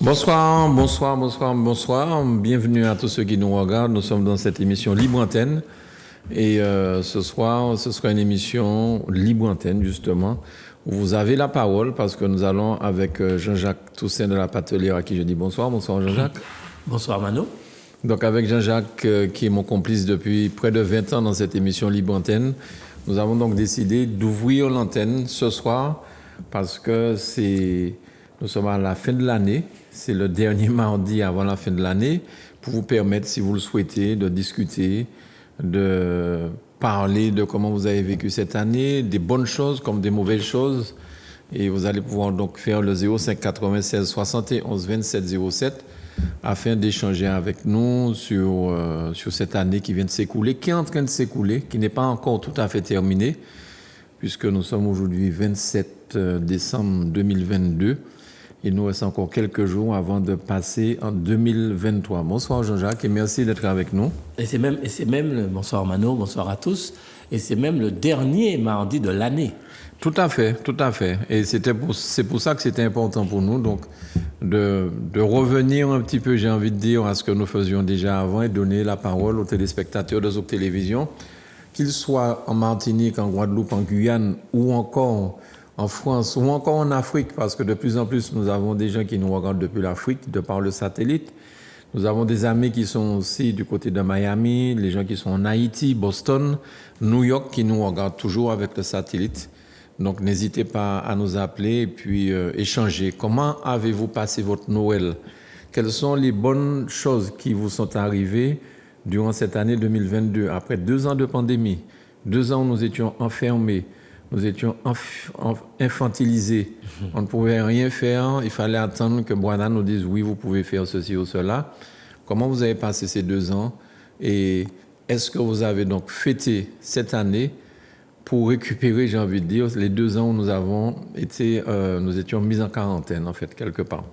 Bonsoir. Bienvenue à tous ceux qui nous regardent. Nous sommes dans cette émission Libre Antenne. Et ce soir, ce sera une émission Libre Antenne, justement, où vous avez la parole parce que nous allons avec Jean-Jacques Toussaint de la Patelière à qui je dis bonsoir. Bonsoir Jean-Jacques. Bonsoir Mano. Donc avec Jean-Jacques qui est mon complice depuis près de 20 ans dans cette émission Libre Antenne, nous avons donc décidé d'ouvrir l'antenne ce soir parce que nous sommes à la fin de l'année. C'est le dernier mardi avant la fin de l'année pour vous permettre, si vous le souhaitez, de discuter, de parler de comment vous avez vécu cette année, des bonnes choses comme des mauvaises choses. Et vous allez pouvoir donc faire le 05 96 71 27 07 afin d'échanger avec nous sur cette année qui vient de s'écouler, qui est en train de s'écouler, qui n'est pas encore tout à fait terminée, puisque nous sommes aujourd'hui 27 décembre 2022. Il nous reste encore quelques jours avant de passer en 2023. Bonsoir Jean-Jacques et merci d'être avec nous. Bonsoir Mano, bonsoir à tous. Et c'est même le dernier mardi de l'année. Tout à fait. Et c'est pour ça que c'était important pour nous donc de revenir un petit peu, j'ai envie de dire, à ce que nous faisions déjà avant et donner la parole aux téléspectateurs de Zouk Télévision, qu'ils soient en Martinique, en Guadeloupe, en Guyane ou encore en France ou encore en Afrique, parce que de plus en plus, nous avons des gens qui nous regardent depuis l'Afrique, de par le satellite. Nous avons des amis qui sont aussi du côté de Miami, les gens qui sont en Haïti, Boston, New York, qui nous regardent toujours avec le satellite. Donc, n'hésitez pas à nous appeler et puis échanger. Comment avez-vous passé votre Noël? Quelles sont les bonnes choses qui vous sont arrivées durant cette année 2022, après 2 ans de pandémie, 2 ans où nous étions enfermés, nous étions infantilisés. On ne pouvait rien faire. Il fallait attendre que Boana nous dise oui, vous pouvez faire ceci ou cela. Comment vous avez passé ces 2 ans? Et est-ce que vous avez donc fêté cette année pour récupérer, j'ai envie de dire, les 2 ans où nous étions mis en quarantaine, en fait, quelque part.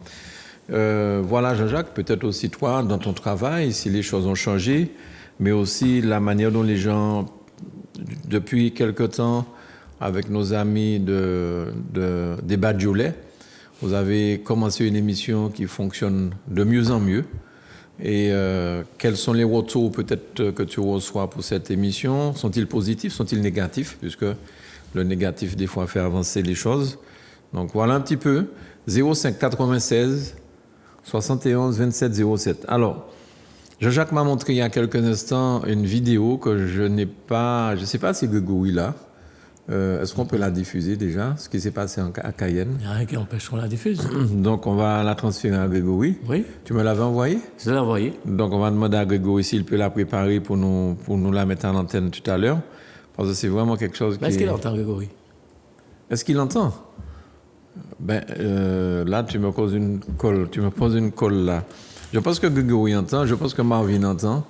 Voilà, Jean-Jacques, peut-être aussi toi, dans ton travail, si les choses ont changé, mais aussi la manière dont les gens, depuis quelque temps, avec nos amis des Badiolais, vous avez commencé une émission qui fonctionne de mieux en mieux. Et quels sont les retours peut-être que tu reçois pour cette émission? Sont-ils positifs, sont-ils négatifs? Puisque le négatif, des fois, fait avancer les choses. Donc voilà un petit peu. 05 96 71 27 07. Alors, Jean-Jacques m'a montré il y a quelques instants une vidéo que je n'ai pas... Je ne sais pas si Grégory là. Est-ce qu'on peut la diffuser déjà, ce qui s'est passé à Cayenne? Il n'y a rien qui empêche qu'on la diffuse. Donc on va la transférer à Grégory. Oui. Tu me l'avais envoyée? Je l'ai envoyée. Donc on va demander à Grégory s'il peut la préparer pour nous la mettre en antenne tout à l'heure. Parce que c'est vraiment quelque chose qui... Est-ce qu'il entend, Grégory? Est-ce qu'il entend? Là, tu me poses une colle là. Je pense que Grégory entend, je pense que Marvin entend.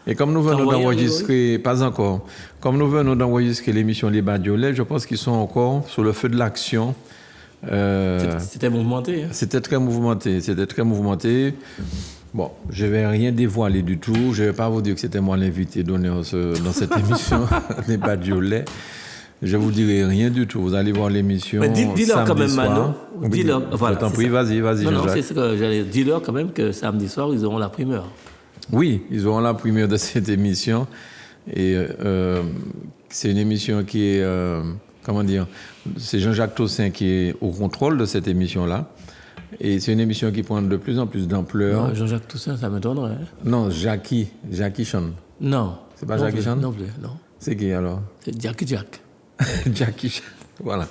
Et comme nous venons d'enregistrer, pas encore, comme nous venons d'enregistrer l'émission Les Badiolais, je pense qu'ils sont encore sur le feu de l'action. C'était mouvementé. Hein? C'était très mouvementé. Bon, je ne vais rien dévoiler du tout. Je ne vais pas vous dire que c'était moi l'invité d'honneur dans cette émission Les Badiolais. Je ne vous dirai rien du tout. Vous allez voir l'émission. Mais dis-leur quand même, Mano. Voilà, je t'en prie, vas-y, non, c'est ce que j'allais dire. Dis-leur quand même que samedi soir, ils auront la primeur. Oui, ils auront la première de cette émission. Et c'est une émission qui est, c'est Jean-Jacques Toussaint qui est au contrôle de cette émission-là. Et c'est une émission qui prend de plus en plus d'ampleur. Jean-Jacques Toussaint, ça m'étonnerait. Hein? Non, Jackie Chan. Non. C'est pas Jackie Chan? Non plus, non. C'est qui alors? C'est Jackie Jack. Jackie Chan, voilà.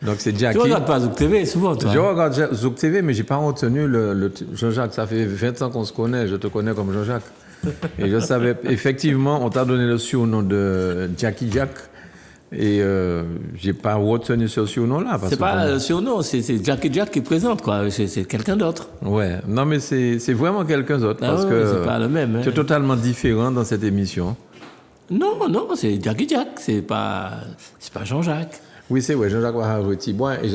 Donc c'est Jackie. Tu regardes pas Zouk TV souvent, toi? Je regarde Zouk TV, mais j'ai pas retenu le Jean-Jacques. Ça fait 20 ans qu'on se connaît. Je te connais comme Jean-Jacques. Et je savais, effectivement, on t'a donné le surnom de Jackie Jack. Et j'ai pas retenu ce surnom-là. C'est pas le surnom, c'est Jackie Jack qui présente, quoi. C'est quelqu'un d'autre. Ouais, non, mais c'est vraiment quelqu'un d'autre. Parce que c'est pas le même. Tu es totalement différent dans cette émission. Non, c'est Jackie Jack, c'est pas Jean-Jacques. Oui, c'est vrai, Jean-Jacques va jouer Tibois, et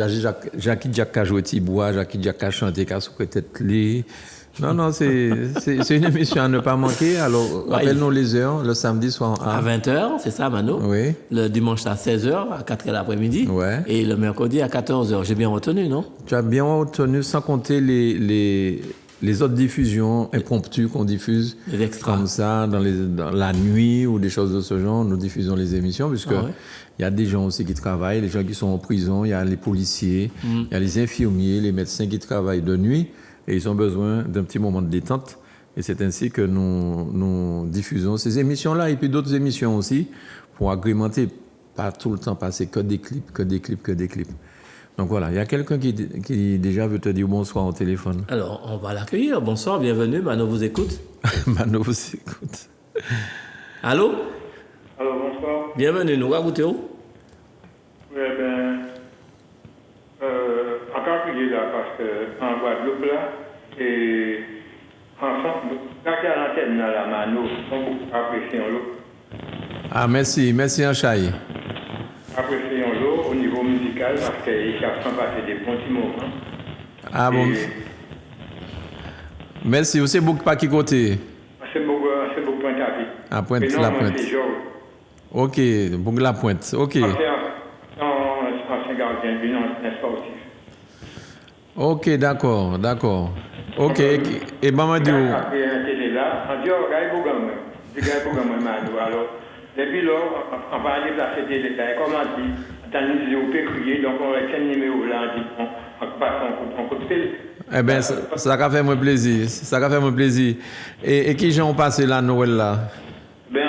Jackie Jack a joué Tibois, Jackie Jack a chanté, qui a sous tête li. Non, c'est une émission à ne pas manquer. Alors, rappelle-nous les heures, le samedi soir À 20h, c'est ça, Mano? Oui. Le dimanche à 16h, à 4h l'après-midi. Ouais. Et le mercredi à 14h. J'ai bien retenu, non? Tu as bien retenu, sans compter les autres diffusions impromptues qu'on diffuse Les extras. comme ça, dans la nuit ou des choses de ce genre. Nous diffusons les émissions, puisque il y a des gens aussi qui travaillent, les gens qui sont en prison, il y a les policiers, il y a les infirmiers, les médecins qui travaillent de nuit. Et ils ont besoin d'un petit moment de détente. Et c'est ainsi que nous diffusons ces émissions-là et puis d'autres émissions aussi pour agrémenter, pas tout le temps passer que des clips. Donc voilà, il y a quelqu'un qui déjà veut te dire bonsoir au téléphone. Alors, on va l'accueillir. Bonsoir, bienvenue. Mano vous écoute. Mano vous écoute. Allô? Alors, bonsoir. Bienvenue, nous racontez où? Oui, encore plus là, parce qu'en Guadeloupe, là, et ensemble, quand il y a l'antenne dans la Mano, on beaucoup apprécier l'eau. Ah, merci Anchaï. Apprécier l'eau au niveau musical, parce qu'ils savent passer des bons petits moments. Ah bon. Merci, vous savez beaucoup pas qui côté? C'est beaucoup Pointe à Pied. À Pointe, non, la Pointe. C'est Georges. Ok, beaucoup la Pointe, ok. Ancien gardien, lui, un sportif. Ok, d'accord. Ok, et Mamadou. Après, un télé là, on dit, oh, regarde Bougamé. Je regarde Bougamé, Mano. Alors, depuis là, on va aller placer télé là. Et comme on dit, on peut crier, donc on retient le numéro là, on dit, on passe en coup de fil. Eh bien, ça a fait mon plaisir. Et qui j'ai passé la Noël là? Ben,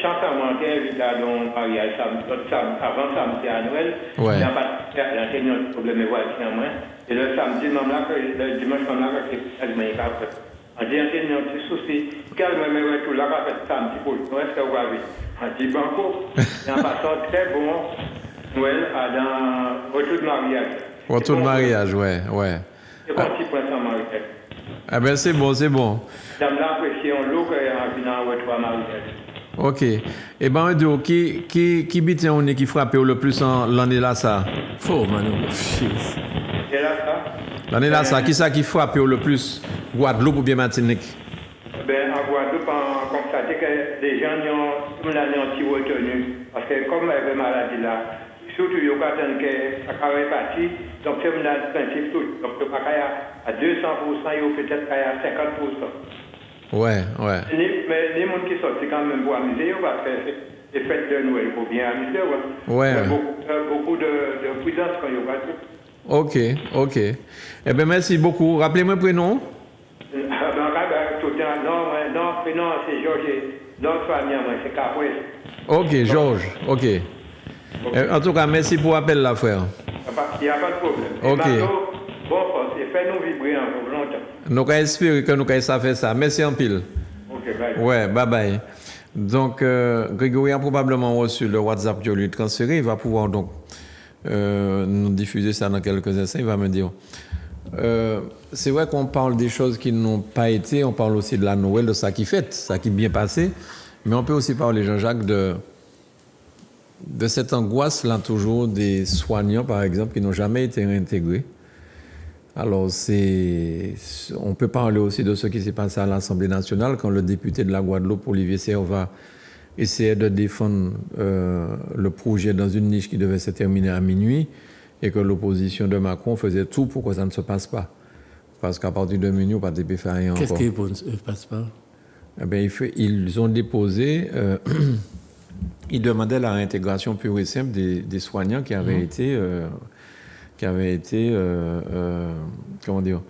chaque mois, invité à mon mariage, avant samedi à Noël, Ouais. il n'y a pas de problème de voiture à moi. Et le samedi, le dimanche, on a fait le même après. On dit, il y a un petit souci. Calme-moi, tout là, on fait samedi pour le Noël, c'est quoi? On dit, banco, il y a un passant très bon Noël dans retour de mariage. Retour de mariage, ouais. C'est bon, petit point sans mariage. Eh bien, c'est bon. Dame l'appréciation, l'eau, qui est dans retour à mariage. Ok. Et ben, qui bite on est qui frappe le plus en l'année là ça? Faux, Mano. Et là, ça? L'année là ça, qui ça qui frappe le plus? Guadeloupe ou bien Martinique? Ben, en Guadeloupe, on constate que les gens ont un petit retenu. Parce que comme il y avait maladie là, surtout, il y a que ça travaille parti, donc c'est un principe tout. Donc, il n'y a pas à 200%, il y a peut-être à 50%. Ouais. Mais les gens qui sortent, c'est quand même pour amuser, parce que c'est les fêtes de Noël pour bien amuser. Ouais. Il y a beaucoup de prudence quand il y a Guadeloupe. Ok. Eh bien, merci beaucoup. Rappelez-moi le prénom. Non, c'est Georges. Notre famille, c'est Capouès. Ok, Georges. Ok. En tout cas, merci pour l'appel là, frère. Il n'y a pas de problème. Ok. Et Marco, bon force, et fais-nous vibrer encore longtemps. Nous allons espérer que nous allons faire ça. Merci en pile. Ok, bye. Ouais, bye. Donc, Grégory a probablement reçu le WhatsApp que je lui ai transféré. Il va pouvoir donc nous diffuser ça dans quelques instants. Il va me dire. C'est vrai qu'on parle des choses qui n'ont pas été. On parle aussi de la Noël, de ça qui fête, ça qui est bien passé. Mais on peut aussi parler, Jean-Jacques, de cette angoisse-là toujours des soignants, par exemple, qui n'ont jamais été réintégrés. Alors, on peut parler aussi de ce qui s'est passé à l'Assemblée nationale quand le député de la Guadeloupe, Olivier Servat, essayait de défendre le projet dans une niche qui devait se terminer à minuit et que l'opposition de Macron faisait tout pour que ça ne se passe pas. Parce qu'à partir de minuit, on ne peut pas faire rien encore. Qu'est-ce qui ne passe pas? Eh bien, ils ont déposé... ils demandaient la réintégration pure et simple des soignants qui avaient été... comment dire,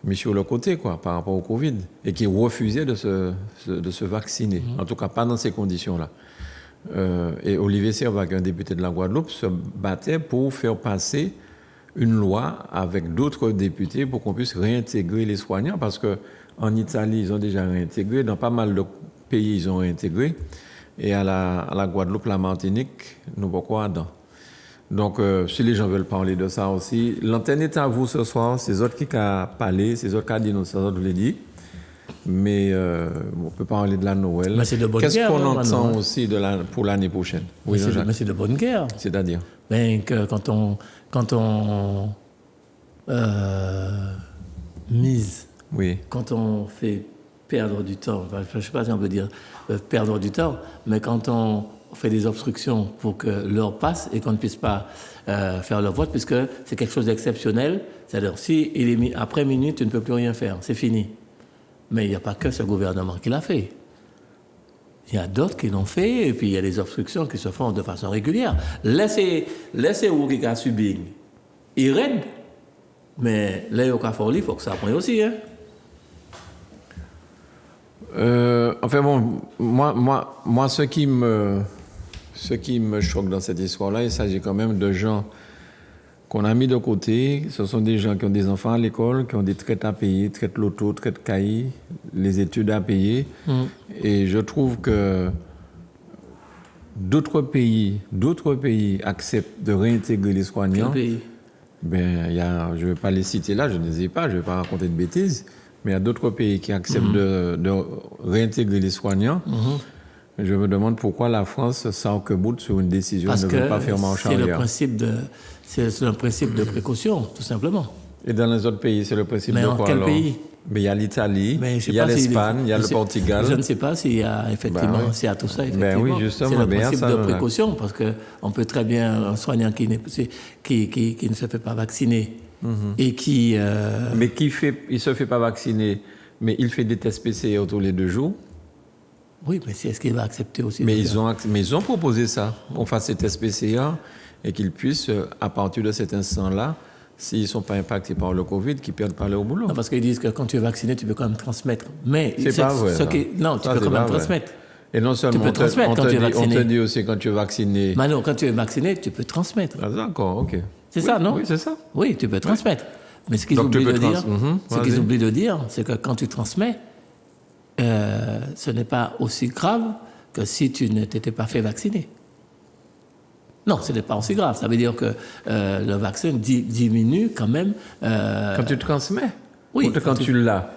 mis sur le côté, quoi, par rapport au Covid, et qui refusaient de se vacciner. En tout cas, pas dans ces conditions-là. Et Olivier Servat, qui est un député de la Guadeloupe, se battait pour faire passer une loi avec d'autres députés pour qu'on puisse réintégrer les soignants, parce qu'en Italie, ils ont déjà réintégré, dans pas mal de pays, ils ont réintégré, et à la Guadeloupe, la Martinique, nous pourquoi dedans. Donc, si les gens veulent parler de ça aussi, l'antenne est à vous ce soir. C'est eux qui ont parlé, c'est eux qui ont dit, nous, c'est eux qui l'ont dit. mais on peut parler de la Noël. Mais c'est de bonne Qu'est-ce guerre, qu'on hein, entend Manon, hein. aussi pour l'année prochaine? Oui, Jean-Jacques. Mais c'est de bonne guerre. C'est-à-dire? Ben, que quand on mise, Oui. quand on fait perdre du temps, enfin, je ne sais pas si on peut dire perdre du temps, mais quand on fait des obstructions pour que l'heure passe et qu'on ne puisse pas faire le vote, puisque c'est quelque chose d'exceptionnel, c'est-à-dire si il est mis après minuit, tu ne peux plus rien faire, c'est fini. Mais il n'y a pas que ce gouvernement qui l'a fait. Il y a d'autres qui l'ont fait, et puis il y a des obstructions qui se font de façon régulière. Laissez où qui a subi, il raide, mais là, il faut que ça prenne aussi. Hein. Enfin bon, moi ce qui me choque dans cette histoire-là, il s'agit quand même de gens qu'on a mis de côté. Ce sont des gens qui ont des enfants à l'école, qui ont des traites à payer, traites loto, traites CAI, les études à payer. Et je trouve que d'autres pays acceptent de réintégrer les soignants. Quel pays? Ben, je ne vais pas les citer là, je ne les ai pas, je ne vais pas raconter de bêtises, mais il y a d'autres pays qui acceptent de réintégrer les soignants. Je me demande pourquoi la France s'arc-boute sur une décision de ne veut pas faire marche arrière. C'est le principe de précaution, tout simplement. Et dans les autres pays, c'est le principe mais de quoi? Mais en quel pays? Mais il y a l'Italie, il y a l'Espagne, il y a le Portugal. Je ne sais pas s'il y a effectivement, s'il y a tout ça, effectivement. Ben oui, justement, c'est le principe de précaution, parce qu'on peut très bien, un soignant qui ne se fait pas vacciner et qui... Mais il ne se fait pas vacciner, mais il fait des tests PCR tous les 2 jours. Oui, mais est-ce qu'il va accepter aussi? Mais ils ont proposé ça, qu'on fasse ces tests PCR et qu'ils puissent, à partir de cet instant-là, s'ils ne sont pas impactés par le Covid, qu'ils ne perdent pas leur boulot. Non, parce qu'ils disent que quand tu es vacciné, tu peux quand même transmettre. Mais c'est pas vrai. Non, tu peux quand même transmettre. Et non seulement, tu peux transmettre quand tu es vacciné. On te dit aussi quand tu es vacciné. Mais non, quand tu es vacciné, tu peux transmettre. Ah, d'accord, ok. C'est ça, non? Oui, c'est ça. Oui, tu peux transmettre. Mais ce qu'ils oublient de dire, c'est que quand tu transmets, ce n'est pas aussi grave que si tu ne t'étais pas fait vacciner. Non, ce n'est pas aussi grave. Ça veut dire que le vaccin diminue quand même... Quand tu transmets? Oui. Ou quand tu l'as?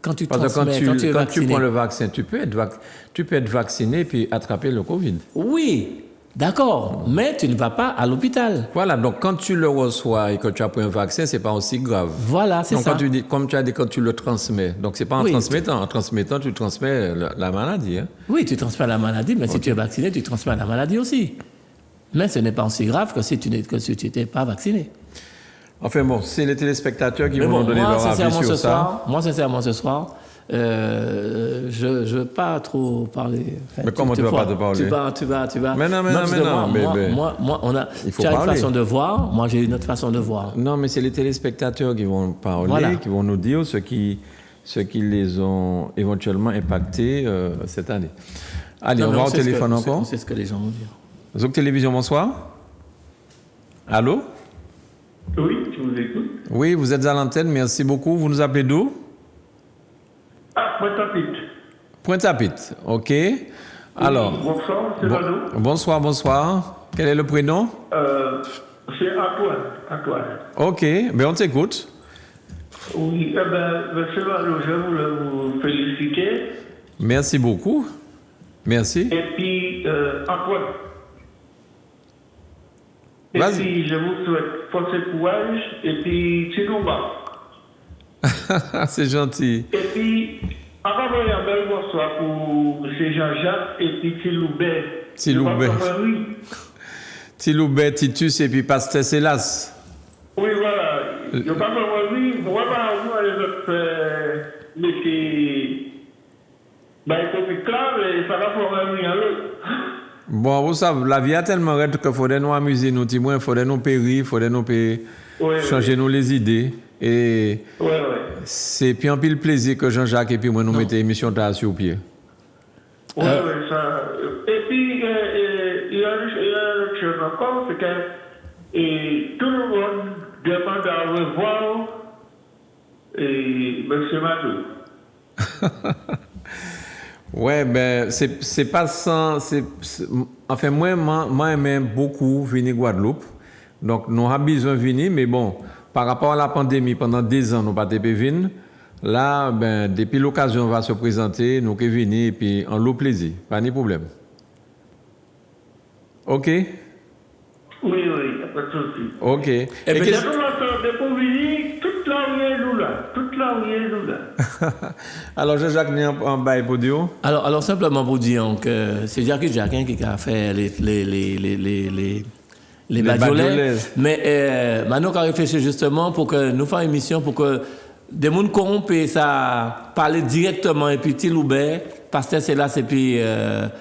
Quand tu Parce transmets, que quand tu prends le vaccin, tu peux être vacciné puis attraper le Covid. Oui, d'accord, mais tu ne vas pas à l'hôpital. Voilà, donc quand tu le reçois et que tu as pris un vaccin, c'est pas aussi grave. Voilà, c'est ça. Comme tu as dit, quand tu le transmets, donc c'est pas en transmettant. En transmettant, tu transmets la maladie. Hein? Oui, tu transmets la maladie, mais si tu es vacciné, tu transmets la maladie aussi. Mais ce n'est pas aussi grave que si tu n'étais pas vacciné. Enfin bon, c'est les téléspectateurs qui vont nous donner leur avis sur ça. Moi, sincèrement, ce soir, je ne veux pas trop parler. Enfin, mais comment tu ne vas pas te parler? Tu vas. Mais non. Moi, tu as une façon de voir, moi j'ai une autre façon de voir. Non, mais c'est les téléspectateurs qui vont parler, qui vont nous dire ce qui les ont éventuellement impactés cette année. Allez, on va au téléphone encore. C'est ce que les gens vont dire. Zouk Télévision, bonsoir. Allô? Oui, je vous écoute. Oui, vous êtes à l'antenne, merci beaucoup. Vous nous appelez d'où? Ah, Pointe-à-Pitre. Pointe-à-Pitre, ok. Alors. Oui, bonsoir, c'est Mano. Bonsoir. Quel est le prénom? C'est Antoine. Ok, ben on t'écoute. Oui, monsieur Mano, je voulais vous féliciter. Merci beaucoup. Merci. Et puis, Antoine. Et Vas-y. puis, je vous souhaite force et courage. Et puis, Tinoba. C'est gentil. Et puis, encore un bel bonsoir pour M. Jean-Jacques et puis Tiloubet. Tiloubet, Titus et puis Pasteur Sélas. Oui, voilà. Je ne parle pas de lui. Moi, les autres, c'est clair, et ça va former lui à l'autre. Bon, vous savez, la vie a tellement raide qu'il faudrait nous amuser, nous, il faudrait nous périr, il faudrait nous changer nous les idées. Et c'est puis un pile plaisir que Jean-Jacques et puis moi nous mettons l'émission sur pied. Oui, ça. Et puis, il y a une chose encore, c'est que tout le monde demande à revoir M. Madou. Ouais, ben, c'est pas sans. Enfin, moi, j'aime beaucoup venir Guadeloupe. Donc, nous avons besoin de venir, mais bon, par rapport à la pandémie, pendant 2 ans, nous n'avons pas pu venir. Là, ben, depuis l'occasion va se présenter, nous qui venir et puis en l'eau plaisir, pas de problème. OK? Oui, pas de souci. OK. Et Mais qu'est-ce- j'ai commencé de pour venir, toute la rue est nous là. Toute la rue est nous là. Alors, Jean-Jacques, n'est en bail pour dire? Alors simplement pour dire que c'est Jacques Jacquin qui a fait les Les badiolets. badiolets. Mais maintenant, on a réfléchi justement pour que nous fassions une émission pour que des gens corrompus, ça parler directement et puis Tiloubert, Pasteur Célas et puis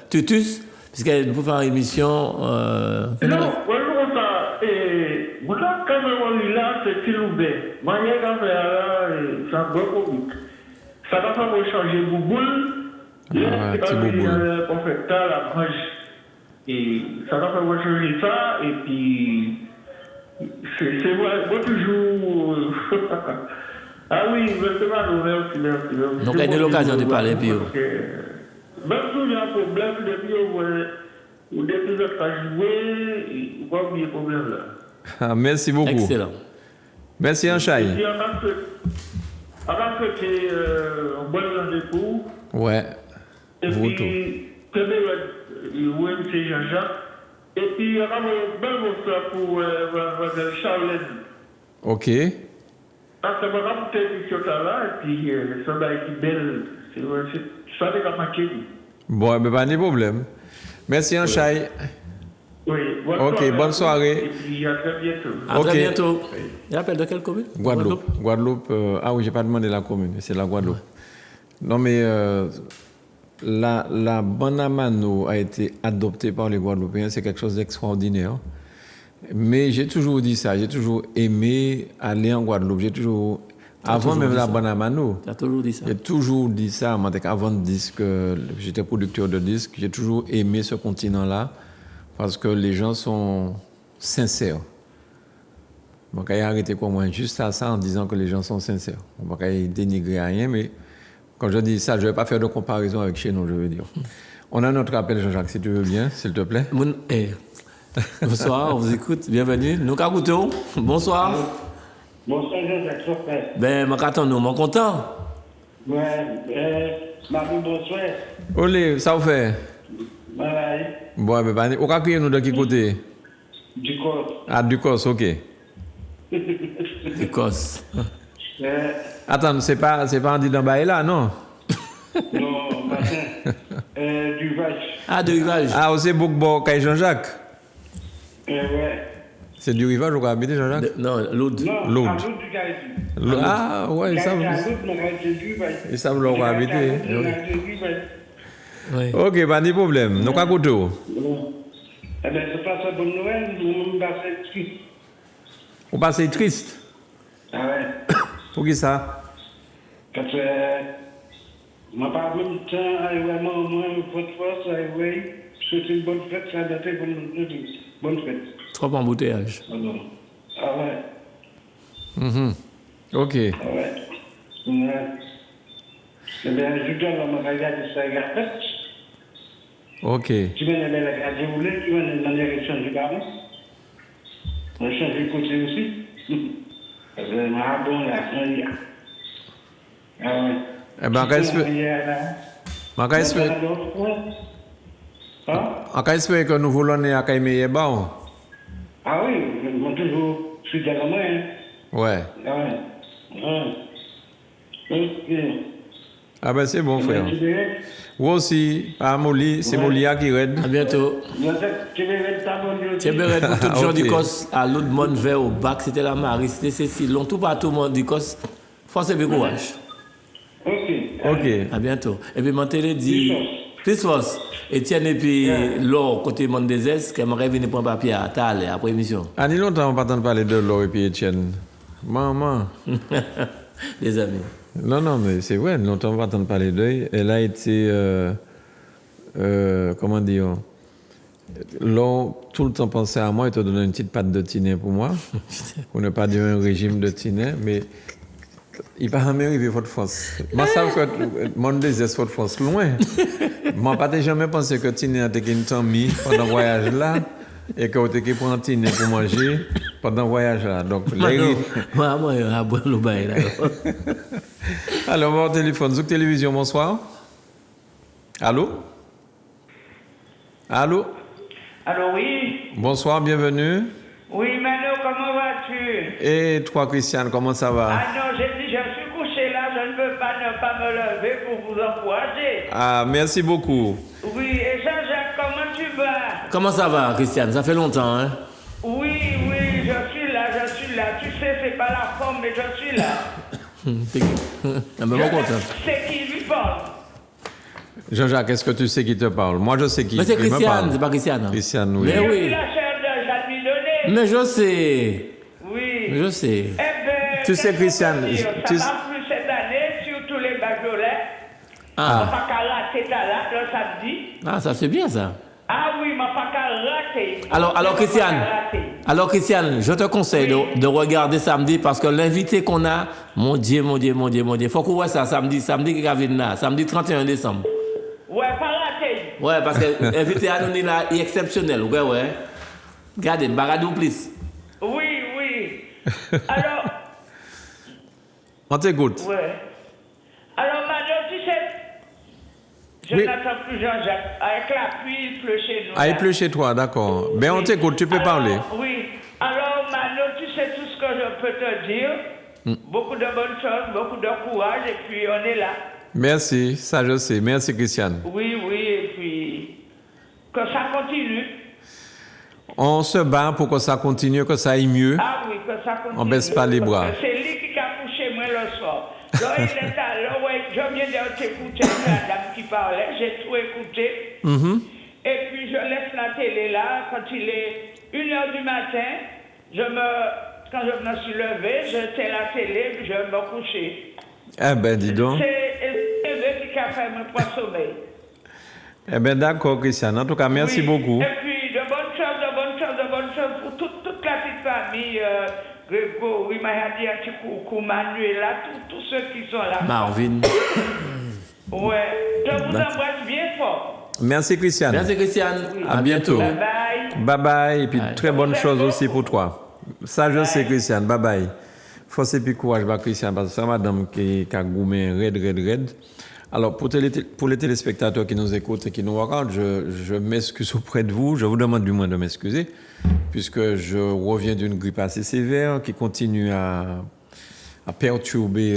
Tutus, puisque nous pouvons faire une émission. Non, voilà ça. Et voilà, quand même, là, c'est Tiloubé. Manière d'en faire là, ça va beaucoup vite. Ça va pas changer Bouboule. Ah, petit Bouboule. Pour faire ça, la branche. Et ça va pas changer ça. Et puis, c'est moi toujours. Ah oui, merci. Donc, il y a l'occasion de parler, puis. Même si il y a un problème, depuis ou depuis que tu as joué, il n'y a pas oublier le problème là. Ah, merci beaucoup. Excellent. Merci, Anchaï. Et avant que tu aies un bon rendez-vous, Ouais. et Vous tout. puis, oui, c'est Jean-Jacques, et puis, il y a un bel bonsoir pour Charlène. OK. Parce que moi, quand tu es là, et puis, ça va être belle, ça va marquer. Bon, ben, pas de problème. Merci, Anchaï. Oui, Ok, bonne soirée. Et puis, à très bientôt. À Ok. très bientôt. Il appelle de quelle commune? Guadeloupe. Ah oui, j'ai pas demandé la commune, c'est la Guadeloupe. Non, mais la Bonamano a été adoptée par les Guadeloupéens, c'est quelque chose d'extraordinaire. Mais j'ai toujours dit ça, j'ai toujours aimé aller en Guadeloupe. J'ai toujours, avant toujours même dit la ça. Bonamano, Tu as toujours dit ça. j'ai toujours dit ça. Moi, avant de disque, j'étais producteur de disques, j'ai toujours aimé ce continent-là parce que les gens sont sincères. On va arrêter quoi moi juste à ça en disant que les gens sont sincères. On va pas dénigrer rien, mais quand je dis ça, je ne vais pas faire de comparaison avec chez nous, je veux dire. On a notre appel, Jean-Jacques, si tu veux bien, s'il te plaît. Bonsoir, on vous écoute. Bienvenue. Nous Kakuto. Bonsoir. Bonsoir, Jean-Jacques Sopin. Ben, nous, mon content. Ouais, Marie, bonsoir. Olé, ça vous fait? Voilà, Bon, ben, on va crier nous de qui côté? du corps. Ah, du Corse, ok. Écosse. Attends, c'est pas en dit dans là, non? Non, matin. Du vache. Ah, de rivage. Ah, c'est Boukbo, Kay Jean-Jacques? Ouais. C'est du rivage, on va habiter Jean-Jacques? Non, l'autre. Non, L'aude. à l'autre du Gaïti. Ah, ouais, ça À l'autre, on a du vache. ils savent leur habiter. Oui. Ok, pas de problème. Nous, Kakuto. Eh bien, c'est pas ça bonne nouvelle, nous passons triste. On passe triste. Ah ouais. Pour qui ça? Parce que, moi, par même temps, vraiment, moi, votre force, c'est une bonne fête, ça doit être une bonne fête. Trop embouteillage. Ah ouais. Ok. Ah ouais. Ouais. Eh bien, je dois me regarder ça, regarder. Ok. Tu viens de la garder où tu viens de demander changer d'avance. On va changer de côté aussi. Parce que ma bon là, on y a. Ah ouais. Eh ben, on va espérer que nous voulons à Kaimé bon. Ah oui, on toujours suis dans la main. Ouais. Ah ouais. Ok. Ah ben, c'est bon, frère. Vous aussi, à Moli, c'est Molia qui raide. À bientôt. Tu veux mettre ta bonne Tiens, Beret, pour tout le gens Ok. du COS, à l'autre monde vers au bac, c'était la Marie, c'était Cécile, l'ont tout partout, monde du COS. Force et courage. Ok. Ok. À bientôt. Et puis, mon télé dit, plus force. Etienne et puis l'or, côté monde des Est, qui aimerait venir prendre papier à Tal après émission. Annie, longtemps, on pas entendu parler de Laure et puis Etienne. Maman. Les amis. Non, mais c'est vrai, longtemps, on va entendre parler d'eux. Elle a été, comment dire, Laure, tout le temps pensait à moi et te donnait une petite pâte de tinet pour moi. Pour ne pas dire un régime de tinet, mais il pas jamais arrivé votre France. Moi, ça que le monde des Est, votre France, loin. Moi, pas jamais pensé que tinet était une temps mis pendant le voyage là et que tu prends un tinet pour manger. pendant le voyage là. Donc, Moi, à boire le bail là. alors, mon téléphone, Zouk Télévision, bonsoir. Allô? Allô? Allô, oui. Bonsoir, bienvenue. Oui, Mano, comment vas-tu? Et toi, Christiane, comment ça va? Ah non, j'ai dit, je suis couché là, je ne peux pas ne pas me lever pour vous encourager. Ah, merci beaucoup. Oui, et Jean-Jacques, comment tu vas? Comment ça va, Christiane? Ça fait longtemps, hein? Oui, je suis là, je suis là. Tu sais, c'est pas la forme, mais je suis là. Ah, ben, moi, content. C'est qui lui parle? Jean-Jacques, est-ce que tu sais qui te parle? Moi, je sais qui. Mais c'est qui me Christiane, parle. c'est pas Christiane. Hein? Christiane, oui. Mais Je oui. suis la sœur de Jeanne Donné. Mais je sais. Oui. Je sais. Eh ben, Tu sais, qu'est-ce qu'on Christiane, peut dire? tu- Ça m'a plu cette année, surtout les bajolais. Ah. On n'a pas qu'à rater ta là, le samedi. Ah, ça c'est bien ça. Ah oui, m'a pas qu'à rater. Alors Christiane, je te conseille de regarder samedi parce que l'invité qu'on a, mon Dieu, faut qu'on voit ça samedi qui va venir là, samedi 31 décembre. Ouais, pas rater. Ouais, parce que l'invité à nous là est exceptionnel, ouais. Regardez, baradou plus. Oui. Alors, On t'écoute. ouais. Alors, Mano, tu sais, je Oui. n'attends plus Jean-Jacques. Avec la pluie, il pleut chez nous. Ah, il là. pleut chez toi, d'accord. Ben, on Oui. t'écoute, tu peux Alors, parler. Oui. Alors, Mano, tu sais tout ce que je peux te dire. Beaucoup de bonnes choses, beaucoup de courage, et puis on est là. Merci, ça je sais. Merci, Christiane. Oui, et puis que ça continue. On se bat pour que ça continue, que ça aille mieux. Ah oui, que ça continue. On baisse pas les bras. Parce que c'est lui qui a couché moi le soir. Là, il est à l'heure, ouais, je viens de t'écouter, la dame qui parlait, j'ai tout écouté. Et puis je laisse la télé là, quand il est 1h du matin, quand je me suis levé, je tais la télé, puis je me coucher. Eh ben, dis donc. C'est lui qui a fait mon point sommeil. Eh ben, d'accord, Christiane. En tout cas, merci Oui. beaucoup. Et puis, de bonnes choses pour toute la petite famille, Grégory, Mayadi, Antikoukou, Manuela, tous ceux qui sont là. Marvin. Ouais, je vous embrasse bien fort. Merci, Christiane. Merci Christiane. À bientôt. Bye bye. Bye bye. Et puis, Bye. très bonne chose aussi pour toi. Ça, je sais, Christiane. Bye bye. Force et puis courage, Christiane, parce que c'est madame qui a goumé raide. Alors, pour les téléspectateurs qui nous écoutent et qui nous regardent, je m'excuse auprès de vous. Je vous demande du moins de m'excuser, puisque je reviens d'une grippe assez sévère qui continue à perturber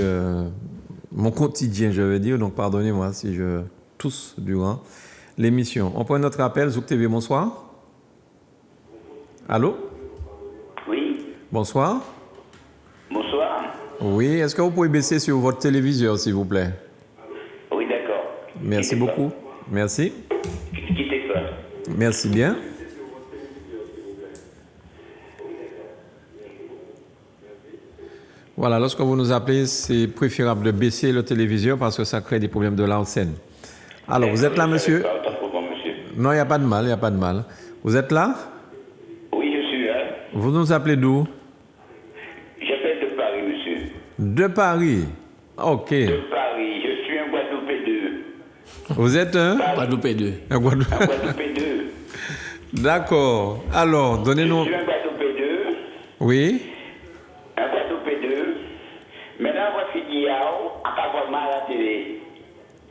mon quotidien, je veux dire. Donc, pardonnez-moi si je tousse durant l'émission. On prend notre appel. Zouk TV, bonsoir. Allô? Oui, Bonsoir. bonsoir. Oui, est-ce que vous pouvez baisser sur votre téléviseur, s'il vous plaît? Oui, d'accord. Merci Quittez beaucoup. Merci. pas. Quittez pas. Merci bien. Voilà, lorsque vous nous appelez, c'est préférable de baisser le téléviseur parce que ça crée des problèmes de l'antenne. Alors, vous êtes là, monsieur? Pas autant pour moi, monsieur. Non, il n'y a pas de mal, il n'y a pas de mal. Vous êtes là? Oui, je suis là. Vous nous appelez d'où? J'appelle de Paris, monsieur. De Paris. Ok. De Paris. Je suis un Guadeloupé 2. Vous êtes un? Guadeloupe 2. Un Guadeloupe. Un Guadeloupé 2. D'accord. Alors, Je donnez-nous. suis un Guadeloupé 2. Oui. Un Guadeloupé 2. Maintenant, voici Diao, à Kagwama à la télé.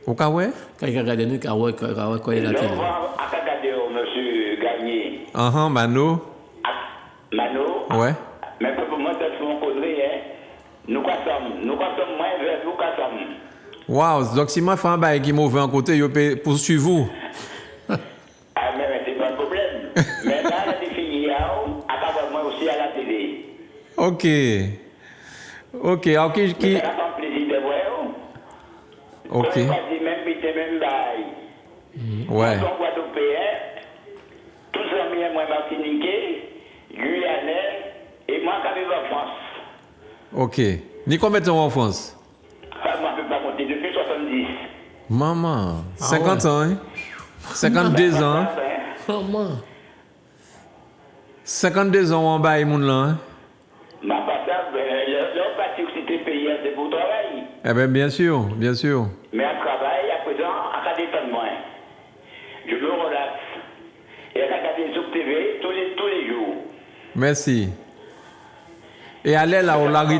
Au cas où? Quand il regarde nous, quand il est la L'on télé. voit à Kagadeo, monsieur Gagné. Mano. Mano. Ouais. Mais pour moi, c'est son connerie, hein. Nous sommes moins vers nous qu'à sommes. Wow, donc si moi fais un bail qui m'ouvre un côté, je peux poursuivre vous. Ah, mais c'est pas un problème. Mais là, la défini, à part moi aussi à la télé. Ok. Ok, alors qui... Mais ça fait plaisir de voir. Ok. Quand on dit même pité, même bail. Ouais. Quand on Guadeloupéen, tous les amis, moi, Martiniquais, Guyanais, et moi, qui arrive en France. Ok. Ni combien de temps en France? Ça, moi, je ne peux pas compter depuis 70. Maman, 50 ans, hein? 52 ans, hein? Comment? 52 ans en bas, il monde là, hein? Ma passage, leur parti où c'était payé, c'est pour travailler. Eh bien, bien sûr, bien sûr. Mais à travail, à présent, à cas d'état de moins. Je me relaxe. Et à regarder sur TV tous les jours. Merci. Et allez là où la de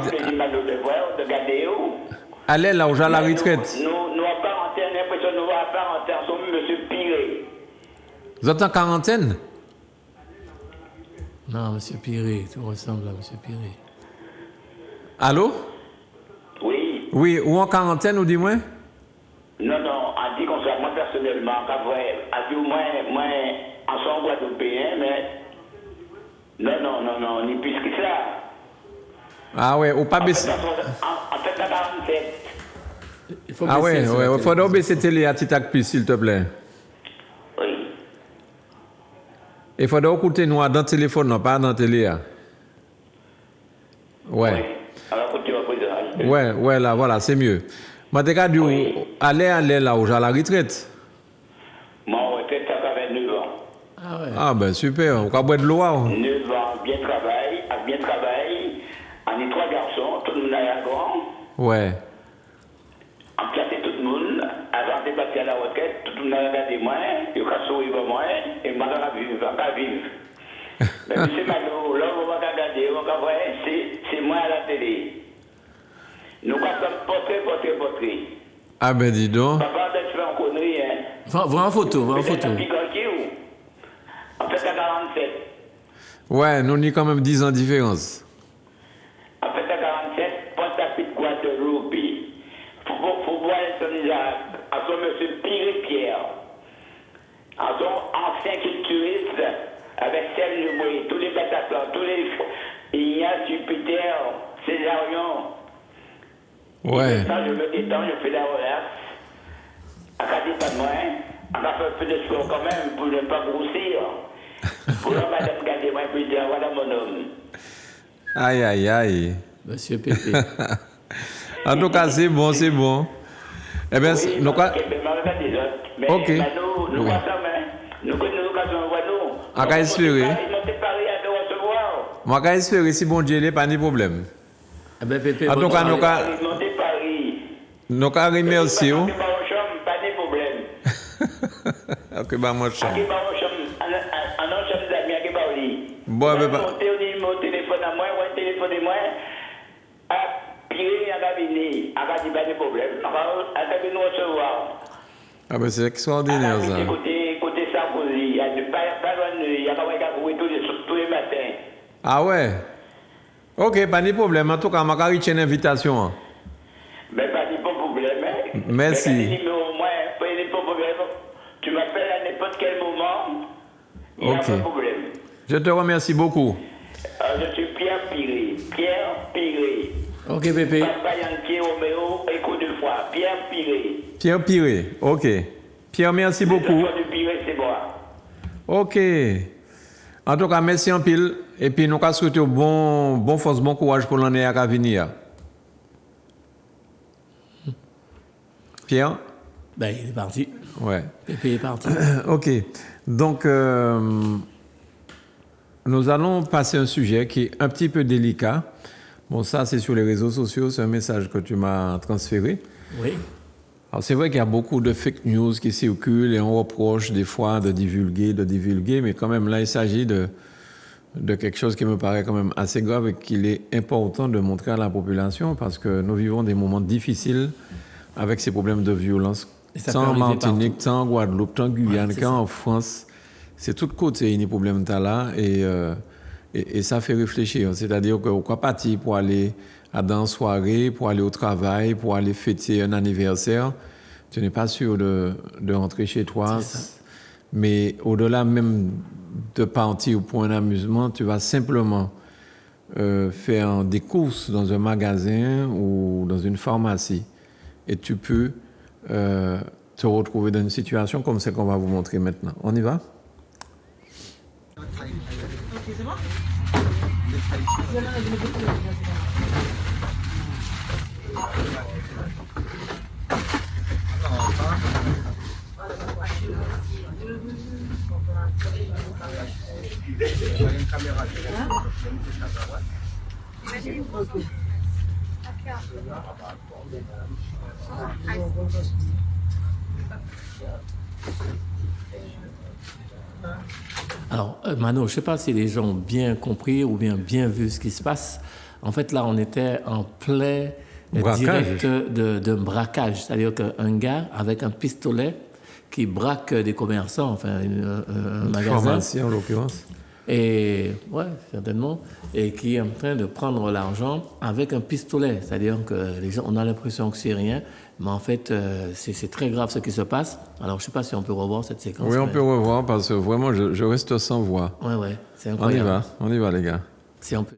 voir, de garder où. allez là où j'ai la retraite. Nous en quarantaine, l'impression de nous voir en quarantaine, son monsieur Piré. Vous êtes en quarantaine? Non, monsieur Piré, tu ressembles à monsieur Piré. Allô? Oui. Oui, ou en quarantaine ou dis-moi? Non, on dit qu'on soit moi personnellement, à dire moi, en son Guadeloupéen, mais. Non, ni plus que ça. Ah ouais, ou pas baisser. En fait, à 47. Il faut Ah baisser ouais, sur la ouais, il télé. faut baisser télé à Titac plus, s'il te plaît. Oui. Il faut écouter nous dans le téléphone, non, pas dans la télé. Hein. Oui. Ouais. Alors, continue à poser. Ouais, là, voilà, c'est mieux. Moi, t'es qu'à dire, Oui. allez là où j'ai la retraite. Mon retraite, ça fait 29 ans. Ah ouais. Ah ben super, on va boire de l'eau. Hein. 9 ans, bien travaillé. On est 3 garçons, tout le monde est grand. Ouais. On placé tout le monde. Avant de partir à la retraite, tout le monde a regardé moi, il a souri pour moi, et moi, on va vivre. Mais M. Malo, là, on va regarder, on va voir, c'est moi à la télé. Nous passons portrait. Ah ben dis donc. Papa, tu fais en connerie, hein. Vois en photo, vois en photo. En fait, à 47. Ouais, nous avons quand même 10 ans de différence. En fait, à 47, poste à Pete Guadeloupe. Faut voir à son monsieur Pierre, à son ancien culturiste, avec Serge Louis, tous les Bataclan, tous les Ignace, Jupiter, Césarion. Ouais. Ça, je me détends, je fais la relaxe. À côté pas de moi, on va faire un peu de sport quand même pour ne pas grossir. Pour la madame garder moi plus dire, voilà mon homme. Aïe. Monsieur Pépé. En tout cas, c'est bon. Eh bien, Oui, nous parce que, mais ok. Nous Oui. nous connaissons l'occasion de voir nous. On va espérer. Ils ont préparé à te recevoir. Moi, je vais espérer si bon Dieu n'est pas de problème. Ah ben Pépé, En tout cas, nous Ils ont Paris. allons remercier. Pas de problème. Ok, bah moi, je chante. Qui va au chambre, en chambre d'amis, qui va au lit. Bon, ben, Montez au numéro de téléphone à moi, ou un téléphone à moi, à Pierre, à la venir, à la dire, pas de problème. À la nous recevoir. ah ben, c'est extraordinaire, ça. Côté Sarkozy, il y a pas loin de il y a pas tous les matins. Ah ouais? Ok, pas de problème. En tout cas, je vais une invitation. Mais pas de problème. Hein. Merci. Mais au moins, pas de problème. Tu m'appelles à n'importe quel moment. Il n'y a Ok. pas de problème. Je te remercie beaucoup. Je suis Pierre Piré. Ok Pépé. Papa Yankee Roméo, écoute 2 fois. Pierre Piré. Pierre Piré, ok. Pierre, merci beaucoup. Le Piré, c'est moi. Ok. En tout cas, merci en pile. Et puis, nous allons souhaiter bon force, bon courage pour l'année à venir. Pierre? Ben il est parti. Ouais. Pépé est parti. Ok. Donc, nous allons passer à un sujet qui est un petit peu délicat. Bon, ça, c'est sur les réseaux sociaux. C'est un message que tu m'as transféré. Oui. Alors, c'est vrai qu'il y a beaucoup de fake news qui circulent et on reproche des fois de divulguer, mais quand même, là, il s'agit de quelque chose qui me paraît quand même assez grave et qu'il est important de montrer à la population parce que nous vivons des moments difficiles avec ces problèmes de violence. Et ça Tant peut en arriver Martinique, partout. tant en Guadeloupe, tant en Guyane, Ouais, c'est tant ça. en France. C'est tout côté, les problèmes là et ça fait réfléchir. C'est-à-dire qu'on ne partir pour aller à dans soirée, pour aller au travail, pour aller fêter un anniversaire. Tu n'es pas sûr de rentrer chez toi. C'est ça. Mais au-delà même de partir pour un amusement, tu vas simplement faire des courses dans un magasin ou dans une pharmacie. Et tu peux te retrouver dans une situation comme celle qu'on va vous montrer maintenant. On y va? Alors, Mano, je ne sais pas si les gens ont bien compris ou bien vu ce qui se passe. En fait, là, on était en plein Braquage. direct de braquage. C'est-à-dire qu'un gars avec un pistolet qui braque des commerçants, enfin, un magasin. Pharmacien, en l'occurrence. Et, ouais, certainement. Et qui est en train de prendre l'argent avec un pistolet. C'est-à-dire que les gens, on a l'impression que c'est rien, mais en fait, c'est très grave ce qui se passe. Alors, je ne sais pas si on peut revoir cette séquence. Oui, on mais- peut revoir parce que vraiment, je reste sans voix. Ouais, c'est On y incroyable. va, les gars. Si on peut.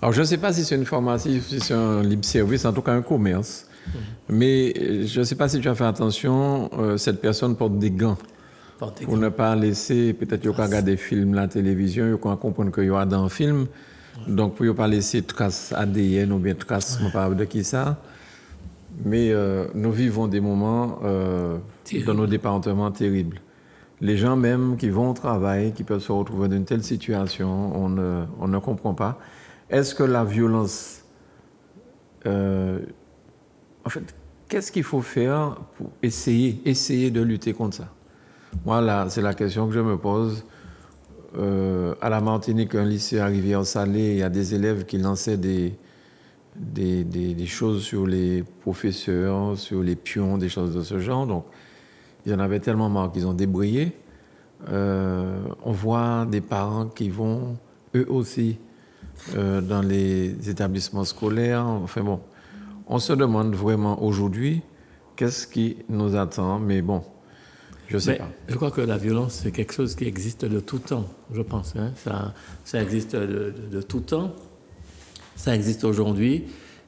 Alors, je ne sais pas si c'est une pharmacie, si c'est un libre service, en tout cas un commerce. Mais je ne sais pas si tu as fait attention, cette personne porte des gants. Portez Pour ne pas laisser, peut-être qu'il y a regarder des films, la télévision, il y a comprendre qu'il y a dans le film. Donc, pour ne pas laisser traces ADN ou bien traces, je ne sais pas de qui ça. Mais nous vivons des moments dans nos départements terribles. Les gens même qui vont au travail, qui peuvent se retrouver dans une telle situation, on ne comprend pas. Est-ce que la violence... en fait, qu'est-ce qu'il faut faire pour essayer de lutter contre ça? Moi, là, c'est la question que je me pose. À la Martinique, un lycée à Rivière-Salée, il y a des élèves qui lançaient des choses sur les professeurs, sur les pions, des choses de ce genre. Donc, ils en avaient tellement marre qu'ils ont débrayé. On voit des parents qui vont, eux aussi, dans les établissements scolaires. Enfin bon, on se demande vraiment aujourd'hui qu'est-ce qui nous attend. Mais bon, je sais pas. Je crois que la violence, c'est quelque chose qui existe de tout temps, je pense. Hein. Ça existe de tout temps. Ça existe aujourd'hui.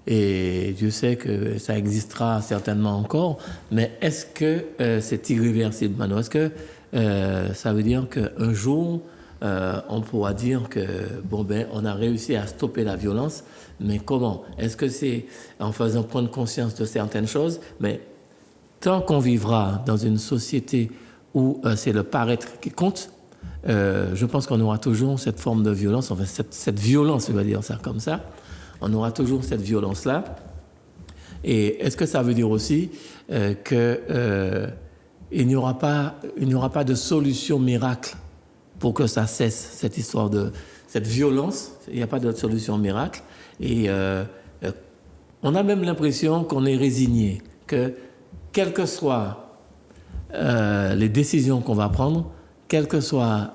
Et Dieu sait que ça existera certainement encore. Mais est-ce que c'est irréversible, Mano? Est-ce que ça veut dire qu'un jour, on pourra dire que, on a réussi à stopper la violence, mais comment? Est-ce que c'est en faisant prendre conscience de certaines choses? Mais tant qu'on vivra dans une société où c'est le paraître qui compte, je pense qu'on aura toujours cette forme de violence, enfin cette violence, je vais dire ça comme ça, on aura toujours cette violence-là. Et est-ce que ça veut dire aussi qu'il n'y aura pas de solution miracle pour que ça cesse, cette histoire de cette violence? Il n'y a pas de solution miracle. Et on a même l'impression qu'on est résigné, que quelles que soient les décisions qu'on va prendre, quel que soit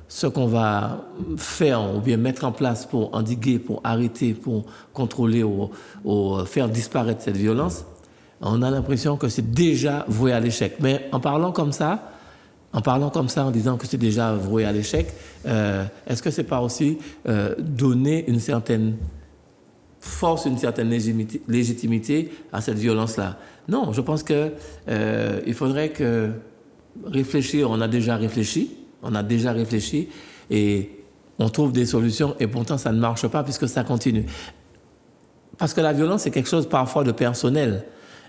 ce qu'on va faire ou bien mettre en place pour endiguer, pour arrêter, pour contrôler ou faire disparaître cette violence, on a l'impression que c'est déjà voué à l'échec. Mais en parlant comme ça, en disant que c'est déjà voué à l'échec, est-ce que c'est pas aussi donner une certaine force, une certaine légitimité à cette violence-là? Non, je pense que il faudrait que réfléchir, on a déjà réfléchi et on trouve des solutions et pourtant ça ne marche pas puisque ça continue. Parce que la violence, c'est quelque chose parfois de personnel.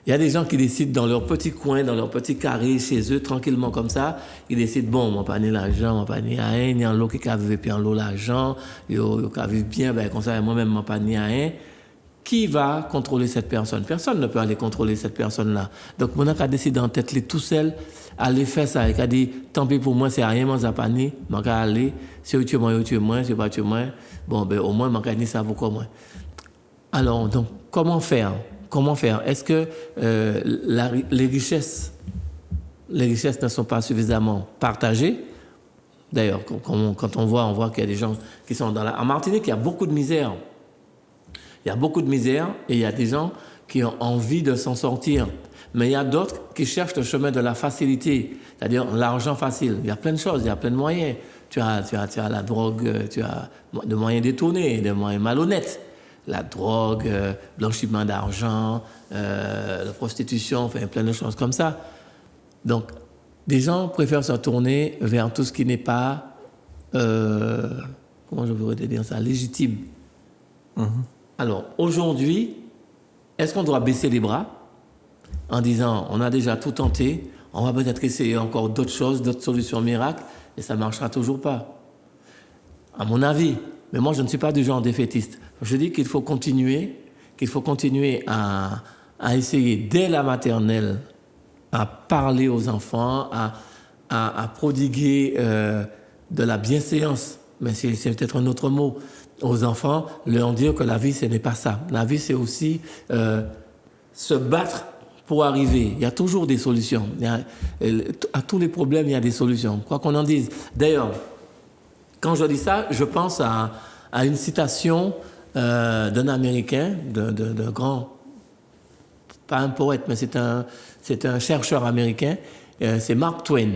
Il y a des gens qui décident dans leur petit coin, dans leur petit carré, chez eux, tranquillement comme ça, ils décident, moi pas ni l'argent, moi pas ni rien, ni en l'eau qui a vécu en l'eau l'argent, yo qui vivre bien, comme ça, moi-même, moi pas ni rien. Qui va contrôler cette personne? Personne ne peut aller contrôler cette personne-là. Donc, mon a décidé en tête, les tout seul, aller faire ça. Il a dit, tant pis pour moi, c'est rien, moi, ça pas ni, moi, aller, si tu es moi, si pas tu es moi, au moins, moi, ni ça pour moi. Alors, donc, comment faire? Est-ce que les richesses ne sont pas suffisamment partagées? D'ailleurs, quand on voit qu'il y a des gens qui sont en Martinique, il y a beaucoup de misère. Il y a beaucoup de misère et il y a des gens qui ont envie de s'en sortir. Mais il y a d'autres qui cherchent le chemin de la facilité, c'est-à-dire l'argent facile. Il y a plein de choses, il y a plein de moyens. Tu as la drogue, tu as des moyens détournés, des moyens malhonnêtes. La drogue, blanchiment d'argent, la prostitution, enfin plein de choses comme ça. Donc, des gens préfèrent se tourner vers tout ce qui n'est pas, comment je voudrais dire ça, légitime. Alors, aujourd'hui, est-ce qu'on doit baisser les bras en disant on a déjà tout tenté, on va peut-être essayer encore d'autres choses, d'autres solutions miracles, et ça ne marchera toujours pas? À mon avis. Mais moi, je ne suis pas du genre défaitiste. Je dis qu'il faut continuer à essayer dès la maternelle à parler aux enfants, à prodiguer de la bienséance, mais c'est peut-être un autre mot, aux enfants, leur dire que la vie, ce n'est pas ça. La vie, c'est aussi se battre pour arriver. Il y a toujours des solutions. À tous les problèmes, il y a des solutions, quoi qu'on en dise. D'ailleurs, quand je dis ça, je pense à une citation d'un Américain, de grand, pas un poète, mais c'est un chercheur américain, c'est Mark Twain,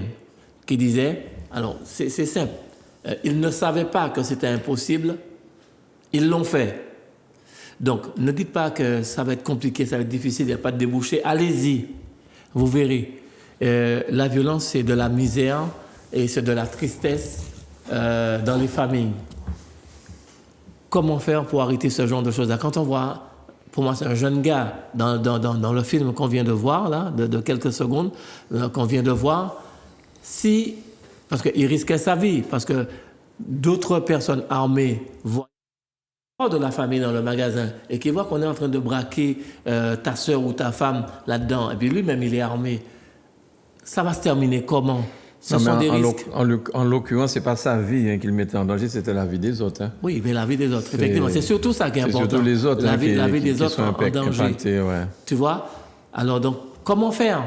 qui disait, alors c'est simple, ils ne savaient pas que c'était impossible, ils l'ont fait. Donc, ne dites pas que ça va être compliqué, ça va être difficile, il n'y a pas de débouché. Allez-y, vous verrez. La violence, c'est de la misère et c'est de la tristesse dans les familles. Comment faire pour arrêter ce genre de choses-là? Quand on voit, pour moi, c'est un jeune gars dans le film qu'on vient de voir, là, de quelques secondes, qu'on vient de voir, parce qu'il risquait sa vie, parce que d'autres personnes armées voient de la famille dans le magasin et qui voit qu'on est en train de braquer ta soeur ou ta femme là-dedans, et puis lui-même il est armé, ça va se terminer comment? Ce sont des risques. En l'occurrence, c'est pas sa vie qu'il mettait en danger, c'était la vie des autres. Hein. Oui, mais la vie des autres, effectivement. C'est surtout ça qui est important. C'est surtout les autres la vie des autres sont en danger. Impactés, ouais. Tu vois? Alors donc, comment faire?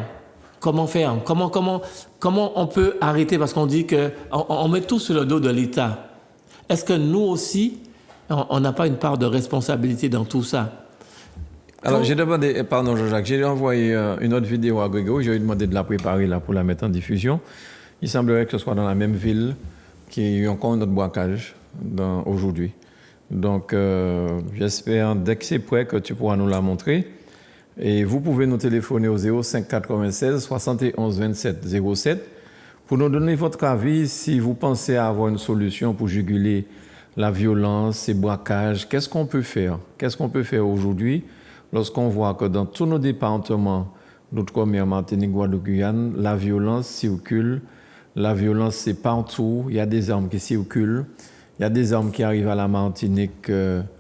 Comment on peut arrêter? Parce qu'on dit qu'on met tout sur le dos de l'État. Est-ce que nous aussi, on n'a pas une part de responsabilité dans tout ça? Alors, j'ai demandé, pardon Jean-Jacques, j'ai envoyé une autre vidéo à Grégory, j'ai demandé de la préparer là pour la mettre en diffusion. Il semblerait que ce soit dans la même ville qu'il y ait eu encore un autre braquage aujourd'hui. Donc, j'espère, dès que c'est prêt, que tu pourras nous la montrer. Et vous pouvez nous téléphoner au 05 96 71 27 07 pour nous donner votre avis si vous pensez avoir une solution pour juguler la violence, ces braquages. Qu'est-ce qu'on peut faire? Qu'est-ce qu'on peut faire aujourd'hui lorsqu'on voit que dans tous nos départements d'outre-mer, Martinique, Guadeloupe, Guyane, la violence circule. La violence, c'est partout. Il y a des armes qui circulent. Il y a des armes qui arrivent à la Martinique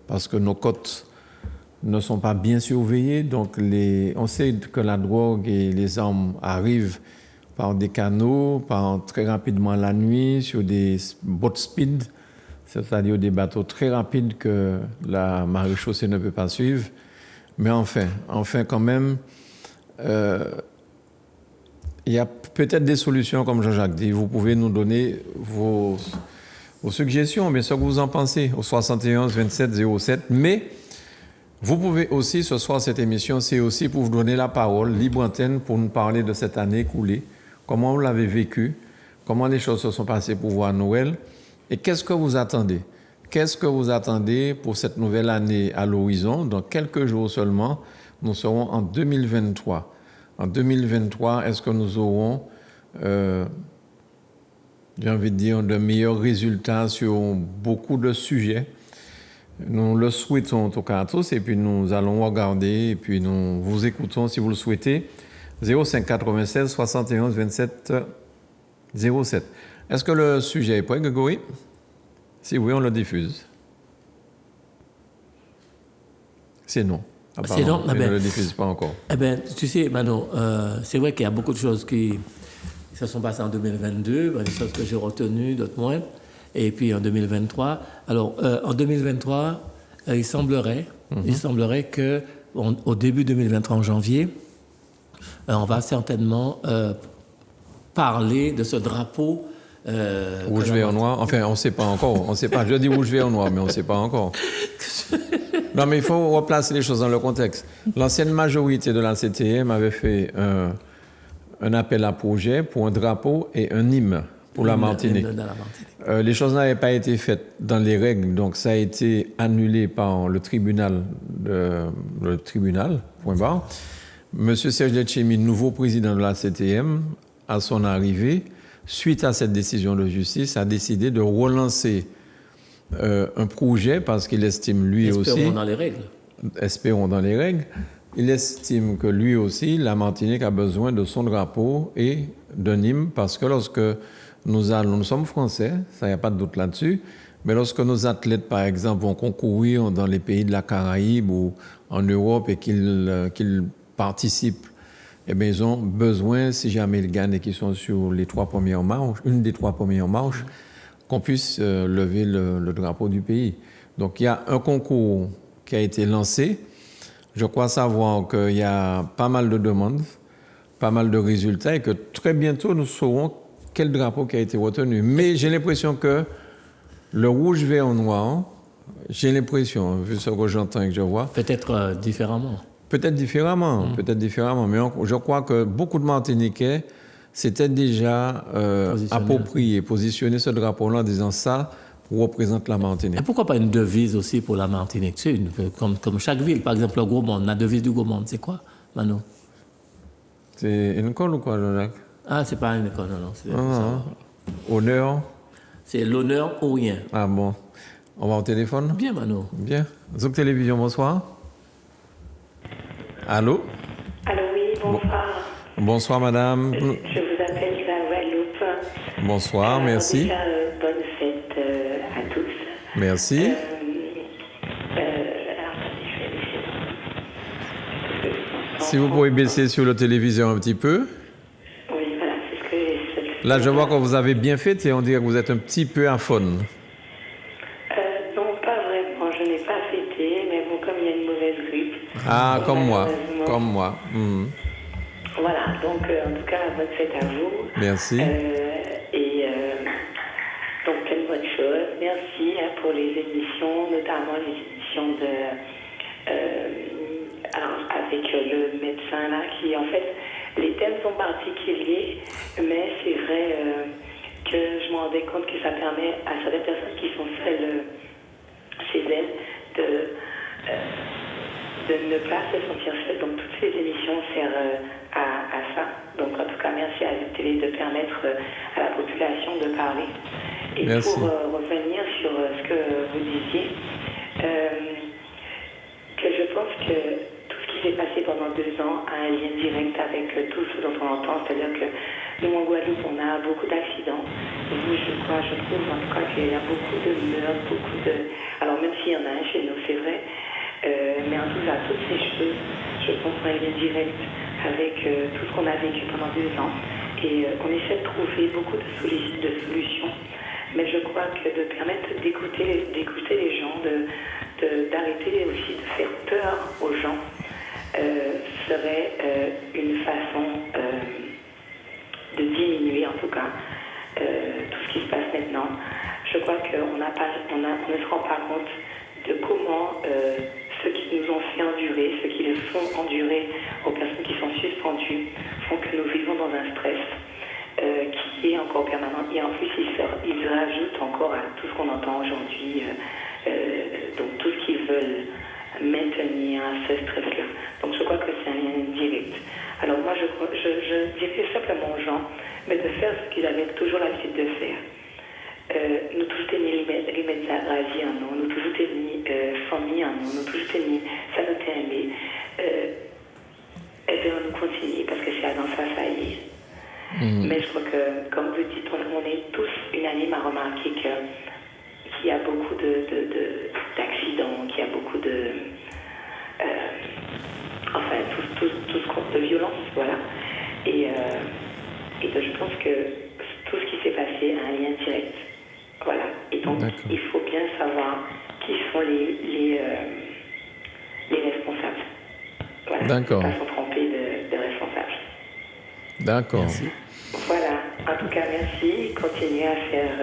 parce que nos côtes ne sont pas bien surveillées. Donc, on sait que la drogue et les armes arrivent par des canaux, très rapidement la nuit, sur des boat speed, c'est-à-dire des bateaux très rapides que la maréchaussée ne peut pas suivre. Mais enfin quand même, il y a peut-être des solutions, comme Jean-Jacques dit. Vous pouvez nous donner vos suggestions, bien sûr que vous en pensez, au 71 27 07. Mais vous pouvez aussi, ce soir, cette émission, c'est aussi pour vous donner la parole, libre antenne, pour nous parler de cette année écoulée. Comment vous l'avez vécu? Comment les choses se sont passées pour vous à Noël? Et qu'est-ce que vous attendez? Qu'est-ce que vous attendez pour cette nouvelle année à l'horizon? Dans quelques jours seulement, nous serons en 2023. En 2023, est-ce que nous aurons, j'ai envie de dire, de meilleurs résultats sur beaucoup de sujets? Nous le souhaitons en tout cas à tous, et puis nous allons regarder, et puis nous vous écoutons si vous le souhaitez. 05 96 71 27 07. Est-ce que le sujet est prêt, Grégory? Si oui, on le diffuse. C'est non. C'est non. On ne le diffuse pas encore. Eh bien, tu sais, Mano, c'est vrai qu'il y a beaucoup de choses qui se sont passées en 2022, des choses que j'ai retenues, d'autres moins, et puis en 2023. Alors, en 2023, il semblerait que au début 2023, en janvier, on va certainement parler de ce drapeau rouge, vert, noir. Enfin, on ne sait pas encore. On sait pas. Je dis rouge, vert, noir, mais on ne sait pas encore. Non, mais il faut replacer les choses dans le contexte. L'ancienne majorité de la CTM avait fait un appel à projet pour un drapeau et un hymne pour la Martinique. Les choses n'avaient pas été faites dans les règles, donc ça a été annulé par le tribunal, point barre. Monsieur Serge Letchimy, nouveau président de la CTM, à son arrivée, suite à cette décision de justice, a décidé de relancer un projet parce qu'il estime lui Espérons aussi, dans les règles. espérons dans les règles, il estime que lui aussi, la Martinique a besoin de son drapeau et d'un hymne parce que lorsque nous sommes français, ça n'y a pas de doute là-dessus, mais lorsque nos athlètes, par exemple, vont concourir dans les pays de la Caraïbe ou en Europe et qu'ils participent, eh bien, ils ont besoin, si jamais ils gagnent et qu'ils sont sur les 3 premières marches, une des 3 premières marches, qu'on puisse lever le drapeau du pays. Donc, il y a un concours qui a été lancé. Je crois savoir qu'il y a pas mal de demandes, pas mal de résultats et que très bientôt, nous saurons quel drapeau qui a été retenu. Mais j'ai l'impression que le rouge, vert, noir, j'ai l'impression, vu ce que j'entends et que je vois... Peut-être différemment. Peut-être différemment, mais je crois que beaucoup de Martiniquais s'étaient déjà appropriés, positionnés ce drapeau-là en disant ça représente la Martinique. Et pourquoi pas une devise aussi pour la Martinique? C'est comme chaque ville, par exemple le Gros Monde, la devise du Gros Monde, c'est quoi, Mano? C'est une école ou quoi, le lac? Ah, c'est pas une école, non. C'est Honneur? c'est l'honneur ou rien. Ah bon. On va au téléphone? Bien, Mano. Bien. Zouk Télévision, bonsoir. Allô? Allô, oui, bonsoir. Bonsoir, madame. Je vous appelle de la Guadeloupe. Bonsoir, merci. Déjà, bonne fête à tous. Merci. Si vous pouvez baisser sur le téléviseur un petit peu. Oui, voilà, c'est ce que j'ai. Là, je vois que vous avez bien fait et on dirait que vous êtes un petit peu aphone. Non, pas vraiment. Je n'ai pas fêté, mais bon, comme il y a une mauvaise grippe. Ah, comme moi. malheureusement. Comme moi. Mhm. Voilà, donc en tout cas, bonne fête à vous. Merci. Donc, quelle bonne chose. Merci pour les émissions, notamment les émissions avec le médecin là, qui en fait, les thèmes sont particuliers, mais c'est vrai que je me rendais compte que ça permet à certaines personnes qui sont seules chez elles de ne pas se sentir seules. Donc toutes ces émissions servent à ça. Donc en tout cas, merci à la télé de permettre à la population de parler. Et merci. pour revenir sur ce que vous disiez, que je pense que tout ce qui s'est passé pendant 2 ans a un lien direct avec tout ce dont on entend. C'est-à-dire que nous, en Guadeloupe, on a beaucoup d'accidents. Vous, je trouve en tout cas qu'il y a beaucoup de meurtres, Alors même s'il y en a un chez nous, c'est vrai. Mais en tout cas, toutes ces choses, je pense, ont un lien direct avec tout ce qu'on a vécu pendant 2 ans. Et on essaie de trouver beaucoup de solutions. Mais je crois que de permettre d'écouter les gens, d'arrêter aussi de faire peur aux gens, serait une façon de diminuer, en tout cas, tout ce qui se passe maintenant. Je crois qu'on ne se rend pas compte de comment ceux qui nous ont fait endurer, ceux qui le font endurer aux personnes qui sont suspendues, font que nous vivons dans un stress qui est encore permanent. Et en plus, ils rajoutent encore à tout ce qu'on entend aujourd'hui, donc tout ce qu'ils veulent maintenir ce stress-là. Donc je crois que c'est un lien direct. Alors moi, je dirais simplement aux gens, mais de faire ce qu'ils avaient toujours l'habitude de faire. Nous tous tenir les médecins ravis en nous tous tenir famille en nous tous tenir ça nous aimé. Et bien nous continuer parce que c'est dans ça y est. Mais je crois que, comme vous dites, on est tous unanimes à remarquer qu'il y a beaucoup d'accidents, qu'il y a beaucoup de... tout ce de violence, voilà. Et je pense que tout ce qui s'est passé a un lien direct. Voilà. Et donc, il faut bien savoir qui sont les responsables. Voilà. D'accord. Pas s'en tromper de responsables. D'accord. Merci. Voilà. En tout cas, merci. Continuez à faire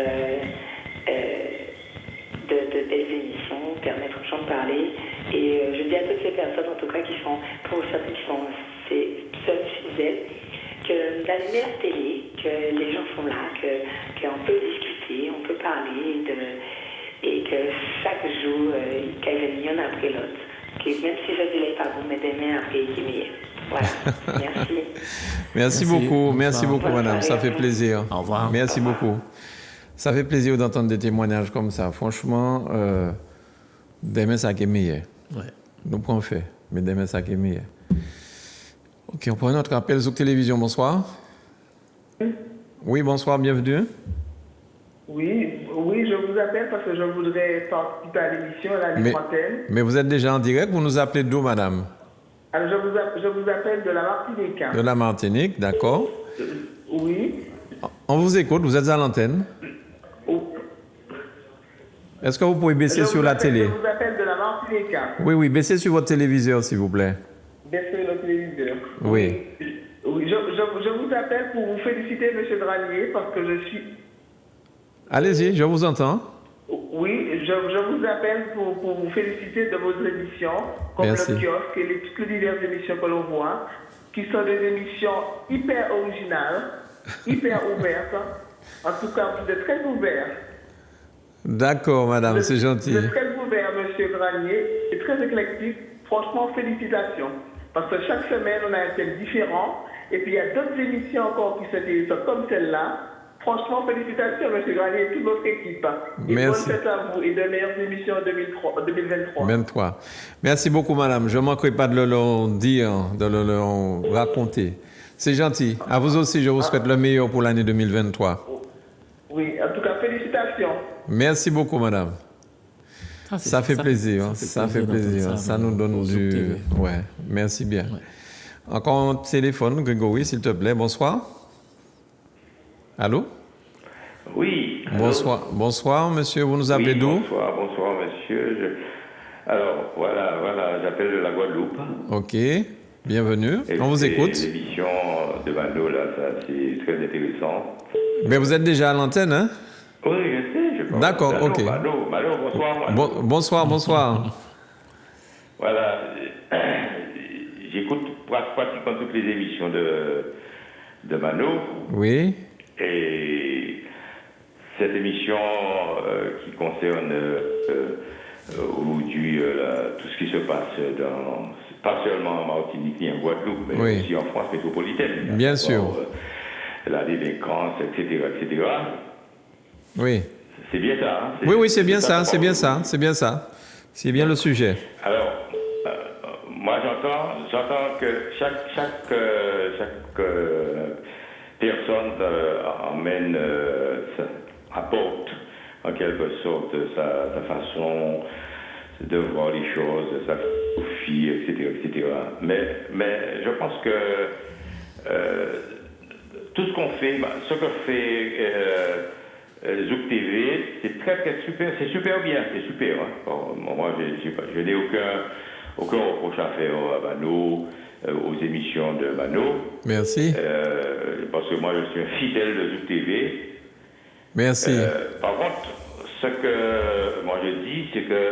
de belles émissions, permettre aux gens de parler. Et je dis à toutes ces personnes, en tout cas, pour certaines qui sont seules chez elles, que d'allumer la télé, que les gens sont là, qu'on peut discuter, on peut parler, et que chaque jour, qu'il y en a après l'autre. Que même si je ne dirais pas vous, mais demain après, il est meilleur. Voilà. Merci. Merci beaucoup, merci beaucoup, Bonne madame. Ça soirée fait à vous. plaisir. Au revoir. Merci beaucoup. Ça fait plaisir d'entendre des témoignages comme ça. Franchement, demain, ça qui est meilleur. Ouais. Nous prenons fait, mais demain, ça qui est meilleur. OK, on prend notre appel Zouk Télévision. Bonsoir. Oui, bonsoir, bienvenue. Oui, je vous appelle parce que je voudrais participer à l'émission à la libre antenne. Mais vous êtes déjà en direct, vous nous appelez d'où, madame? Alors, je vous appelle de la Martinique. De la Martinique, d'accord. Oui. On vous écoute, vous êtes à l'antenne. Est-ce que vous pouvez baisser sur la télé? Je vous appelle de la Martinique. Oui, baissez sur votre téléviseur, s'il vous plaît. Baissez le téléviseur. Oui. Oui, je vous appelle pour vous féliciter, M. Granier, parce que je suis... Allez-y, je vous entends. Oui, je vous appelle pour vous féliciter de vos émissions, comme Merci. le kiosque et toutes les diverses émissions que l'on voit, qui sont des émissions hyper originales, hyper ouvertes. En tout cas, vous êtes très ouvert. D'accord, madame, c'est gentil. Vous êtes très ouvert, M. Granier, et très éclectique. Franchement, félicitations. Parce que chaque semaine, on a un thème différent. Et puis, il y a d'autres émissions encore qui sont comme celle-là. Franchement, félicitations, M. Granier et toute votre équipe. Et Merci. bonne fête à vous et de meilleures émissions en 2023. 23. Merci beaucoup, madame. Je ne manquerai pas de le leur dire, de le leur raconter. C'est gentil. À vous aussi, je vous souhaite le meilleur pour l'année 2023. Oui, en tout cas, félicitations. Merci beaucoup, madame. Ça fait plaisir. Ça fait plaisir. Ça nous donne du... Ouais, merci bien. Ouais. Encore un téléphone, Grégory, s'il te plaît. Bonsoir. Allô? Oui. Allô? Bonsoir, monsieur. Vous nous appelez d'où? Bonsoir, monsieur. Alors, voilà, j'appelle de la Guadeloupe. OK. Bienvenue. On vous écoute. L'émission de Mano, là, ça, c'est très intéressant. Mais vous êtes déjà à l'antenne, hein? Oui, je sais. D'accord, Mano, OK. Mano, bonsoir. Bonsoir. Voilà. J'écoute pratiquement toutes les émissions de Mano. Oui. Et cette émission qui concerne aujourd'hui tout ce qui se passe pas seulement en Martinique ni en Guadeloupe, mais aussi en France métropolitaine. Bien sûr. La délinquance, etc. Oui. C'est bien ça. Hein? Oui, c'est bien ça. C'est bien le sujet. Alors, moi j'entends que chaque personne apporte en quelque sorte sa façon de voir les choses, sa philosophie, etc. Mais je pense que tout ce qu'on fait, ce que fait Zouk TV, c'est super bien, c'est super. Hein. Bon, moi, je n'ai aucun reproche à faire à Mano, aux émissions de Mano. Merci. Parce que moi, je suis un fidèle de Zouk TV. Merci. Par contre, ce que moi je dis, c'est que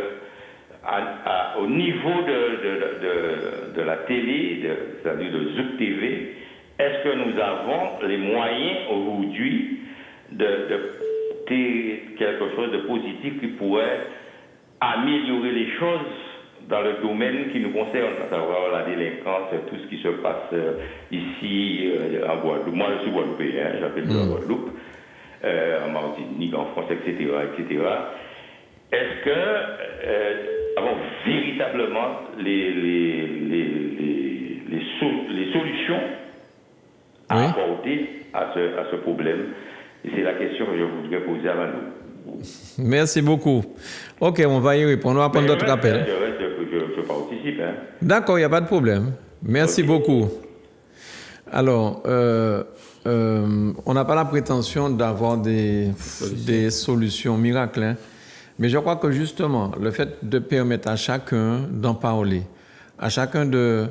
au niveau de la télé, c'est-à-dire de Zouk TV, est-ce que nous avons les moyens aujourd'hui de quelque chose de positif qui pourrait améliorer les choses dans le domaine qui nous concerne, à savoir la délinquance, tout ce qui se passe ici en Guadeloupe. Moi, je suis guadeloupéen, j'appelle la Guadeloupe, en Martinique, en France, etc. Est-ce que nous avons véritablement les solutions à apporter à ce problème? Et c'est la question que je voudrais poser à Manu. Merci beaucoup. OK, on va y répondre. On va prendre d'autres appels. Je participe. Hein. D'accord, il n'y a pas de problème. Merci beaucoup. Alors, on n'a pas la prétention d'avoir des solutions miracles, hein, mais je crois que justement, le fait de permettre à chacun d'en parler, à chacun de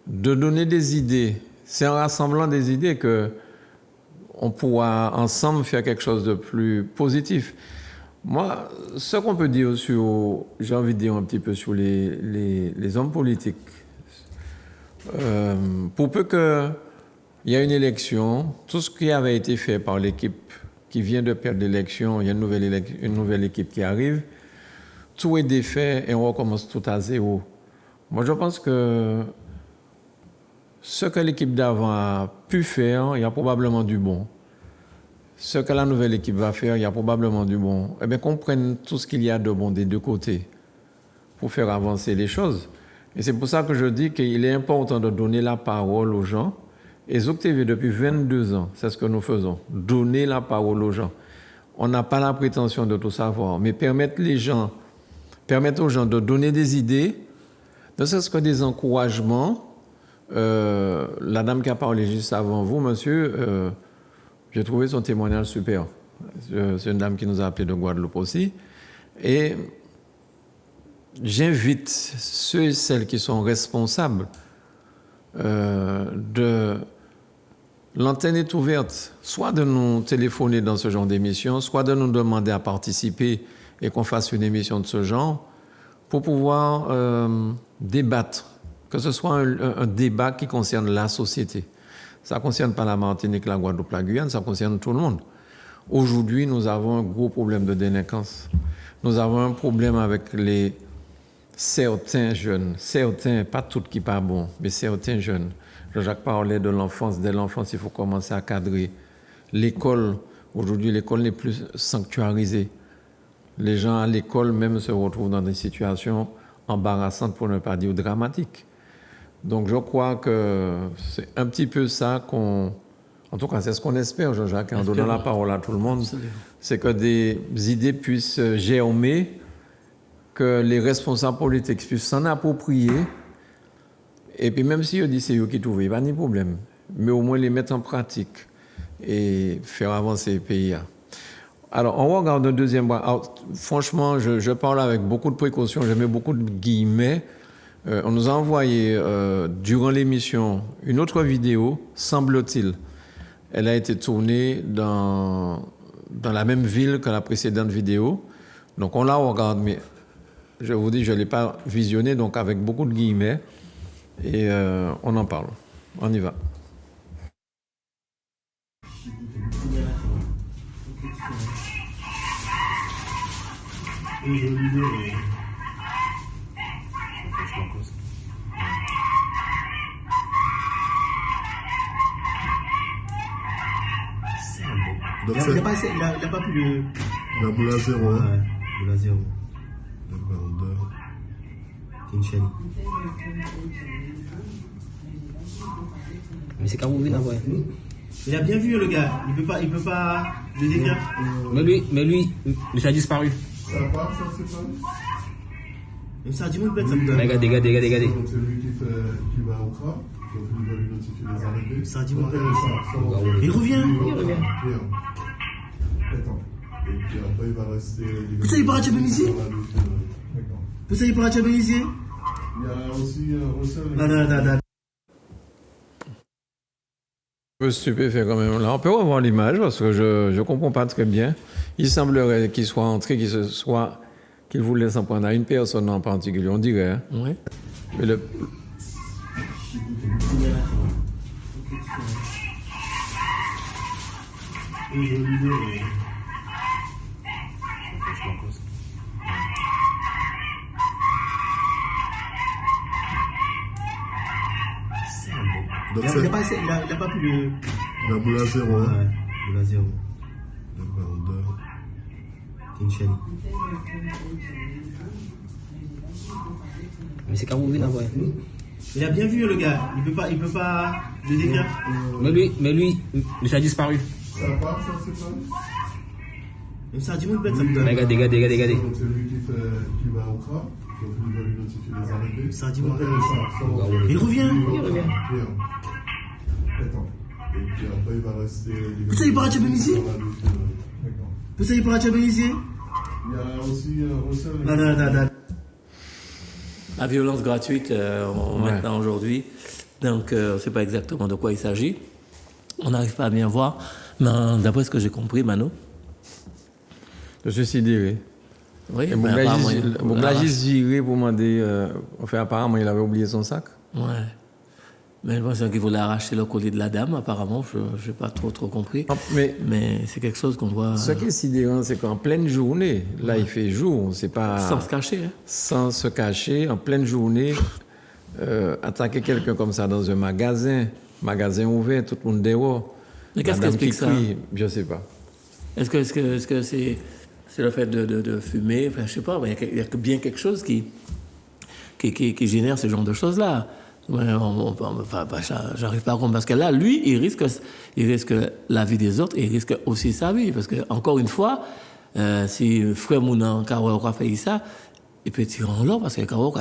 donner des idées, c'est en rassemblant des idées que on pourra ensemble faire quelque chose de plus positif. Moi, ce qu'on peut dire sur, j'ai envie de dire un petit peu sur les hommes politiques, pour peu qu'il y ait une élection, tout ce qui avait été fait par l'équipe qui vient de perdre l'élection, il y a une nouvelle équipe qui arrive, tout est défait et on recommence tout à zéro. Moi, je pense que ce que l'équipe d'avant a pu faire, il y a probablement du bon. ce que la nouvelle équipe va faire, il y a probablement du bon. Eh bien, qu'on prenne tout ce qu'il y a de bon des deux côtés pour faire avancer les choses. Et c'est pour ça que je dis qu'il est important de donner la parole aux gens. Et Zouk TV, depuis 22 ans, c'est ce que nous faisons. Donner la parole aux gens. On n'a pas la prétention de tout savoir, mais permettre aux gens de donner des idées, ne serait-ce que des encouragements. La dame qui a parlé juste avant vous, monsieur, j'ai trouvé son témoignage super. C'est une dame qui nous a appelé de Guadeloupe aussi. Et j'invite ceux et celles qui sont responsables l'antenne est ouverte, soit de nous téléphoner dans ce genre d'émission, soit de nous demander à participer et qu'on fasse une émission de ce genre pour pouvoir débattre, que ce soit un débat qui concerne la société. Ça ne concerne pas la Martinique, la Guadeloupe, la Guyane, ça concerne tout le monde. Aujourd'hui, nous avons un gros problème de délinquance. Nous avons un problème avec certains jeunes, pas tous qui pas bons, mais certains jeunes. Jean-Jacques parlait de l'enfance. Dès l'enfance, il faut commencer à cadrer. L'école, aujourd'hui, l'école n'est plus sanctuarisée. Les gens à l'école même se retrouvent dans des situations embarrassantes, pour ne pas dire dramatiques. Donc je crois que c'est un petit peu ça en tout cas, c'est ce qu'on espère, Jean-Jacques, en donnant la parole à tout le monde. Absolument. C'est que des idées puissent germer, que les responsables politiques puissent s'en approprier. Et puis même si on dit c'est eux qui trouvent, il n'y a pas de problème. Mais au moins les mettre en pratique et faire avancer le pays. Alors, on regarde le deuxième point. Alors, franchement, je parle avec beaucoup de précautions, je mets beaucoup de guillemets. On nous a envoyé, durant l'émission, une autre vidéo, semble-t-il. Elle a été tournée dans la même ville que la précédente vidéo. Donc, on la regarde, mais je vous dis, je ne l'ai pas visionnée, donc avec beaucoup de guillemets. Et on en parle. On y va. Donc il n'y a pas plus de... La boule à zéro. Ouais, boule à zéro. D'accord, c'est une chaîne. Mais c'est Cameroun là, ouais. Il a bien vu le gars, il peut pas le dégager. Mais lui, ça a disparu. Ça part, ça c'est pas. Mais ça a dit mon bête, ça me donne. Regardez. C'est lui qui va au CRA, donc il va lui notifier les arrêtés. Ça a dit mon bête. Il revient. Attends. Et puis après il va rester. Peut-être il part à Tchabénizier. Peut-être il part à Tchabénizier. Il y a aussi Non. Un peu stupéfait quand même. Là, on peut revoir l'image parce que je ne comprends pas très bien. Il semblerait qu'il soit entré, qu'il voulait s'en prendre à une personne en particulier, on dirait. Hein? Oui. Mais le... Donc il n'y a pas plus de... La boule à zéro. Ouais, boule à zéro. D'accord, c'est une chaîne. Mais c'est Cameroun là, ouais. Il a bien vu le gars, il peut pas le dégager. Mais lui, ça a disparu. Ça part, ça c'est pas. Mais ça a dit mon bête, ça me donne. C'est Regardez. lui qui va au CRA, donc il va lui notifier les arrêtés. Ça a dit mon bête. Il revient. Attends. Et puis après il va rester. Peut-être il part à Tchabénizier. Peut-être il part à Tchabénizier. Il y a aussi Non. La violence gratuite maintenant aujourd'hui, donc on ne sait pas exactement de quoi il s'agit. On n'arrive pas à bien voir, mais d'après ce que j'ai compris, Mano. Je suis sidéré. Oui, et Bouglagi's viré pour demander. Enfin, apparemment, il avait oublié son sac. Ouais. Mais je pense qu'il voulait arracher le collier de la dame, apparemment. Je n'ai pas trop compris. Mais c'est quelque chose qu'on voit. Ce qui est sidérant, c'est qu'en pleine journée, là, il fait jour, c'est pas. Sans se cacher. Hein. Sans se cacher, en pleine journée, attaquer quelqu'un comme ça dans un magasin ouvert, tout le monde dehors. Mais qu'est-ce qui explique ça? Je ne sais pas. Est-ce que c'est le fait de fumer? Enfin, je sais pas, il y a bien quelque chose qui génère ce genre de choses-là. Ouais, j'arrive pas à comprendre. Parce que là, lui, il risque la vie des autres et il risque aussi sa vie. Parce que, encore une fois, si frère Mounan, Kawa, fait ça, il peut tirer en l'eau parce que Kawa,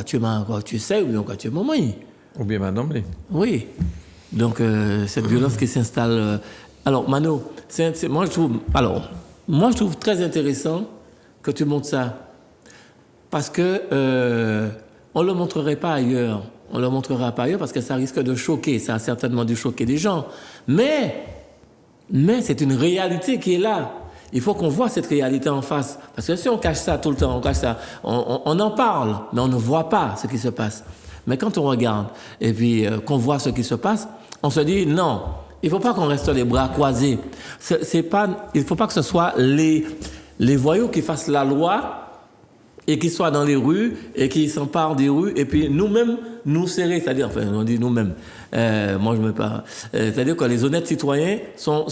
tu sais, ou bien tu es maman. Ou bien madame. Oui. Donc, cette violence qui s'installe. Alors, Mano, moi, je trouve très intéressant que tu montres ça. Parce que on ne le montrerait pas ailleurs. On ne le montrera pas ailleurs parce que ça risque de choquer. Ça a certainement dû choquer des gens. Mais c'est une réalité qui est là. Il faut qu'on voit cette réalité en face. Parce que si on cache ça tout le temps, on en parle, mais on ne voit pas ce qui se passe. Mais quand on regarde et puis qu'on voit ce qui se passe, on se dit non, il ne faut pas qu'on reste les bras croisés. Il ne faut pas que ce soit les voyous qui fassent la loi et qui soient dans les rues et qui s'emparent des rues et puis nous-mêmes nous serrer, c'est-à-dire, enfin on dit nous-mêmes, moi je me parle, c'est-à-dire que les honnêtes citoyens sont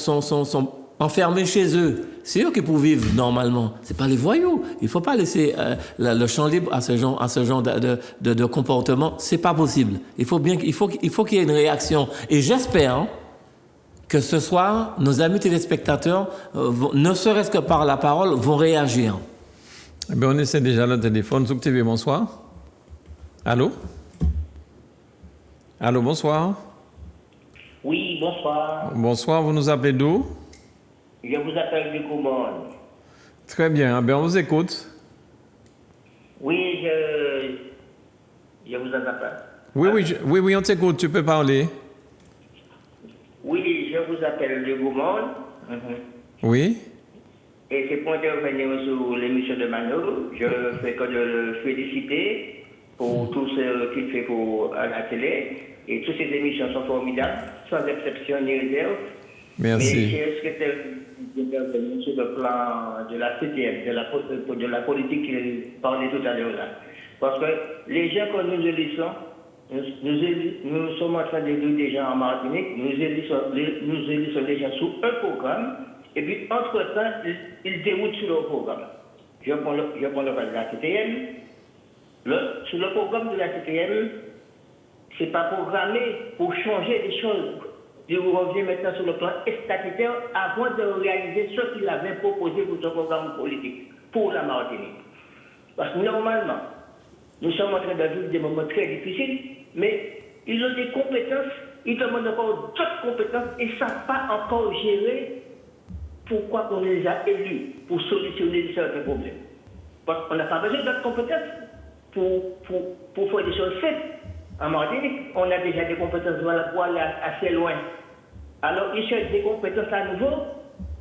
enfermés chez eux. C'est eux qui peuvent vivre normalement. C'est pas les voyous. Il faut pas laisser le champ libre à ce genre de comportement. C'est pas possible. Il faut qu'il y ait une réaction. Et j'espère que ce soir, nos amis téléspectateurs, ne serait-ce que par la parole, vont réagir. Eh bien, on essaie déjà le téléphone. Zouk TV, bonsoir. Allô? Allô, bonsoir. Oui, bonsoir. Bonsoir, vous nous appelez d'où? Je vous appelle du Coumon. Très bien, eh bien, on vous écoute. Oui, je vous appelle. Oui, on t'écoute, tu peux parler. Oui, je vous appelle du Coumon. Oui. Et c'est pour intervenir sur l'émission de Mano. Je fais que de le féliciter pour tout ce qu'il fait à la télé. Et toutes ces émissions sont formidables, sans exception ni réserve. Merci. Mais j'ai souhaité intervenir sur le plan de la CTM, de la politique qu'il parlait tout à l'heure là. Parce que les gens que nous élisons, nous sommes en train d'élever des gens en Martinique, nous élisons les gens sous un programme, et puis entre-temps, ils déroutent sur le programme. Je prends le cas de la CTM. Sur le programme de la CTM, ce n'est pas programmé pour changer des choses. Je vous reviens maintenant sur le plan statutaire avant de réaliser ce qu'il avait proposé pour son programme politique pour la Martinique. Parce que normalement, nous sommes en train de vivre des moments très difficiles, mais ils ont des compétences, ils demandent encore d'autres compétences et ne savent pas encore gérer pourquoi on les a élus pour solutionner certains problèmes. Parce qu'on n'a pas besoin d'autres compétences pour faire des choses simples. En Martinique, on a déjà des compétences pour aller assez loin. Alors, ils cherchent des compétences à nouveau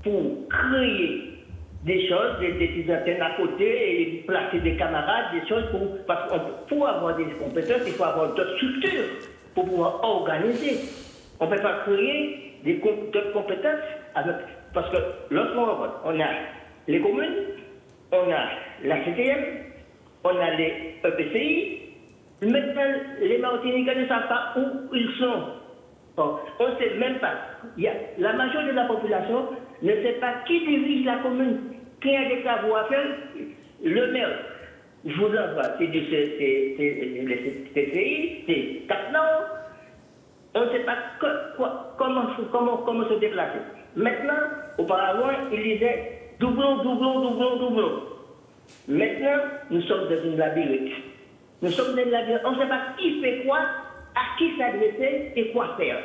pour créer des choses, des antennes à côté et placer des camarades, des choses parce que pour avoir des compétences, il faut avoir d'autres structures pour pouvoir organiser. On ne peut pas créer d'autres compétences parce que lorsqu'on on a les communes, on a la CTM, on a les EPCI. Maintenant, les Martiniquais ne savent pas où ils sont. Bon, on ne sait même pas. La majorité de la population ne sait pas qui dirige la commune. Qui a des travaux à faire? Le maire. Je vous envoie. C'est les TCI, c'est Cap-Nord. On ne sait pas comment se déplacer. Maintenant, auparavant, il disait doublon. Maintenant, nous sommes dans une labyrinthe. Nous sommes dans une labyrinthe. On ne sait pas qui fait quoi, à qui s'adresser et quoi faire.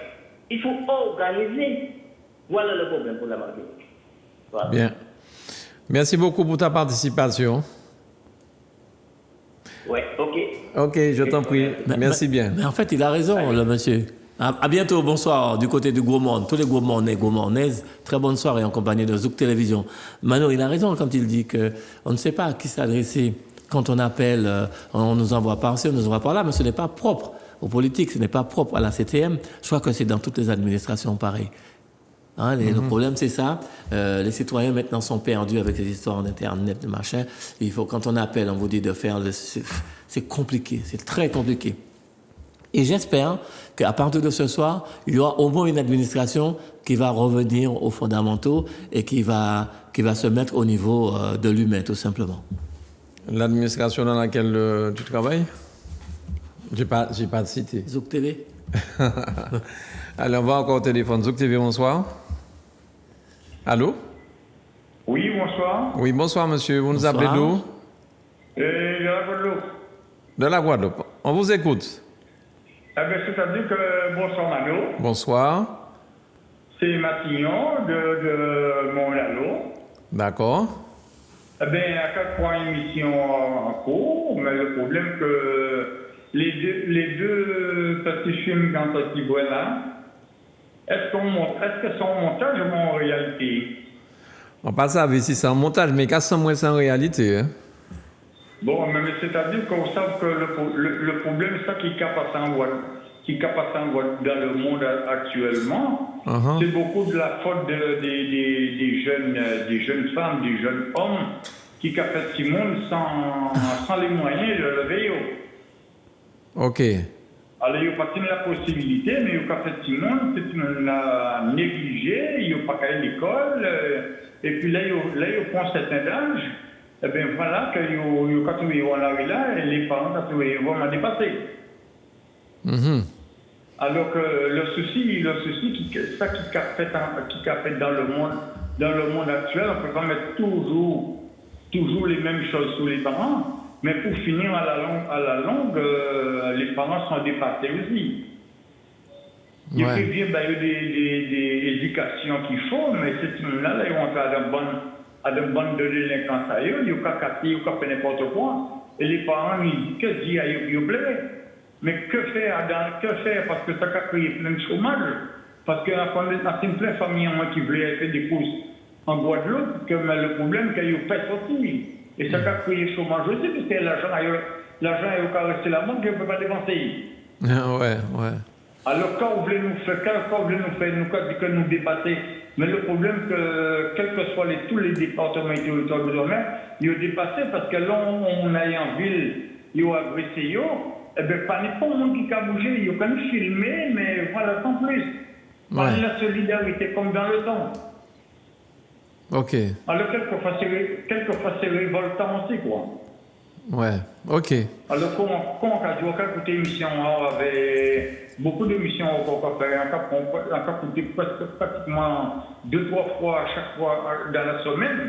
Il faut organiser. Voilà le problème pour la Martinique. Voilà. Bien. Merci beaucoup pour ta participation. Oui, ok. Ok, je t'en prie. Merci bien. Mais en fait, il a raison, le monsieur. À bientôt, bonsoir, du côté du Gros Monde. Tous les Gros Mondais, Gros Mondaises, très bonne soirée en compagnie de Zouk Télévision. Mano, il a raison quand il dit qu'on ne sait pas à qui s'adresser. Quand on appelle, on nous envoie par-ci, on nous envoie par-là, mais ce n'est pas propre aux politiques, ce n'est pas propre à la CTM. Je crois que c'est dans toutes les administrations pareil. Hein, le problème, c'est ça. Les citoyens, maintenant, sont perdus avec les histoires d'Internet, de machin. Il faut, quand on appelle, on vous dit de faire... C'est compliqué, c'est très compliqué. Et j'espère qu'à partir de ce soir, il y aura au moins une administration qui va revenir aux fondamentaux et qui va se mettre au niveau de l'humain, tout simplement. L'administration dans laquelle tu travailles? J'ai pas de cité. Zouk TV. Alors, on va encore au téléphone. Zouk TV, bonsoir. Allô? Oui, bonsoir. Oui, bonsoir, monsieur. Vous nous appelez d'où? De la Guadeloupe. De la Guadeloupe. On vous écoute. C'est-à-dire que, bonsoir Mano. Bonsoir. C'est Matignon de Montréal. D'accord. À chaque fois, émission en cours, mais le problème que les deux petits films quand ils voient là, est-ce que c'est un montage ou en réalité? On passe à si c'est un montage, mais qu'à ce moins c'est en réalité. Hein? Bon, mais c'est-à-dire qu'on sait que le problème, c'est ça qui capace en voie dans le monde actuellement. C'est beaucoup de la faute des jeunes femmes, des jeunes hommes qui capent ce monde sans les moyens de le lever. Ok. Alors, il n'y a pas la possibilité, mais il y a fait ce monde, c'est une négligé, il n'y a pas qu'à l'école, et puis là, il prend certain âge. Eh bien voilà, que quand ils vont là, les parents, quand ils vont m'en dépasser. Alors que le souci ça qui a fait dans le monde actuel, on peut pas mettre toujours les mêmes choses sur les parents, mais pour finir à la longue, les parents sont dépassés aussi. Il y a des éducations qu'il faut, mais c'est là, ils vont faire à de bonnes de délinquance à eux, ils ont casser, ils ont fait n'importe quoi. Et les parents ils disent que Dieu a eu blé. Mais que faire parce que ça a créé plein de chômage. Parce qu'il y a plein de familles qui voulaient faire des courses en Guadeloupe, mais le problème c'est qu'il y a pas sorti. Et ça a créé le chômage aussi, parce que l'argent est resté la banque, on ne peut pas dépenser. Ouais. Alors quand vous voulez nous faire, nous dépasser. Mais le problème que, quels que soient tous les départements et territoires de l'Ouest-mer, ils ont dépassé parce que là, on est en ville, ils ont agressé, eh bien, pas n'importe monde qui a bougé, ils ont quand même filmé, mais voilà, sans plus. Pas de la solidarité comme dans le temps. Ok. Alors, quelquefois, c'est révoltant aussi, quoi. Ouais, ok. Alors, quand on a dû écouter l'émission, on avait beaucoup d'émissions qu'on a fait, on a écouté pratiquement 2-3 fois à chaque fois dans la semaine.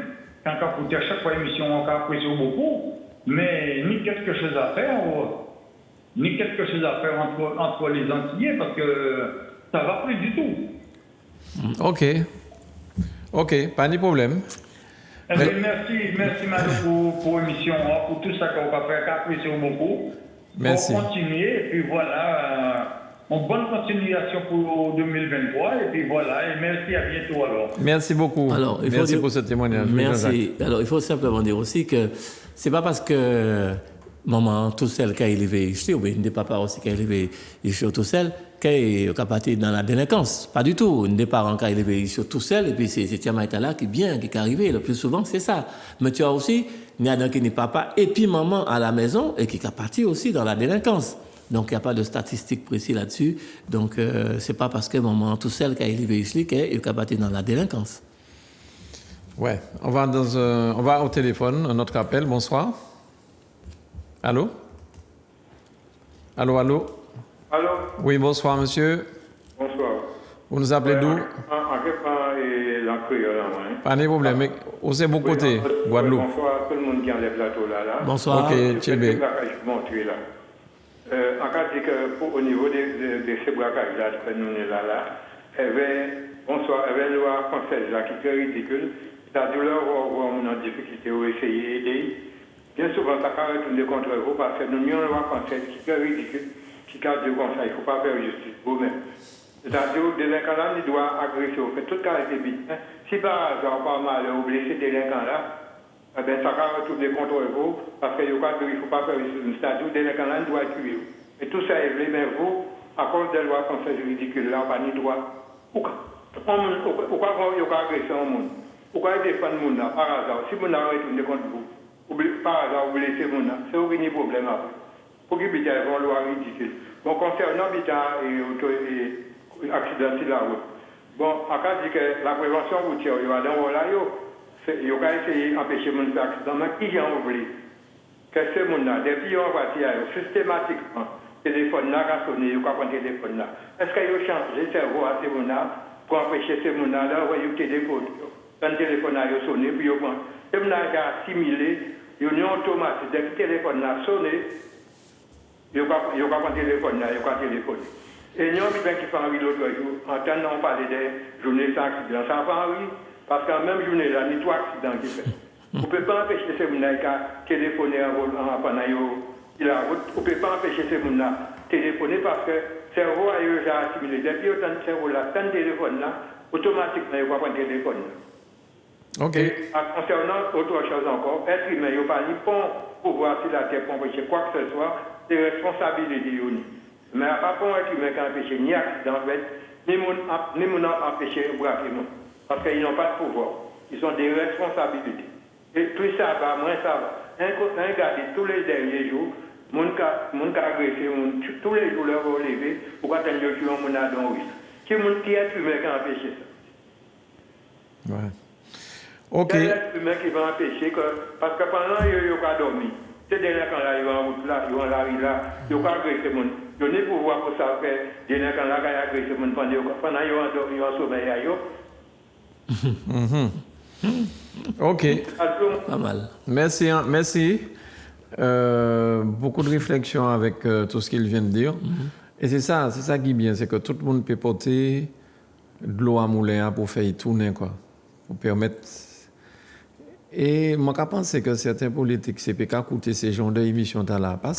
Quand on a écouté à chaque fois l'émission, on a apprécié beaucoup, mais ni quelque chose à faire entre les Antillais, parce que ça va plus du tout. Ok, pas de problème. Merci Manu pour l'émission, pour tout ça qu'on va faire, qu'apprécié beaucoup. Merci. On va continuer, et puis voilà, une bonne continuation pour 2023, et puis voilà, et merci, à bientôt alors. Merci beaucoup. Alors, merci pour ce témoignage. Merci. Alors, il faut simplement dire aussi que c'est pas parce que maman tout seul qui a élevé ici, ou bien des papas aussi qui a élevé ici tout seul, qui est parti dans la délinquance. Pas du tout. Des parents qui a élevé ici tout seul, et puis c'est Tiamaïta là qui est arrivé. Le plus souvent, c'est ça. Mais tu as aussi, il y a un qui n'est papa, et puis maman à la maison, et qui est parti aussi dans la délinquance. Donc, il n'y a pas de statistiques précises là-dessus. Donc, c'est pas parce que maman tout seul qui a élevé ici qui est parti dans la délinquance. Ouais. On va au téléphone, un autre appel. Bonsoir. Allô? Allô? Oui, bonsoir, monsieur. Bonsoir. Vous nous appelez d'où? Pas de problème, mais où c'est vos côtés? Guadeloupe. Bonsoir, tout le monde qui est dans les plateaux là. Bonsoir. Ok, Tchébé. En cas au niveau de ces braquages-là, que nous sommes là, bonsoir, il y avait une loi française là, qui est très ridicule. C'est-à-dire là, on a une difficulté à essayer d'aider. Bien souvent, ça va retourner contre vous parce que nous avons une loi française qui est très ridicule, qui cadre comme ça. Il ne faut pas faire justice vous-même. C'est-à-dire que les délinquants-là, ils doivent agresser. Au fait, tout cas, c'est vite. Si par hasard, pas mal, vous blessez des délinquants-là, eh bien, ça va retourner contre vous parce qu'il ne faut pas faire justice. C'est-à-dire que les délinquants-là, ils doivent tuer. Et tout ça est vrai, mais vous, à cause des lois françaises ridicules-là, on n'a pas ni droit. Pourquoi il y a agresser un monde? Pourquoi il défend le monde là, par hasard? Si le monde a retourné contre vous, par hasard, vous blessez le monde là, c'est aucun problème après. pour qu'il y ait une loi ridicule. Bon, concernant l'habitat et accident sur la route, bon, à cas dit que la prévention routière, il y a dans là, il y a essayé d'empêcher les accidents, mais qui a oublié que ce monde-là, depuis on va dire systématiquement, téléphone là, sonné, il y a pas de téléphone là. Est-ce qu'il y a changé le cerveau à ce monde-là pour empêcher ce monde-là, là, où il y a téléphone, quand le téléphone a sonné, puis il y a ce monde-là qui a assimilé, il y a une automatique, dès que le téléphone a sonné, il n'y a pas de téléphone là, il n'y a pas de téléphone. Et nous, qui fait envie l'autre jour, entendant parler des journées sans accident, ça fait envie, parce qu'en même journée, là, il y a 3 accidents qui fait. On ne peut pas empêcher ces gens-là de téléphoner pendant la route. On ne peut pas empêcher ces gens-là de téléphoner parce que le cerveau a déjà assimilé. Depuis autant de cerveau-là, tant de téléphone-là, automatiquement, il n'y a pas de téléphone. OK. Et concernant autre chose encore, être humain, il n'y a pas ni bon pour voir si la terre peut empêcher quoi que ce soit, c'est responsabilité. Mais à part pour être humain qui empêche ni accident, ni mon empêcher de braquer. Parce qu'ils n'ont pas de pouvoir. Ils ont des responsabilités. Et plus ça va, moins ça va. Regardez tous les derniers jours, mon cas agressé, tous les jours leur vont lever pour attendre que mon a dans le risque. Qui est humain qui empêche ça? Ouais. OK. Quel est humain qui va empêcher que, parce que pendant qu'ils n'ont pas dormi, c'est derrière quand ils vont en route là, ils vont la rue là, ils n'ont pas agressé mon. Ils n'ont pas pouvoir pour ça que derrière quand ils ont agressé mon pendant qu'ils ont sommeil à eux. OK. Pas mal. Merci. Merci. Beaucoup de réflexion avec tout ce qu'il vient de dire. Et c'est ça qui est bien, c'est que tout le monde peut porter de l'eau à moulin pour faire tourner, quoi. Pour permettre. Et moi, je pense que certains politiques, c'est pas coûter ces genres d'émissions là. Pas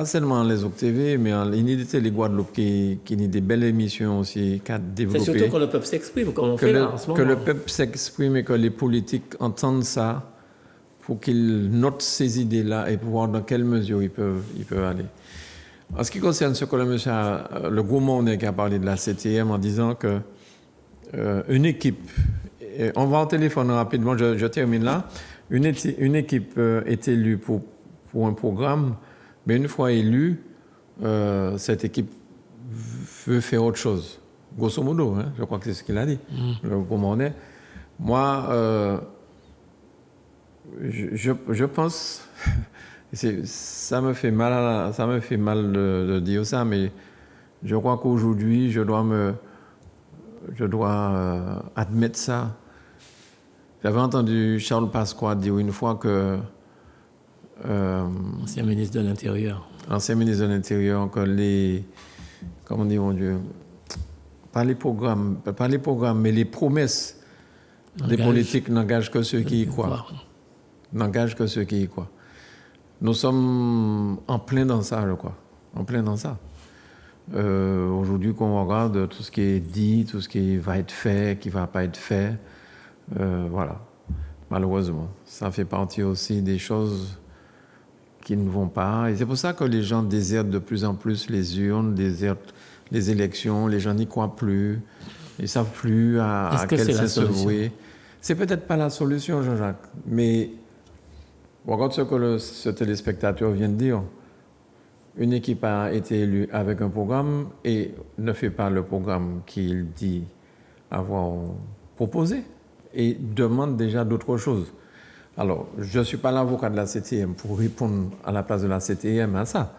seulement les OCTV, mais il y a des télé Guadeloupe qui ont des belles émissions aussi, qui ont développé. C'est surtout que le peuple s'exprime, comme on fait là en ce moment. Que le peuple s'exprime et que les politiques entendent ça pour qu'ils notent ces idées-là et pour voir dans quelle mesure ils peuvent aller. En ce qui concerne ce que le gros monde qui a parlé de la CTM en disant que une équipe, on va en téléphone rapidement, je termine là, une équipe est élue pour un programme, mais une fois élue, cette équipe veut faire autre chose. Grosso modo, hein, je crois que c'est ce qu'il a dit, le gros monde. Moi, je pense, ça me fait mal de dire ça, mais je crois qu'aujourd'hui, je dois admettre ça. J'avais entendu Charles Pasqua dire une fois que ancien ministre de l'Intérieur. Ancien ministre de l'Intérieur, que comment dire, mon Dieu, pas les programmes, mais les promesses des politiques n'engagent que ceux qui y croient. N'engagent que ceux qui y croient. Nous sommes en plein dans ça, je crois. En plein dans ça. Aujourd'hui, quand on regarde tout ce qui est dit, tout ce qui va être fait, qui ne va pas être fait, voilà. Malheureusement, ça fait partie aussi des choses qui ne vont pas. Et c'est pour ça que les gens désertent de plus en plus les urnes, désertent les élections, les gens n'y croient plus, ils ne savent plus à quel sens se vouer. C'est peut-être pas la solution, Jean-Jacques, mais regarde ce que ce téléspectateur vient de dire. Une équipe a été élue avec un programme et ne fait pas le programme qu'il dit avoir proposé et demande déjà d'autres choses. Alors, je ne suis pas l'avocat de la CTM pour répondre à la place de la CTM à ça.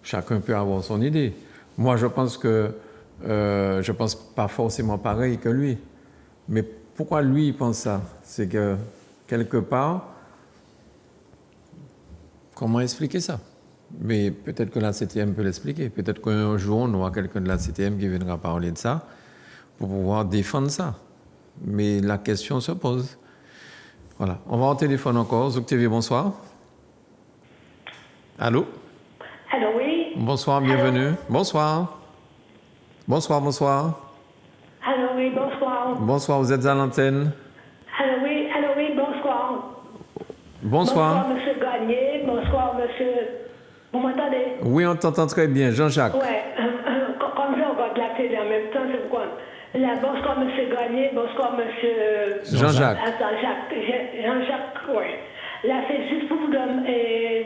Chacun peut avoir son idée. Moi, je pense pas forcément pareil que lui. Mais pourquoi lui, il pense ça? C'est que, quelque part, comment expliquer ça? Mais peut-être que la CTM peut l'expliquer. Peut-être qu'un jour, on aura quelqu'un de la CTM qui viendra parler de ça pour pouvoir défendre ça. Mais la question se pose. Voilà. On va en téléphone encore. Zouk TV, bonsoir. Allô? Allô, oui. Bonsoir, bienvenue. Allô? Bonsoir. Bonsoir. Allô, oui, bonsoir. Bonsoir, vous êtes à l'antenne. Allô, oui, bonsoir. Bonsoir. Bonsoir, monsieur Gagné. Bonsoir, monsieur... Vous m'entendez? Oui, on t'entend très bien. Jean-Jacques. Oui, comme je regarde la télé en même temps, c'est pourquoi... Là, bonsoir, monsieur Gagné. Bonsoir, monsieur... Jean-Jacques. Jean-Jacques, oui. Là, c'est juste pour vous donner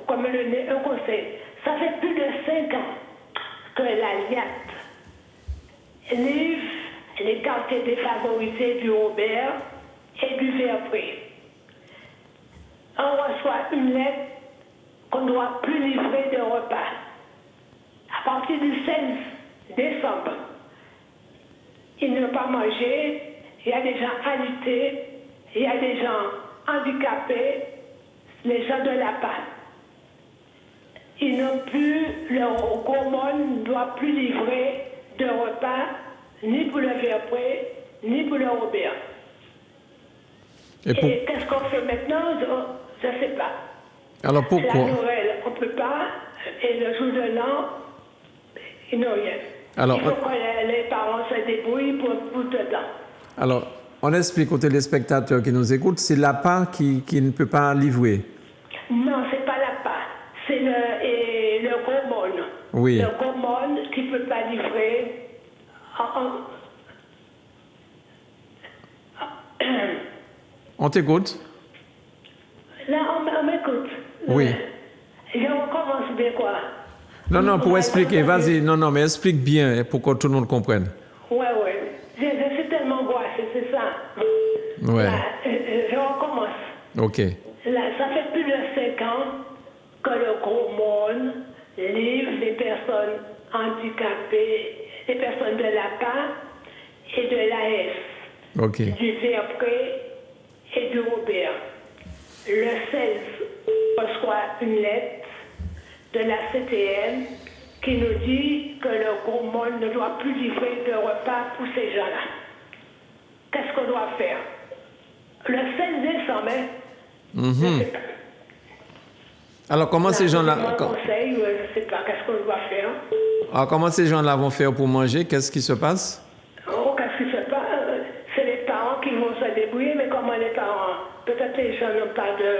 comme un conseil. Ça fait plus de 5 ans que la LIAT livre les quartiers défavorisés du Robert et du Verpré. On reçoit une lettre qu'on ne doit plus livrer de repas. À partir du 16 décembre, ils ne peuvent pas manger, il y a des gens alités, il y a des gens handicapés, les gens de la PAN. Ils n'ont plus, le Gaumont ne doit plus livrer de repas, ni pour le Verpré, ni pour le Robert. Et qu'est-ce qu'on fait maintenant? Je ne sais pas. Alors pourquoi? La Noël, on ne peut pas, et le jour de l'an, ils n'ont rien. Alors, il faut que les parents se débrouillent pour dedans. Alors, on explique aux téléspectateurs qui nous écoutent, c'est l'APA qui ne peut pas livrer. Non, c'est pas l'APA, c'est le Gaumont. Oui. Le Gaumont qui ne peut pas livrer. On t'écoute? Là, on m'écoute. Oui. Je recommence bien quoi? Non, pour expliquer, vas-y, non, mais explique bien pour que tout le monde comprenne. Ouais. Je suis tellement angoissée, c'est ça. Ouais. Là, je recommence. OK. Là, ça fait plus de 5 ans que le Gaumont livre les personnes handicapées, les personnes de l'APA et de l'AS, OK. du Verpré et du Robert. Le 16, on reçoit une lettre de la CTM qui nous dit que le Gaumont ne doit plus livrer de repas pour ces gens-là. Qu'est-ce qu'on doit faire? Le 16 décembre, je ne sais pas. Alors, comment ces gens-là... Je ne sais pas, qu'est-ce qu'on doit faire? Alors, comment ces gens-là vont faire pour manger? Qu'est-ce qui se passe? Oh, qu'est-ce qui se passe? C'est les parents qui vont se débrouiller, mais comment les parents? Peut-être les gens n'ont pas de...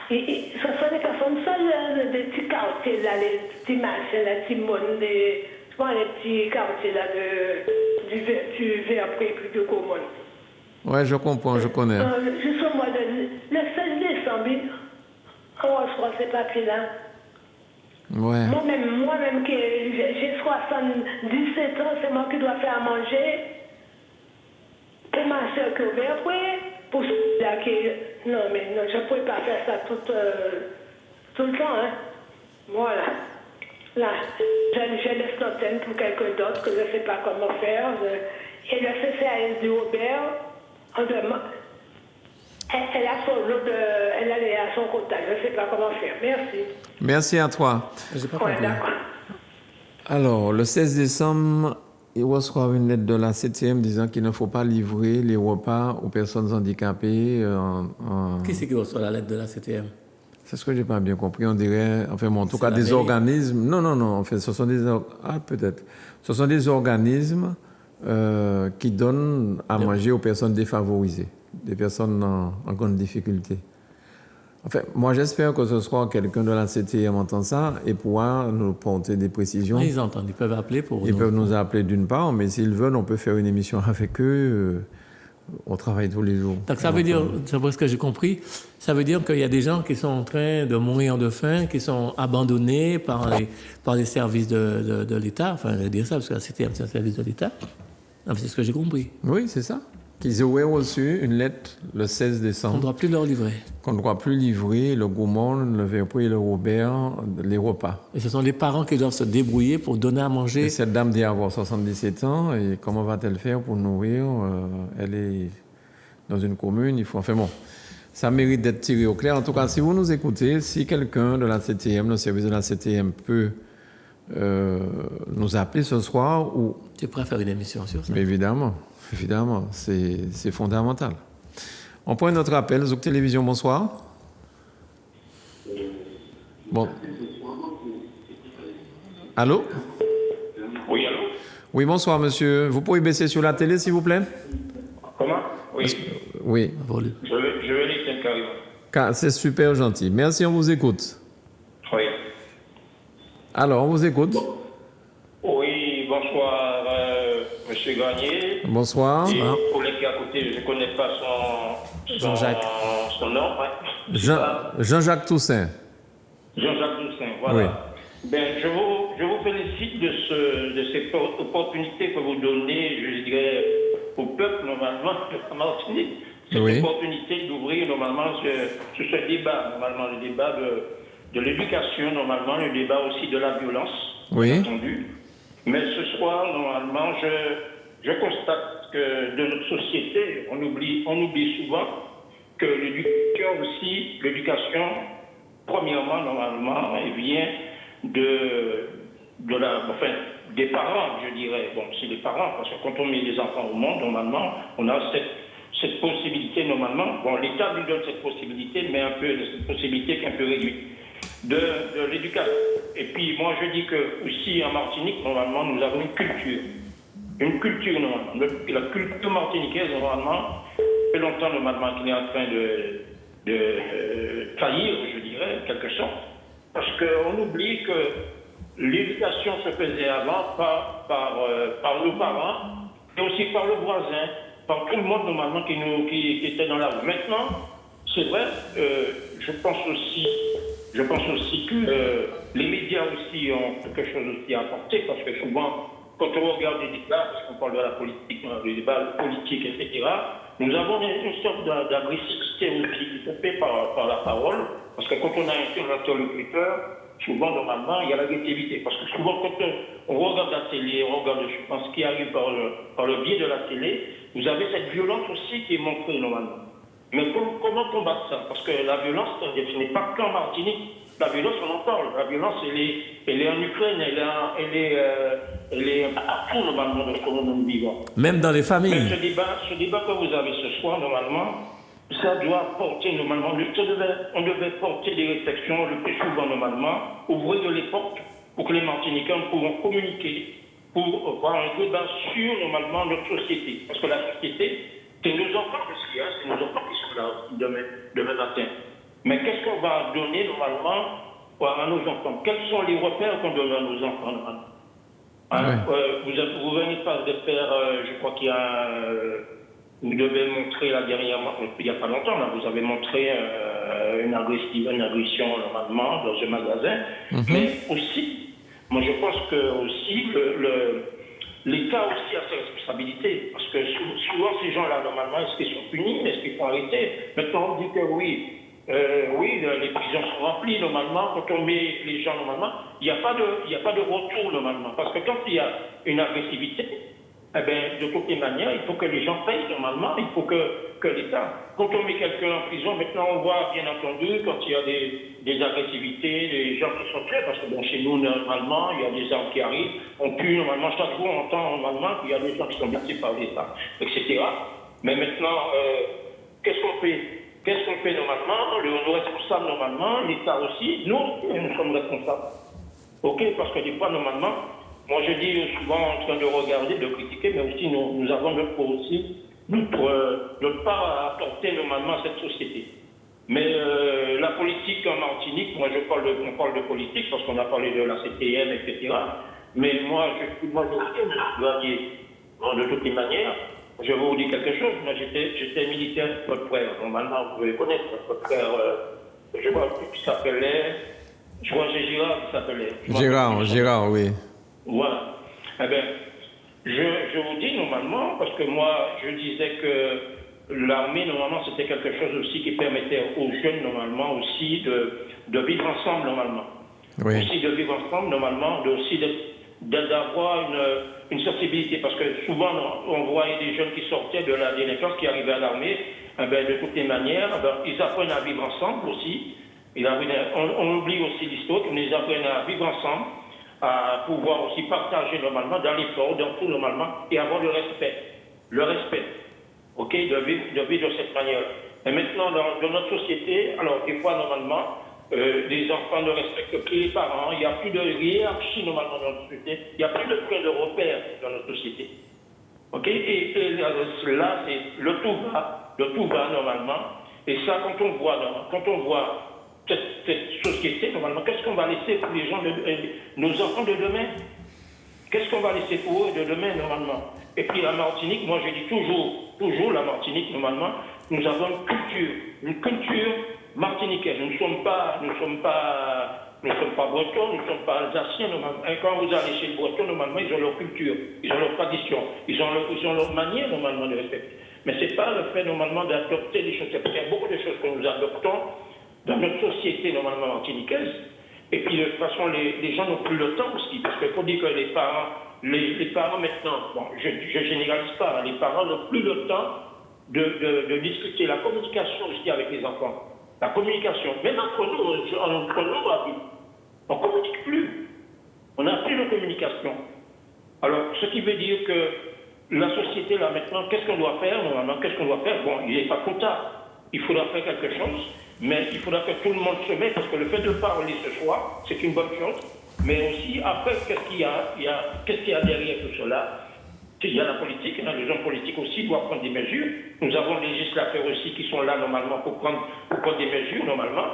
ce sont des personnes seules, des petits quartiers, là, les petits machins, les petits mondes, les petits quartiers là, du Verpré et du Gaumont. Ouais, je comprends, je connais. Juste au mois de... Le 16 décembre, on reçoit ces papiers-là. Ouais. Moi-même, j'ai 77 ans, c'est moi qui dois faire à manger. Pour ma soeur qui est au Verpré, pour ceux-là qui... Non, mais non, je ne pouvais pas faire ça tout le temps, hein. Voilà. Là, je laisse l'antenne pour quelqu'un d'autre que je ne sais pas comment faire. Et le CCAS du Robert, on demande... Elle a son contact, je ne sais pas comment faire. Merci. Merci à toi. J'ai pas compris. D'accord. Alors, le 16 décembre, il reçoit une lettre de la 7e disant qu'il ne faut pas livrer les repas aux personnes handicapées. Qui c'est qui reçoit la lettre de la 7e? C'est ce que je n'ai pas bien compris. On dirait, enfin, bon, en tout cas, des organismes. Non. En fait, ce sont des... peut-être. Ce sont des organismes qui donnent à manger aux personnes défavorisées, des personnes en grande difficulté. En fait, moi, j'espère que ce soit quelqu'un de la CTM entend ça et pourra nous porter des précisions. Ils entendent, ils peuvent appeler pour... Ils peuvent nous appeler d'une part, mais s'ils veulent, on peut faire une émission avec eux. On travaille tous les jours. Donc ça veut dire, c'est ce que j'ai compris, ça veut dire qu'il y a des gens qui sont en train de mourir de faim, qui sont abandonnés par les services de l'État. Enfin, je vais dire ça parce que la CTM, c'est un service de l'État. C'est ce que j'ai compris. Oui, c'est ça. Qu'ils auraient reçu une lettre le 16 décembre. On ne doit plus leur livrer. Qu'on ne doit plus livrer le Gaumont, le Verpré et le Robert, les repas. Et ce sont les parents qui doivent se débrouiller pour donner à manger. Et cette dame dit avoir 77 ans, et comment va-t-elle faire pour nourrir? Elle est dans une commune, il faut... Enfin bon, ça mérite d'être tiré au clair. En tout cas, si vous nous écoutez, si quelqu'un de la CTM, le service de la CTM peut nous appeler ce soir ou... Tu es prêt à faire une émission sur ça? Mais évidemment, c'est fondamental. On prend notre appel. Zouk Télévision, bonsoir. Bon. Allô? Oui, allô? Oui, bonsoir, monsieur. Vous pouvez baisser sur la télé, s'il vous plaît? Comment? Oui. Oui. Je vais l'éteindre carrément. C'est super gentil. Merci, on vous écoute. Oui. Alors, on vous écoute. Oui, bonsoir, monsieur Granier. Bonsoir. Et pour les qui à côté vérité, je ne connais pas son nom. Ouais. Jean-Jacques Toussaint. Jean-Jacques Toussaint, voilà. Oui. Ben, je vous félicite de cette opportunité que vous donnez, je dirais, au peuple, normalement, de la Martinique. Cette opportunité d'ouvrir, normalement, sur ce débat, normalement, le débat de l'éducation, normalement, le débat aussi de la violence, bien entendu. Mais ce soir, normalement, je constate que de notre société, on oublie souvent que l'éducation, premièrement, normalement, elle vient des parents, je dirais. Bon, c'est des parents, parce que quand on met des enfants au monde, normalement, on a cette possibilité, normalement. Bon, l'État nous donne cette possibilité, mais cette possibilité qui est un peu réduite de l'éducation. Et puis, moi, je dis que aussi en Martinique, normalement, nous avons une culture. Une culture, normalement. La culture martiniquaise, normalement, fait longtemps, normalement, qu'il est en train de faillir, je dirais, quelque sorte. Parce qu'on oublie que l'éducation se faisait avant par nos parents, et aussi par le voisin, par tout le monde normalement qui était dans la rue. Maintenant, c'est vrai, je pense aussi que les médias aussi ont quelque chose aussi à apporter, parce que souvent, quand on regarde les débats, parce qu'on parle de la politique, des débats politiques, etc., nous avons une sorte d'agressivité aussi qui se fait par la parole, parce que quand on a un interlocuteur, souvent, normalement, il y a l'agressivité. Parce que souvent, quand on regarde la télé, on regarde, je pense, ce qui arrive par le biais de la télé, vous avez cette violence aussi qui est montrée, normalement. Mais comment combattre ça? Parce que la violence, ce n'est pas qu'en Martinique. La violence, on en parle. La violence, elle est en Ukraine, elle est partout, normalement, dans ce monde vivant. Même dans les familles. Mais ce débat que vous avez ce soir, normalement, ça doit porter, normalement, on devait porter des réflexions le plus souvent, normalement, ouvrir de l'époque pour que les Martiniquais pourront communiquer, pour avoir un débat sur, normalement, notre société. Parce que la société, c'est nos enfants aussi, c'est nos enfants qui sont là demain matin. Mais qu'est-ce qu'on va donner, normalement, à nos enfants? Quels sont les repères qu'on donne à nos enfants, normalement? Vous venez pas de faire, je crois qu'il y a... Vous devez montrer la dernière, il n'y a pas longtemps, là, vous avez montré une agression normalement dans un magasin. Mais aussi, moi je pense que aussi l'État aussi a ses responsabilités. Parce que souvent ces gens-là, normalement, est-ce qu'ils sont punis? Est-ce qu'ils sont arrêtés? Maintenant on dit que oui, les prisons sont remplies normalement. Quand on met les gens normalement, il n'y a pas de retour normalement. Parce que quand il y a une agressivité, eh bien, de toutes les manières, il faut que les gens payent normalement, il faut que l'État... Quand on met quelqu'un en prison, maintenant on voit, bien entendu, quand il y a des agressivités, des gens qui sont tués, parce que bon, chez nous, normalement, il y a des armes qui arrivent, on tue, normalement, chaque jour, on entend normalement qu'il y a des gens qui sont blessés par l'État, etc. Mais maintenant, qu'est-ce qu'on fait? Qu'est-ce qu'on fait normalement? Nos responsables, normalement, l'État aussi, nous sommes responsables. OK? Parce que des fois, normalement, moi, je dis souvent en train de regarder, de critiquer, mais aussi nous avons notre part à apporter normalement à cette société. Mais la politique en Martinique, moi on parle de politique parce qu'on a parlé de la CTM, etc. Mais moi, je de toutes les manières, je vais vous dire quelque chose. Moi, j'étais militaire, votre frère. Normalement, vous devez connaître votre frère. Je vois qui s'appelait. Je crois que c'est Gérard qui s'appelait. Gérard, oui. Voilà. Eh bien, je vous dis normalement, parce que moi, je disais que l'armée, normalement, c'était quelque chose aussi qui permettait aux jeunes, normalement, aussi de vivre ensemble, normalement. Oui. Aussi de vivre ensemble, normalement, d'avoir une sensibilité. Parce que souvent, on voyait des jeunes qui sortaient de la délinquance, qui arrivaient à l'armée, eh bien, de toutes les manières, eh bien, ils apprennent à vivre ensemble aussi. On oublie aussi l'histoire, ils apprennent à vivre ensemble, à pouvoir aussi partager normalement dans l'effort, dans tout normalement, et avoir le respect. Le respect, ok, de vivre de cette manière. Et maintenant, dans notre société, alors des fois normalement, les enfants ne respectent plus les parents, il n'y a plus de hiérarchie normalement dans notre société, il n'y a plus de point de repère dans notre société. Ok, et là, c'est le tout va normalement, et ça, quand on voit cette société, normalement, qu'est-ce qu'on va laisser pour les gens, nos enfants de demain? Qu'est-ce qu'on va laisser pour eux de demain, normalement? Et puis la Martinique, moi je dis toujours la Martinique, normalement, nous avons une culture martiniquaise. Nous ne sommes pas bretons, nous ne sommes pas alsaciens. Normalement. Et quand vous allez chez les bretons, normalement, ils ont leur culture, ils ont leur tradition, ils ont leur manière, normalement, de respecter. Mais ce n'est pas le fait, normalement, d'adopter des choses. Il y a beaucoup de choses que nous adoptons dans notre société, normalement, martiniquaise. Et puis, de toute façon, les gens n'ont plus le temps aussi. Parce qu'il faut dire que les parents maintenant, bon, je ne généralise pas, les parents n'ont plus le temps de discuter la communication aussi avec les enfants. La communication, même entre nous adultes, on ne communique plus. On n'a plus de communication. Alors, ce qui veut dire que la société, là, maintenant, qu'est-ce qu'on doit faire, normalement, qu'est-ce qu'on doit faire? Bon, il n'est pas trop tard. Il faudra faire quelque chose, mais il faudra que tout le monde se mette, parce que le fait de parler ce soir, c'est une bonne chose. Mais aussi, après, qu'est-ce qu'il y a derrière tout cela? Il y a la politique, les hommes politiques aussi doivent prendre des mesures. Nous avons les législateurs aussi qui sont là normalement pour prendre des mesures normalement.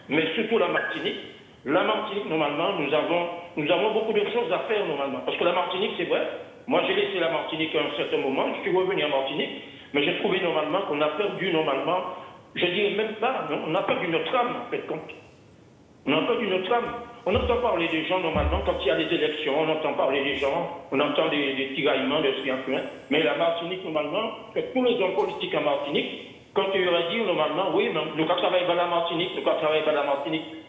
Mais surtout la Martinique, normalement, nous avons beaucoup de choses à faire normalement. Parce que la Martinique, c'est vrai, moi j'ai laissé la Martinique à un certain moment, je suis revenu en Martinique, mais j'ai trouvé normalement qu'on a perdu normalement, je dirais même pas, on a perdu notre âme en fait compte. On a perdu notre âme. On entend parler des gens normalement quand il y a des élections, on entend parler des gens, on entend des tiraillements, des triumphs. Mais la Martinique normalement, tous les hommes politiques en Martinique, quand ils auraient dit normalement, oui, nous quand travaillons à la Martinique,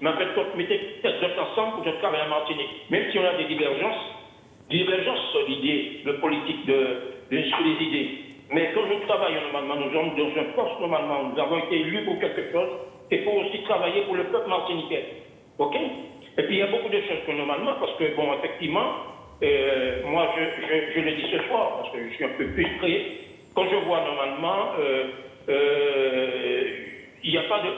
mais en fait, quand mettez peut-être ensemble pour travailler en Martinique, même si on a des divergences sur l'idée, le politique sur les idées. Mais quand nous travaillons normalement, nous sommes dans un poste normalement, nous avons été élus pour quelque chose, et pour aussi travailler pour le peuple martiniquais. OK? Et puis il y a beaucoup de choses que normalement, parce que bon, effectivement, moi je le dis ce soir, parce que je suis un peu frustré, quand je vois normalement, il n'y a pas de,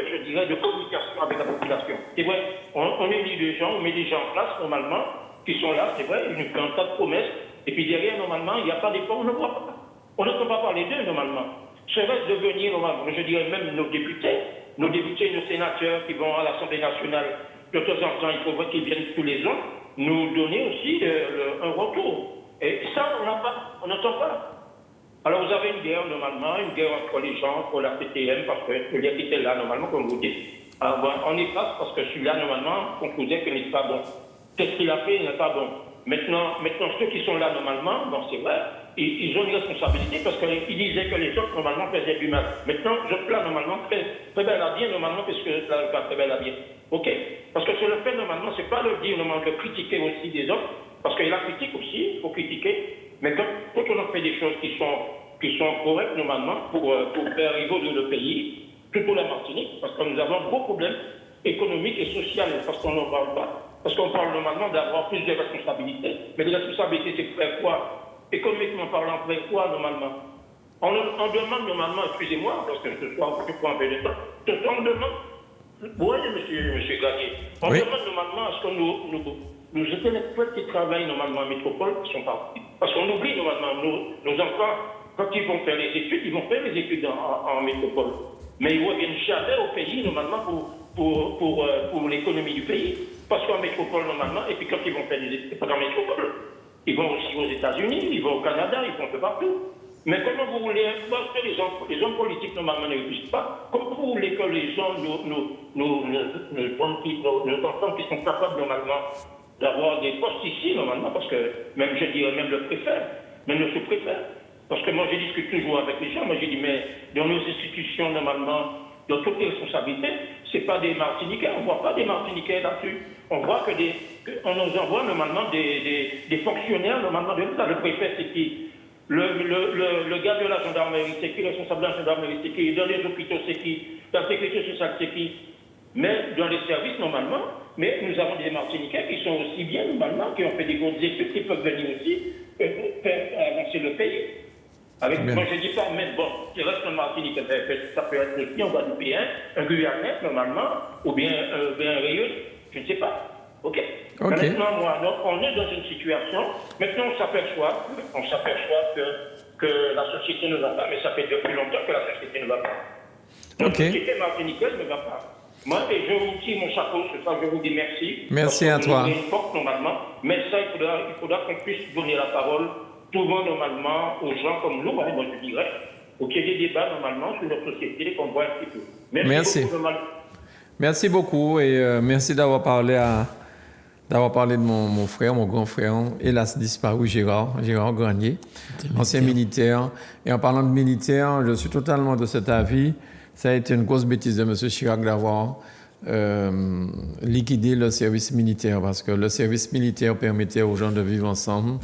je dirais, de communication avec la population. C'est vrai, on élit des gens, on met des gens en place normalement, qui sont là, c'est vrai, ils nous font un tas de promesses, et puis derrière, normalement, il n'y a pas d'effort, on ne voit pas. On ne peut pas parler d'eux, normalement. Serait de venir, normalement, je dirais même nos députés, nos sénateurs qui vont à l'Assemblée nationale, de temps en temps, il faudrait qu'ils viennent tous les ans, nous donner aussi un retour. Et ça, on n'entend pas. Alors vous avez une guerre, normalement, une guerre entre les gens, entre la PTM, parce que celui qui était là, normalement, comme vous dites. Alors, bon, on efface parce que celui-là, normalement, on concluait qu'il n'est pas bon. Qu'est-ce qu'il a fait, il n'est pas bon. Maintenant, ceux qui sont là, normalement, bon, c'est vrai, ils ont une responsabilité parce qu'ils disaient que les autres, normalement, faisaient du mal. Maintenant, je plains, normalement, très bel à bien, normalement, parce que ça va très bel à bien. OK? Parce que c'est le fait, normalement, c'est pas le dire, normalement, de critiquer aussi des autres, parce qu'il y a la critique aussi, il faut critiquer, mais quand on a fait des choses qui sont correctes, normalement, pour faire évoluer le pays, surtout la Martinique, parce que nous avons beaucoup de problèmes économiques et sociaux, parce qu'on n'en parle pas. Parce qu'on parle normalement d'avoir plus de responsabilités. Mais les responsabilités, c'est faire quoi? Économiquement parlant, faire quoi normalement? On demande normalement, excusez-moi, parce que ce soir, je prends un peu de temps, on demande, oui, monsieur Gagné, on demande normalement à ce que nos intellectuels qui travaillent normalement en métropole sont partis. Parce qu'on oublie normalement, nos enfants, quand ils vont faire les études, ils vont faire les études en métropole. Mais ils ne reviennent jamais au pays normalement pour l'économie du pays. Parce qu'en métropole, normalement, et puis quand ils vont faire des études en métropole, ils vont aussi aux États-Unis, ils vont au Canada, ils vont un peu partout. Mais comment vous voulez, parce que les hommes politiques, normalement, ne réussissent pas, comment vous voulez que les gens, nos enfants qui sont capables, normalement, d'avoir des postes ici, normalement, parce que même, je dirais, même le préfet, même le sous-préfet, parce que moi, je discute toujours avec les gens, moi, j'ai dit, mais dans nos institutions, normalement, dans toutes les responsabilités, ce n'est pas des Martiniquais, on ne voit pas des Martiniquais là-dessus. On voit on nous envoie normalement des fonctionnaires, normalement de l'État. Le préfet, c'est qui? Le gars de la gendarmerie, c'est qui? Le responsable de la gendarmerie, c'est qui? Dans les hôpitaux, c'est qui? La sécurité sociale, c'est qui? Mais dans les services, normalement, mais nous avons des Martiniquais qui sont aussi bien, normalement, qui ont fait des grandes études, qui peuvent venir aussi faire avancer le pays. Moi, je ne dis pas, mais bon, il reste un Martinique, ça peut être aussi un Guadeloupéen, un Guyanais, normalement, ou bien un Réunion, je ne sais pas. OK. Maintenant, on est dans une situation, maintenant on s'aperçoit que la société ne va pas, mais ça fait depuis longtemps que la société ne va pas. La société martiniquaise ne va pas. Moi, et je vous tire mon chapeau ce soir, je vous dis merci. Merci à toi. Une porte, normalement, mais ça, il faudra qu'on puisse donner la parole souvent, normalement, aux gens comme nous, moi, je dirais, pour qu'il y ait des débats, normalement, sur notre société, qu'on voit un petit peu. Merci. Merci beaucoup et merci d'avoir parlé de mon frère, mon grand frère, hélas disparu, Gérard Granier, ancien militaire. Et en parlant de militaire, je suis totalement de cet avis. Ça a été une grosse bêtise de M. Chirac d'avoir liquidé le service militaire parce que le service militaire permettait aux gens de vivre ensemble.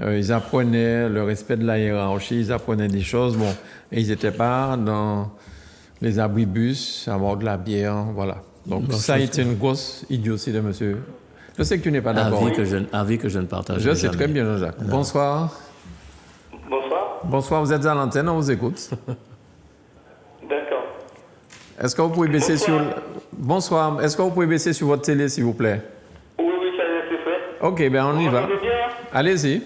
Ils apprenaient le respect de la hiérarchie, ils apprenaient des choses. Bon, et ils n'étaient pas dans les abribus, à boire de la bière, voilà. Donc ça a été une grosse idiotie de monsieur. Je sais que tu n'es pas d'accord. Avis que je ne partage pas. Je sais jamais. très bien, Jean-Jacques. Non. Bonsoir. Bonsoir. Bonsoir, vous êtes à l'antenne, on vous écoute. D'accord. Est-ce que vous pouvez baisser Bonsoir. Est-ce que vous pouvez baisser sur votre télé, s'il vous plaît? Oui, ça c'est fait. Ok, ben on y va. Allez-y.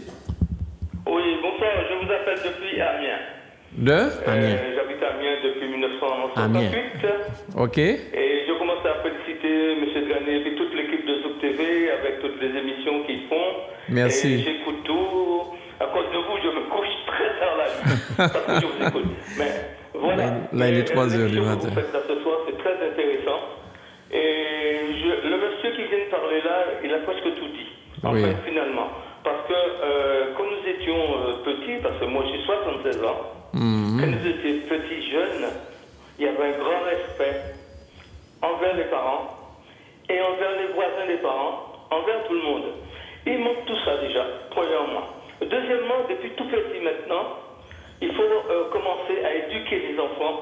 Oui, bonsoir, je vous appelle depuis Amiens. Amiens. J'habite à Amiens depuis 1968. Ok. Et je commence à féliciter M. Granier et toute l'équipe de Zouk TV avec toutes les émissions qu'ils font. Merci. Et j'écoute tout. À cause de vous, je me couche très tard la nuit. Parce que je vous écoute. Mais voilà. Là, il est 3 heures du matin. Ce que vous faites là ce soir, c'est très intéressant. Et le monsieur qui vient de parler là, il a presque tout dit. En fait, finalement. Parce que quand nous étions petits, parce que moi j'ai 76 ans, quand nous étions petits jeunes, il y avait un grand respect envers les parents et envers les voisins des parents, envers tout le monde. Il manque tout ça déjà, premièrement. Deuxièmement, depuis tout petit maintenant, il faut commencer à éduquer les enfants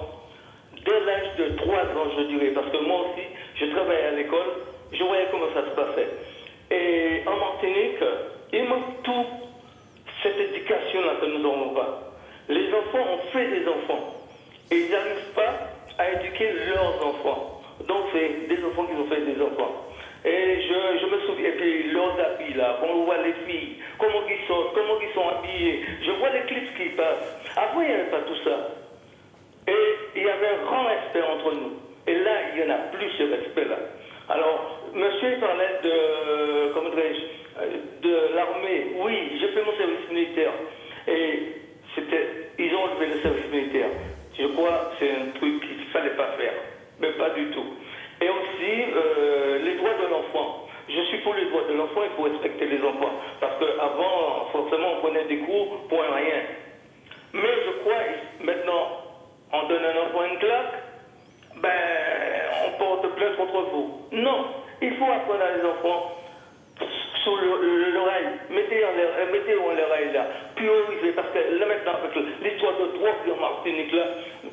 dès l'âge de 3 ans, je dirais, parce que moi aussi, je travaillais à l'école, je voyais comment ça se passait. Et en Martinique, il manque tout cette éducation-là que nous n'avons pas. Les enfants ont fait des enfants et ils n'arrivent pas à éduquer leurs enfants. Donc c'est des enfants qui ont fait des enfants. Et je me souviens, et puis leurs habits là, quand on voit les filles, comment ils sortent, comment ils sont habillés, je vois les clips qui passent. Avant il n'y avait pas tout ça. Et il y avait un grand respect entre nous. Et là, il n'y en a plus ce respect-là. Alors, monsieur parlait de, comment dirais-je, de l'armée. Oui, j'ai fait mon service militaire. Et ils ont enlevé le service militaire. Je crois que c'est un truc qu'il ne fallait pas faire. Mais pas du tout. Et aussi, les droits de l'enfant. Je suis pour les droits de l'enfant, il faut respecter les enfants. Parce qu'avant, forcément, on prenait des cours pour un rien. Mais je crois, maintenant, on donne un enfant une claque, on porte plainte contre vous. Non, il faut apprendre à les enfants sur l'oreille. Mettez-en l'oreille là. Prioriser, parce que là maintenant, avec l'histoire de drogue en Martinique là,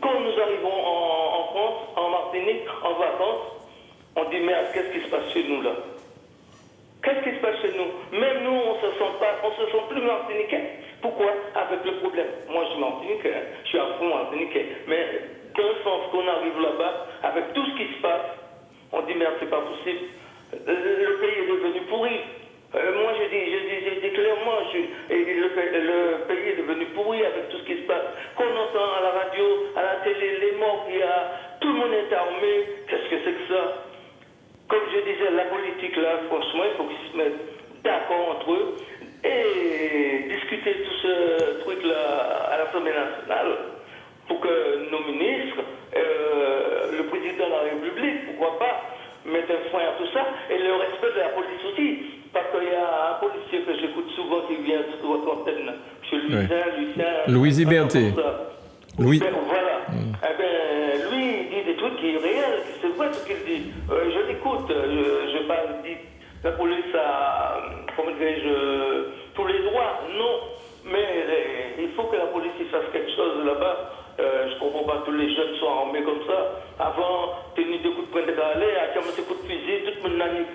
quand nous arrivons en France, en Martinique, en vacances, on dit merde, qu'est-ce qui se passe chez nous là? Qu'est-ce qui se passe chez nous? Même nous, on se sent plus martiniquais. Pourquoi? Avec le problème. Moi, je suis martiniquais, je suis à fond martiniquais. Mais dans le sens qu'on arrive là-bas, avec tout ce qui se passe, on dit merde, c'est pas possible. Le pays est devenu pourri. Moi, je dis clairement, le pays est devenu pourri avec tout ce qui se passe. Qu'on entend à la radio, à la télé, les morts qu'il y a, tout le monde est armé. Qu'est-ce que c'est que ça? Comme je disais, la politique, là, franchement, il faut qu'ils se mettent d'accord entre eux et discuter tout ce truc-là à l'Assemblée nationale pour que nos ministres, le président de la République, pourquoi pas, mettent un frein à tout ça et le respect de la police aussi. Parce qu'il y a un policier que j'écoute souvent qui vient sur votre antenne, M. Lucien. Louis Iberté. Louis. Voilà. Eh bien, lui, il dit des trucs qui sont réels, c'est vrai ce qu'il dit. Je l'écoute, je pas dit la police a, comment dirais-je, tous les droits, non. Mais il faut que la police fasse quelque chose là-bas. Je ne comprends pas que tous les jeunes soient armés comme ça. Avant, tenir des coups de poing de galet, à commencer des coups de fusil, tout le monde a mis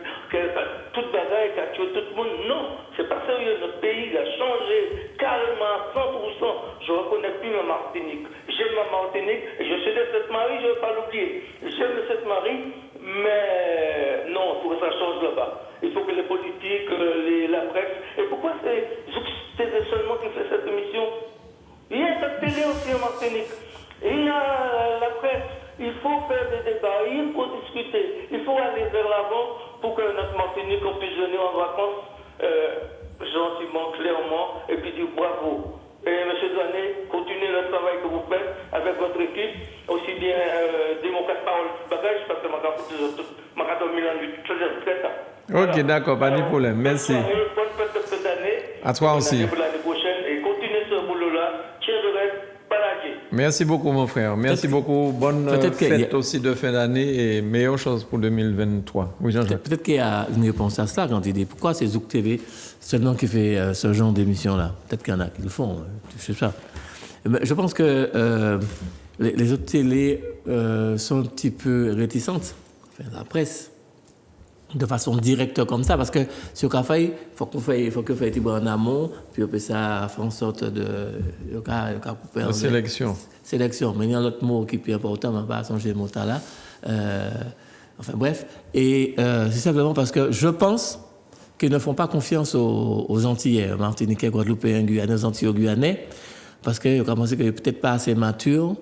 toute bagaille, qui a tué tout le monde. Non, c'est pas sérieux. Notre pays a changé carrément, 100%. Je ne reconnais plus ma Martinique. J'aime ma Martinique et je suis de Sainte-Marie, je ne vais pas l'oublier. J'aime Sainte-Marie, mais non, il faut que ça change là-bas. Il faut que les politiques, la presse. Et pourquoi c'est seulement qui fait cette émission? Il y a cette télé aussi en Martinique. Il y a la presse. Il faut faire des débats, il faut discuter, il faut aller vers l'avant pour que notre Martinique on puisse venir en vacances gentiment, clairement, et puis dire bravo. Et M. Douanier, continuez le travail que vous faites avec votre équipe, aussi bien démocrate parole bagage, parce que ma carte de Milan, Ok, d'accord, pas de problème. Merci. Bonne fête de cette année. À toi aussi. Pour l'année prochaine, et continuez ce boulot-là. Tiens le reste, baladier. Merci beaucoup, mon frère. Merci beaucoup. Bonne fête aussi de fin d'année et meilleure chose pour 2023. Oui, Jean-Jacques. Peut-être qu'il y a une réponse à cela quand il dit pourquoi c'est Zouk TV seulement qui fait ce genre d'émission-là. Peut-être qu'il y en a qui le font, je sais pas. Mais je pense que les autres télés sont un petit peu réticentes, enfin, la presse, de façon directe comme ça, parce que sur le café, il faut qu'on fasse en amont, puis on peut ça faire en sorte de sélection. Sélection. Mais il y a un autre mot qui est plus important, mais on ne va pas changer le mot là. Enfin bref. Et c'est simplement parce que je pense qu'ils ne font pas confiance aux Antillais, aux Martiniquais, Guadeloupéens, Guyanais, aux Antillais, Guyanais, parce qu'ils ont commencé qu'ils sont peut-être pas assez matures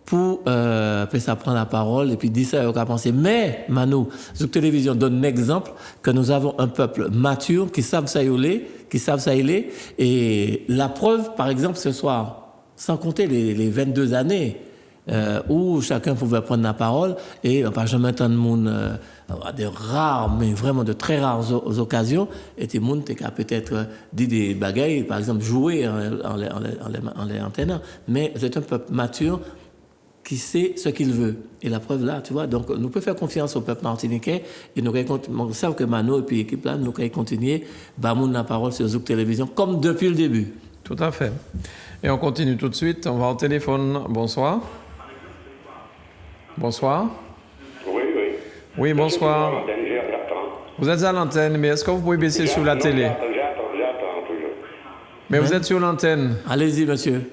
pour ça prendre la parole et puis dire ça, on a pensé. Mais, Manu, Zouk Télévision donne un exemple que nous avons un peuple mature qui savent ça y aller. Et la preuve, par exemple, ce soir, sans compter les 22 années où chacun pouvait prendre la parole et pas jamais tant de monde à des rares, mais vraiment de très rares occasions, et des monde qui a peut-être dit des bagailles, par exemple jouer en les antennant. Mais c'est un peuple mature qui sait ce qu'il veut. Et la preuve là, tu vois, donc nous pouvons faire confiance au peuple martiniquais et nous savons que Mano et puis l'équipe là, nous pouvons continuer à donner la parole sur Zouk Télévision comme depuis le début. Tout à fait. Et on continue tout de suite. On va au téléphone. Bonsoir. Bonsoir. Oui. Oui, bonsoir. Vous êtes à l'antenne, mais est-ce que vous pouvez baisser sur la télé? J'attends toujours. Mais vous êtes sur l'antenne. Allez-y, monsieur.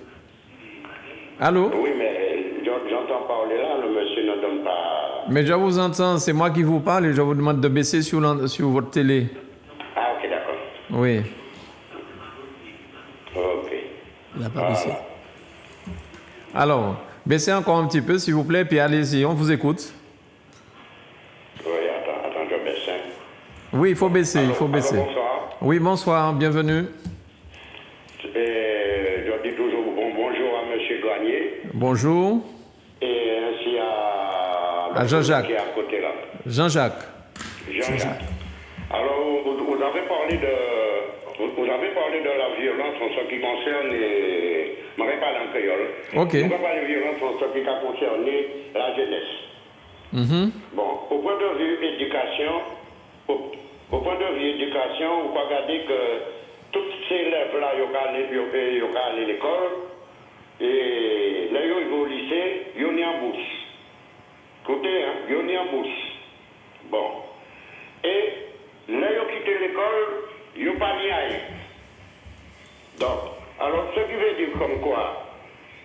Allô? Oui, mais j'entends parler là, le monsieur ne donne pas... Mais je vous entends, c'est moi qui vous parle et je vous demande de baisser sur votre télé. Ah, ok, d'accord. Oui. Ok. Il n'a pas baissé. Alors, baissez encore un petit peu, s'il vous plaît, puis allez-y, on vous écoute. Oui, attends, je baisse. Oui, il faut baisser, bonsoir. Oui, bonsoir, bienvenue. Je dis toujours bonjour à monsieur Douanier. Bonjour. Et ainsi à Jean-Jacques. Qui est à côté là. Jean-Jacques. Alors, vous avez parlé de la violence en ce qui concerne je ne vais pas parler en créole. Ok. Je ne vais pas parler de violence en ce qui concerne la jeunesse. Bon, au point de vue éducation, vous pouvez regarder que tous ces élèves-là, ils vont aller à l'école, et là, ils vont au lycée, ils sont en bourse. Écoutez, ils sont en bourse. Bon. Et là, ils ont quitté l'école, ils n'ont pas mis à rien. Donc, alors, ce qui veut dire comme quoi,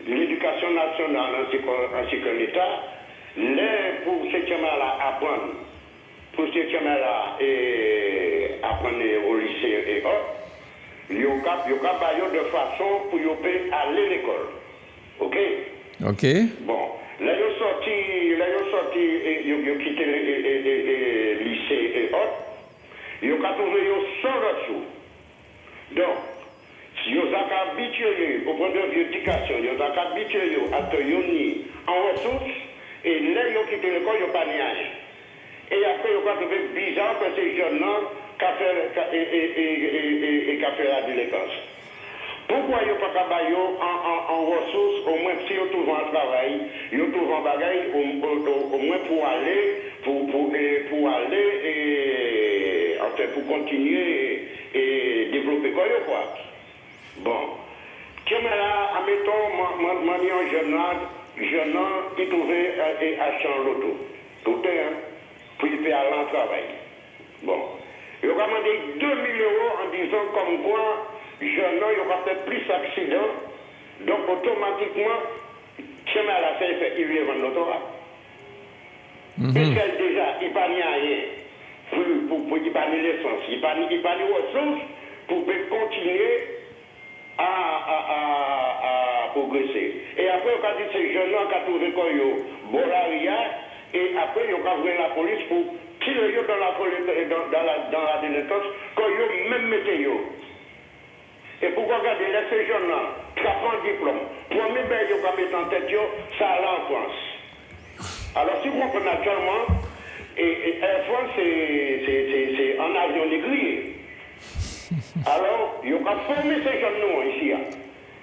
l'éducation nationale ainsi que l'État, pour ces gamins-là apprendre, apprendre au lycée et autres, ils ont de façon pour aller à l'école. Ok? Ok. Bon, là, ils ont sorti, ils ont quitté le lycée et autres, ils ont trouvé sans ressources. Donc, si ils sont habitués au point de vue éducation, ils sont habitués à tenir en ressources, et là, ils ont quitté l'école, ils n'ont pas ni rien. Et après, ils ont trouvé bizarre que ces jeunes-là qui ont fait la délinquance. Pourquoi ils n'ont pas travaillé en ressources, au moins si ils trouvent un travail, ils trouvent un bagage, au moins pour continuer et développer quoi. Bon. Comme là, admettons, un jeune qui trouvait acheter un loto. Tout pour il fait aller en travail. Bon. Il a demandé 2 000 € en disant comme quoi, jeune homme, il aura fait plus d'accidents. Donc, automatiquement, chemin à la fin, il vient vendre l'auto. Et qu'elle déjà, il n'y a rien pour y pas l'essence. Il n'y a pas de ressources pour continuer à progresser. Et après, on a dit que ces jeunes-là qui ont trouvé Bolaria, et après, ils ont ouvert la police pour tirer dans la délinquance, quand ils même mettez. Et pourquoi regarder ces jeunes-là, qui ont un diplôme, premier bain qu'ils ont mis en tête, ça allait en France. Alors, si vous comprenez actuellement, et Air France, c'est en avion négrier. Alors, ils ont formé ces jeunes-là ici.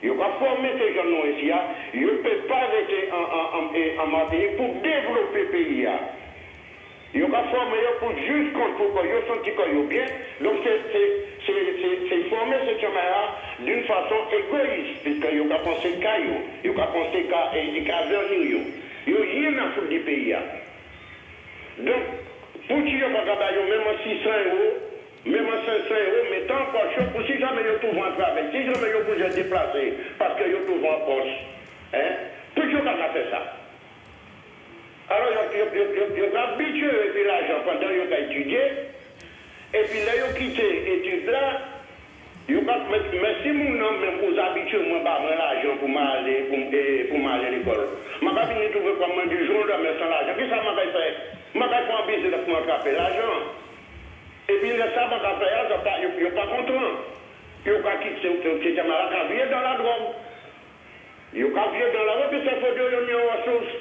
Ils ont formé ces jeunes-là ici. Ils ne peuvent pas rester en Martinique pour développer le pays. Ils ont formé pour juste pour qu'ils sentent qu'ils bien. Donc, c'est former ces jeunes-là d'une façon égoïste, puisqu'ils ont pensé qu'à eux. Ils ont pensé qu'à venir. Ils n'ont rien à foutre du pays. Donc, pour tirer par même à 600 euros, même à 500 euros, mais tant encore chaud, pour si jamais ils trouvent un travail, si jamais ils peuvent se déplacer, parce qu'ils trouvent en poche, toujours qu'on a fait ça. Alors, ils ont habitué avec l'argent pendant qu'ils ont étudié, et puis là, ils ont quitté l'étude là, mais si mon nom, même vous habituez, moi, pas l'argent pour m'aller à l'école. Je ne vais pas venir trouver comme moi du jour, mais sans l'argent. Qu'est-ce que ça m'a fait? Je vais faire un business pour m'attraper l'argent. Et puis, ça, je ne suis pas content. Ils ont quitté ces camarades qui vivent dans la drogue. Ils ont vivre dans la drogue, puis ça faut dire qu'ils ont ressources.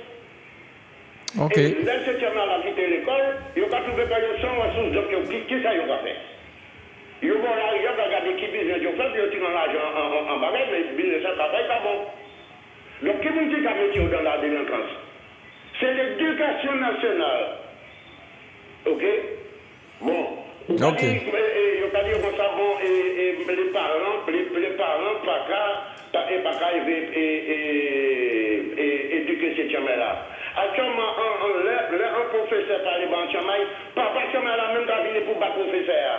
Ok. Et là, ces camarades qui quittent l'école, ils ont trouvé qu'ils ont sans ressources. Donc, qui ça ils ont fait? Ils vont l'argent, regarder qui business ils ont fait, ils ont tiré l'argent en bagage, mais le business, ça ne pas bon. Donc, qui vous dit qu'à mettre dans la délinquance? C'est l'éducation nationale. OK? Bon. Ok. Et les parents, pas qu'à éduquer ces champs-là. Actuellement, un professeur par les bancs de papa champ-là même qui vient pour battre professeur.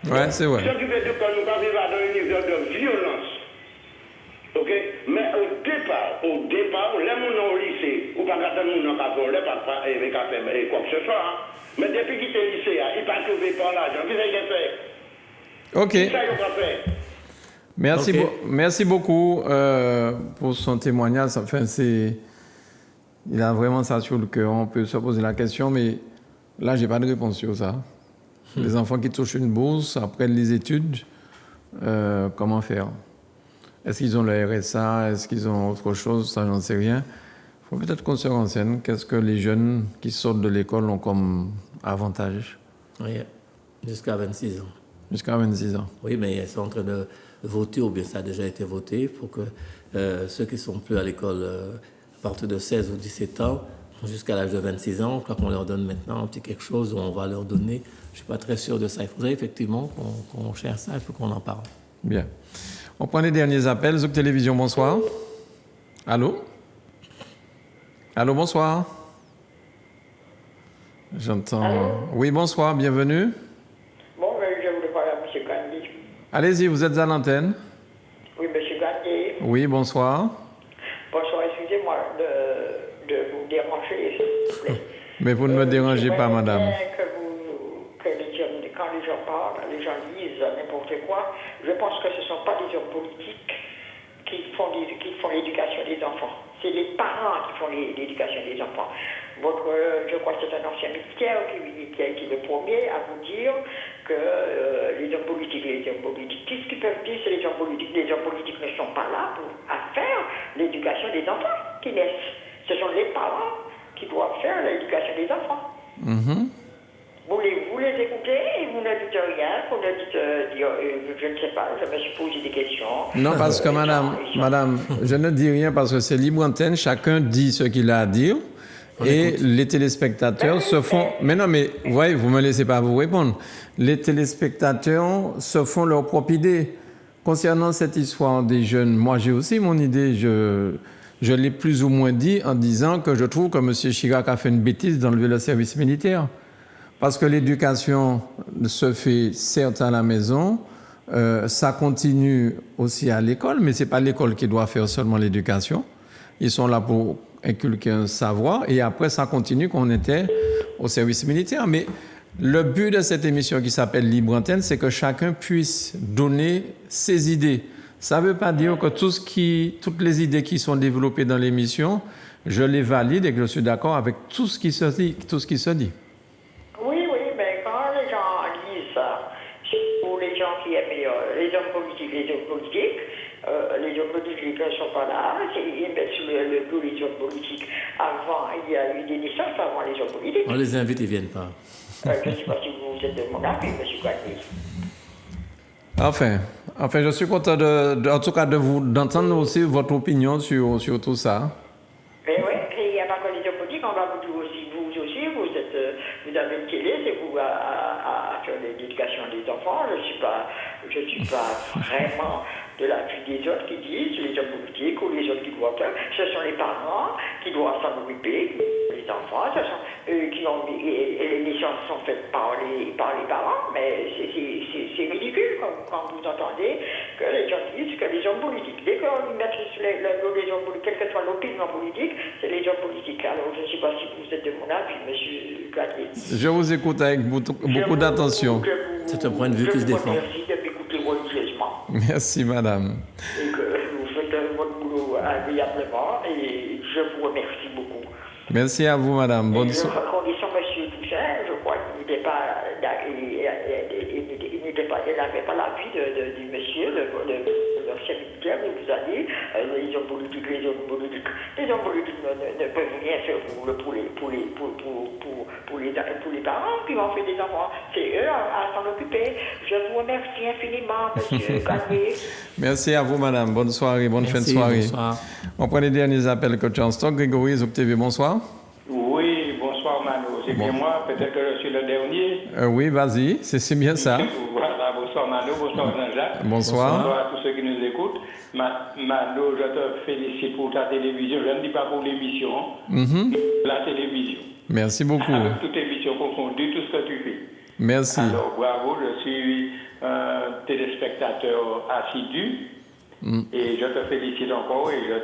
Ouais, c'est vrai. Ce qui veut dire que nous avons dans un niveau de violence. OK? Mais au départ, les gens au lycée, ou pas quand nous n'avons pas volé, pas faire quoi que ce soit. Mais depuis qu'il était lycée, il n'a pas trouvé par l'argent. Qu'est-ce qu'il a fait? OK. Ça, il a fait. Merci, Ok. merci beaucoup pour son témoignage. Enfin, il a vraiment ça sur le cœur. On peut se poser la question, mais là, je n'ai pas de réponse sur ça. Les enfants qui touchent une bourse après les études, comment faire? Est-ce qu'ils ont le RSA? Est-ce qu'ils ont autre chose? Ça, j'en sais rien. Il faut peut-être qu'on se renseigne. Qu'est-ce que les jeunes qui sortent de l'école ont comme avantage? Oui, jusqu'à 26 ans. Jusqu'à 26 ans. Oui, mais ils sont en train de voter, ou bien ça a déjà été voté, pour que ceux qui ne sont plus à l'école à partir de 16 ou 17 ans, jusqu'à l'âge de 26 ans, je crois qu'on leur donne maintenant un petit quelque chose, ou on va leur donner. Je ne suis pas très sûr de ça. Il faudrait effectivement qu'on cherche ça, il faut qu'on en parle. Bien. On prend les derniers appels. Zouk Télévision, bonsoir. Allô? Allô, bonsoir. J'entends... Allô? Oui, bonsoir, bienvenue. Bon, je voulais parler à M. Gandhi. Allez-y, vous êtes à l'antenne. Oui, M. Gandhi. Oui, bonsoir. Bonsoir, excusez-moi de vous déranger, s'il vous plaît. Mais vous ne me dérangez pas, madame. Quand les gens parlent, les gens disent n'importe quoi, je pense que ce ne sont pas des hommes politiques qui font l'éducation des enfants. C'est les parents qui font l'éducation des enfants. Je crois que c'est un ancien militaire qui a été le premier à vous dire que les hommes politiques, qu'est-ce qu'ils peuvent dire? C'est les hommes politiques. Les hommes politiques ne sont pas là à faire l'éducation des enfants qui naissent. Ce sont les parents qui doivent faire l'éducation des enfants. Vous les écoutez et vous ne dites rien, vous ne dites, je ne sais pas, je me suis posé des questions. Non, parce que madame, je ne dis rien parce que c'est libre antenne, chacun dit ce qu'il a à dire. Et les téléspectateurs se font... Mais non, mais voyez, vous ne me laissez pas vous répondre. Les téléspectateurs se font leur propre idée. Concernant cette histoire des jeunes, moi j'ai aussi mon idée, je l'ai plus ou moins dit en disant que je trouve que M. Chirac a fait une bêtise d'enlever le service militaire. Parce que l'éducation se fait certes à la maison, ça continue aussi à l'école, mais ce n'est pas l'école qui doit faire seulement l'éducation. Ils sont là pour inculquer un savoir et après ça continue quand on était au service militaire. Mais le but de cette émission qui s'appelle Libre Antenne, c'est que chacun puisse donner ses idées. Ça ne veut pas dire que toutes les idées qui sont développées dans l'émission, je les valide et que je suis d'accord avec tout ce qui se dit. Oui, mais quand les gens disent ça, pour les gens qui aiment les hommes politiques, les hommes politiques ne sont pas là, ils mettent sur le dos les hommes politiques. Avant, il y a eu des naissances avant les hommes politiques. On les invite, ils ne viennent pas. Je ne sais pas si vous êtes de mon avis, M. Gagné. Enfin, je suis content en tout cas d'entendre aussi votre opinion sur tout ça. Mais oui, il n'y a pas que les hommes politiques, on va vous dire aussi, vous avez une télé, c'est vous à faire l'éducation des enfants. Je suis pas vraiment de l'avis des autres qui disent, les hommes politiques ou les autres qui doivent faire. Ce sont les parents qui doivent s'en occuper, les enfants, ce sont eux qui ont et les naissances sont faites par les parents, mais c'est ridicule quand vous entendez que les gens disent que les hommes politiques, dès qu'on met sur les hommes politiques, quelle que soit l'opinion politique, c'est les hommes politiques. Alors je ne sais pas si vous êtes de mon avis, M. Gagné. Je vous écoute avec beaucoup d'attention. C'est un point de vue qui se défend. Merci de m'écouter religieusement. Merci, madame. Et que vous faites votre boulot agréablement et je vous remercie beaucoup. Merci à vous, madame. Bonne soirée. Condition, M. Toussaint, je crois qu'il n'avait pas l'appui du monsieur, l'ancien militaire, mais vous allez, les hommes politiques ne peuvent rien faire pour les parents qui vont faire des enfants. C'est eux à s'en occuper. Je vous remercie infiniment, monsieur Gagné. Merci à vous, madame. Bonne soirée, bonne fin de soirée. Bonsoir. On prend les derniers appels que tu as en stock. Grégory, Zouk TV, bonsoir. Oui, bonsoir Mano. C'est bien moi, peut-être que je suis le dernier. Oui, vas-y, c'est bien ça. Voilà, bonsoir Mano, bonsoir Jean-Jacques. Bonsoir. Bonsoir à tous ceux qui nous écoutent. Mano, je te félicite pour ta télévision. Je ne dis pas pour l'émission, la télévision. Merci beaucoup. Avec toute émission confondue, tout ce que tu fais. Merci. Alors, bravo, je suis un téléspectateur assidu. Et je te félicite encore et je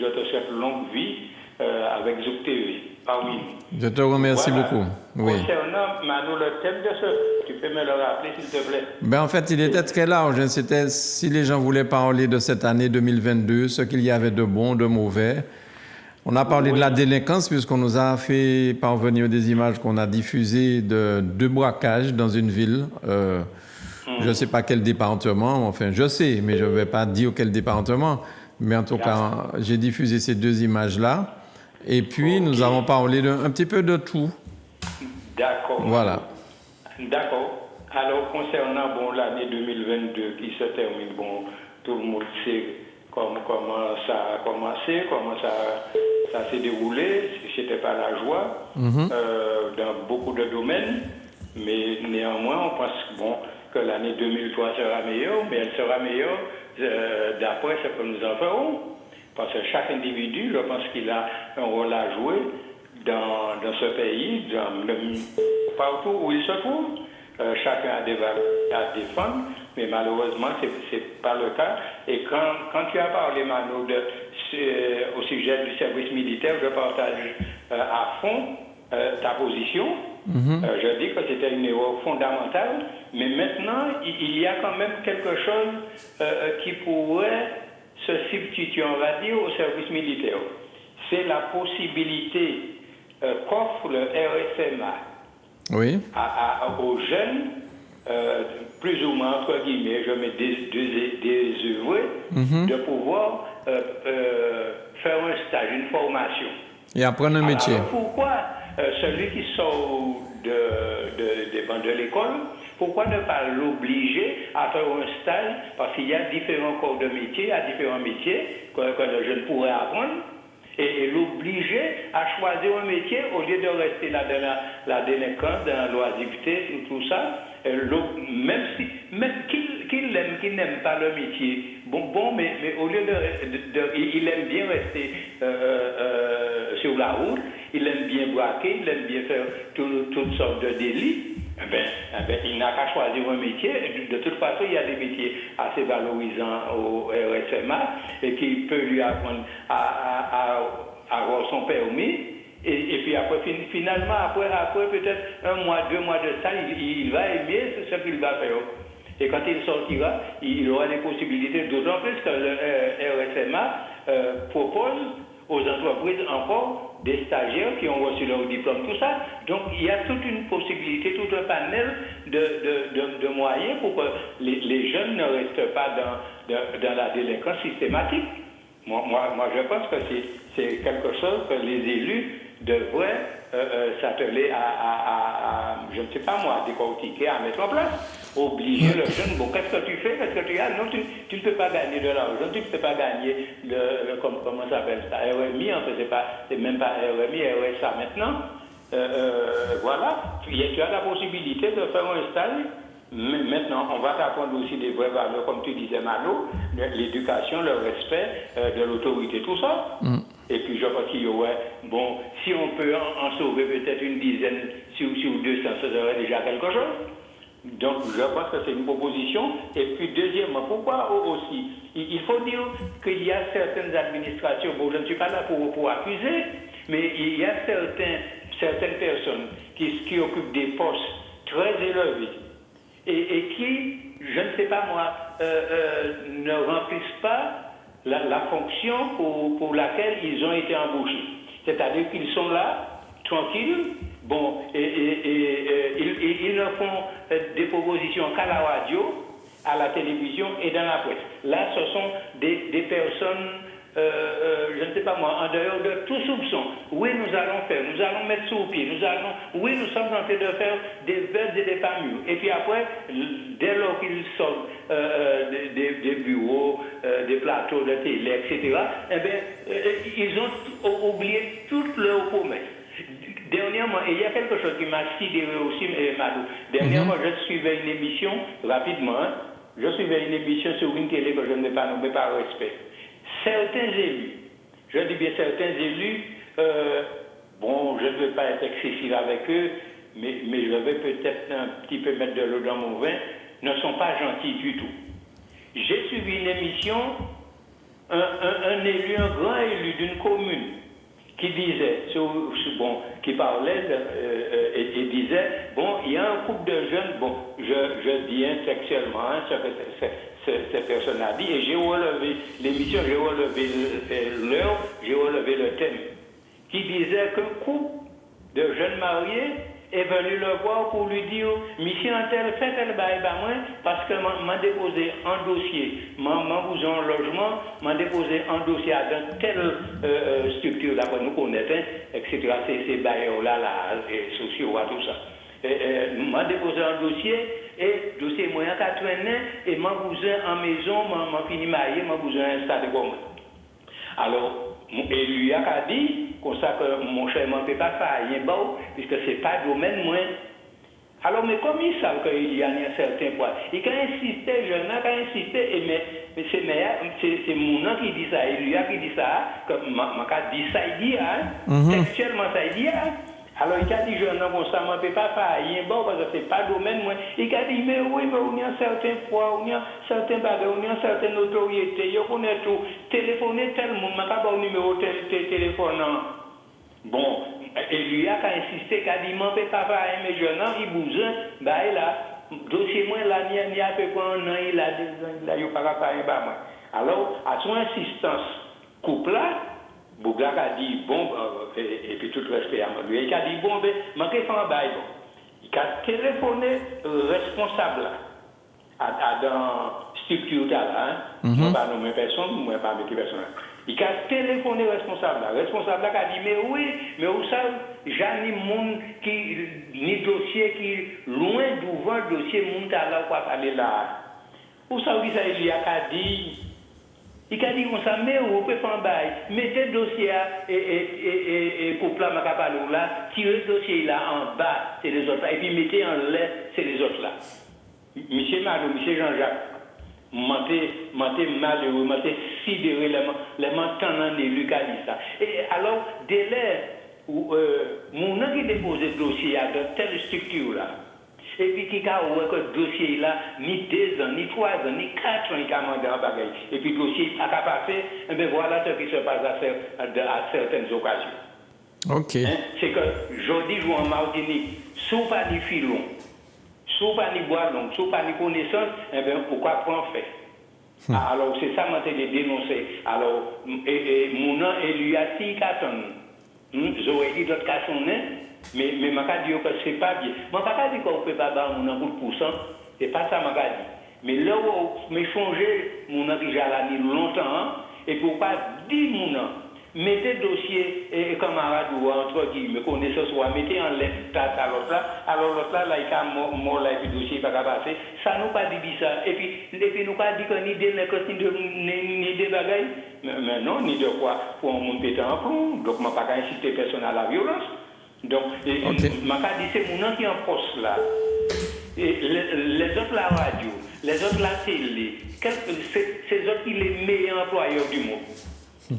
te souhaite longue vie avec Zouk TV. Parmi nous. Je te remercie beaucoup. Oui. Concernant, Manu, le thème de tu peux me le rappeler s'il te plaît? Ben, en fait, il était très large. C'était si les gens voulaient parler de cette année 2022, ce qu'il y avait de bon, de mauvais. On a parlé de la délinquance puisqu'on nous a fait parvenir des images qu'on a diffusées de 2 braquages dans une ville. Je ne sais pas quel département, enfin je sais, mais je ne vais pas dire quel département. Mais en tout cas, j'ai diffusé ces 2 images-là. Et puis, nous avons parlé un petit peu de tout. D'accord. Voilà. D'accord. Alors, concernant l'année 2022 qui se termine, tout le monde sait comment ça a commencé, comment ça s'est déroulé. C'était pas la joie dans beaucoup de domaines. Mais néanmoins, on pense que l'année 2003 sera meilleure, mais elle sera meilleure d'après ce que nous en ferons. Parce que chaque individu, je pense qu'il a un rôle à jouer dans ce pays, partout où il se trouve. Chacun a des valeurs à défendre, mais malheureusement, ce n'est pas le cas. Et quand tu as parlé, Mano, au sujet du service militaire, je partage à fond ta position. Je dis que c'était une erreur fondamentale, mais maintenant, il y a quand même quelque chose qui pourrait se substituer, on va dire, au service militaire. C'est la possibilité qu'offre le RSMA aux jeunes, plus ou moins, entre guillemets, je mets désœuvrés, de pouvoir faire un stage, une formation. Et apprendre un métier. Alors, pourquoi celui qui sort de l'école, pourquoi ne pas l'obliger à faire un stage? Parce qu'il y a différents corps de métiers, à différents métiers que le jeune pourrait apprendre, et l'obliger à choisir un métier au lieu de rester là dans la délinquance, dans l'oisiveté, tout ça. Même qu'il n'aime pas le métier, mais au lieu il aime bien rester sur la route, il aime bien braquer, il aime bien faire toutes sortes de délits. Il n'a qu'à choisir un métier. De toute façon, il y a des métiers assez valorisants au RSMA et qui peuvent lui apprendre à avoir son permis. Et puis après, finalement, après peut-être 1 mois, 2 mois de ça, il va aimer ce qu'il va faire. Et quand il sortira, il aura des possibilités, d'autant plus que le RSMA propose aux entreprises encore des stagiaires qui ont reçu leur diplôme, tout ça. Donc il y a toute une possibilité, tout un panel de moyens pour que les jeunes ne restent pas dans la délinquance systématique. Moi, je pense que c'est quelque chose que les élus devraient s'atteler à, je ne sais pas moi, à décortiquer, à mettre en place. Obliger le jeune, bon, qu'est-ce que tu fais, qu'est-ce que tu as? Non, tu ne peux pas gagner de l'argent, tu ne peux pas gagner comment ça s'appelle ça, RMI, en fait, c'est même pas RMI, RSA maintenant. Voilà, tu as la possibilité de faire un stage. Maintenant, on va t'apprendre aussi des vraies valeurs, comme tu disais, Mano, l'éducation, le respect de l'autorité, tout ça. Et puis, je pense qu'il y aurait, bon, si on peut en sauver peut-être une dizaine sur 200, ça serait déjà quelque chose. Donc, je pense que c'est une proposition. Et puis, deuxièmement, pourquoi aussi? Il faut dire qu'il y a certaines administrations, bon, je ne suis pas là pour accuser, mais il y a certaines personnes qui occupent des postes très élevés et qui, je ne sais pas moi, ne remplissent pas la fonction pour laquelle ils ont été embauchés. C'est-à-dire qu'ils sont là, tranquilles, bon, ils ne font des propositions qu'à la radio, à la télévision et dans la presse. Là, ce sont des personnes, je ne sais pas moi, en dehors de tout soupçon. Oui, nous allons mettre sur pied, oui, nous sommes en train de faire des verres et des pamures. Et puis après, dès lors qu'ils sortent des bureaux, des plateaux de télé, etc., eh bien, ils ont oublié toutes leurs promesses. Dernièrement, et il y a quelque chose qui m'a sidéré aussi, Madou. Dernièrement, je suivais une émission, rapidement, je suivais une émission sur une télé que je ne vais pas nommer par respect. Certains élus, je dis bien certains élus, bon, je ne veux pas être excessif avec eux, mais je vais peut-être un petit peu mettre de l'eau dans mon vin, ne sont pas gentils du tout. J'ai suivi une émission, un élu, un grand élu d'une commune, qui disait, qui parlait et disait, bon, il y a un couple de jeunes, bon, je dis sexuellement, ce que cette personne a dit, et j'ai relevé l'émission, j'ai relevé l'heure, j'ai relevé le thème, qui disait qu'un couple de jeunes mariés est venu le voir pour lui dire, monsieur Antel, fait tel bail à moi, parce que m'a déposé un dossier, m'a besoin un logement, m'a déposé un dossier dans telle structure là que nous connaissons, etc. Ces bailleurs-là, les sociaux, tout ça. M'a déposé un dossier, et dossier moyen 80 et m'a besoin en maison, m'a fini marié, m'a besoin installé comme moi. Alors, et lui a dit, comme ça que mon cher ne peut pas faire rien, puisque ce n'est pas domaine moins. Alors, mais comme ils savent qu'il y a un certain point, il a insisté, jeune a insisté, mais c'est mon nom qui dit ça, et lui a qui dit ça, que m'a dit ça, il dit, textuellement ça, il dit, alors il a dit, jeune homme, ça ne peut pas faire rien, parce que ce n'est pas domaine moins. Il a dit, mais oui, mais on y a certains fois, on y a certains bagages, on y a certaines notoriétés, on connaît tout, téléphoner tel monde, je ne pas le numéro téléphone. Bon, et lui a insisté, il a dit, je ne peux pas faire rien, mais jeune homme, il bouge, bah là, dossier moi, là, il y a à peu près un an, il a 2 ans, il n'a pas faire rien, bah moi. Alors, à son insistance, couple là, Bougla a dit, bon, et puis tout le respect à moi, lui, il a dit, bon, ben, manquez pas un bail, bon. Il a téléphoné responsable dans structure là, je ne vais pas nommer personne, je ne vais pas mettre personne. Il a téléphoné responsable a dit, mais oui, mais vous savez, j'ai ni monde qui, ni dossier qui, loin devant le dossier, monde à là, quoi, aller là. Vous savez, ça, il a dit, il a dit comme ça, mais vous pouvez faire un bail, mettez le dossier et couple là, là, tirez le dossier là en bas, c'est les autres là, et puis mettez en l'air, c'est les autres là. Monsieur Malou, monsieur Jean-Jacques, m'entez malheureux, m'entez sidéré, les mentants d'élu qui a dit ça. Et alors, dès lors où mon nom qui dépose le dossier dans telle structure là, et puis qui a ouvert que dossier là, ni 2 ans, ni 3 ans, ni 4 ans, il a mandé en bagaille. Et puis le dossier n'a pas passé, et bien voilà ce qui se passe à certaines occasions. Ok. C'est que, jeudi, je en Martinique, sous pas du filon, Si vous pas ni boire, donc si vous pas ni connaissance, eh bien, pourquoi pas en faire? Alors, c'est ça, moi, j'ai dénoncé. Alors, mon nom est lui à 6 cartons. J'aurais dit d'autres cartons, mais je ne dis que ce n'est pas bien. Je ne dis qu'on ne peut pas avoir mon nom pour %. Ce n'est pas ça, je dit. Mais là où je changé, mon nom déjà là longtemps, et pour pas dire mon nom. Mettez le dossier et camarade ou entre guillemets, connaissance ou mettez en lettre à l'autre là, alors l'autre là, il y a mort là, et puis le dossier pas passer. Ça nous pas dit ça. Et puis nous pas dit qu'on ni des ni des bagailles. Mais non, ni de quoi pour un monde pété en plomb. Donc, je ne vais pas inciter personne à la violence. Donc, je vais dire c'est mon nom qui est en poste là. Et les autres la radio, les autres la télé, c'est eux qui sont les meilleurs employeurs du monde.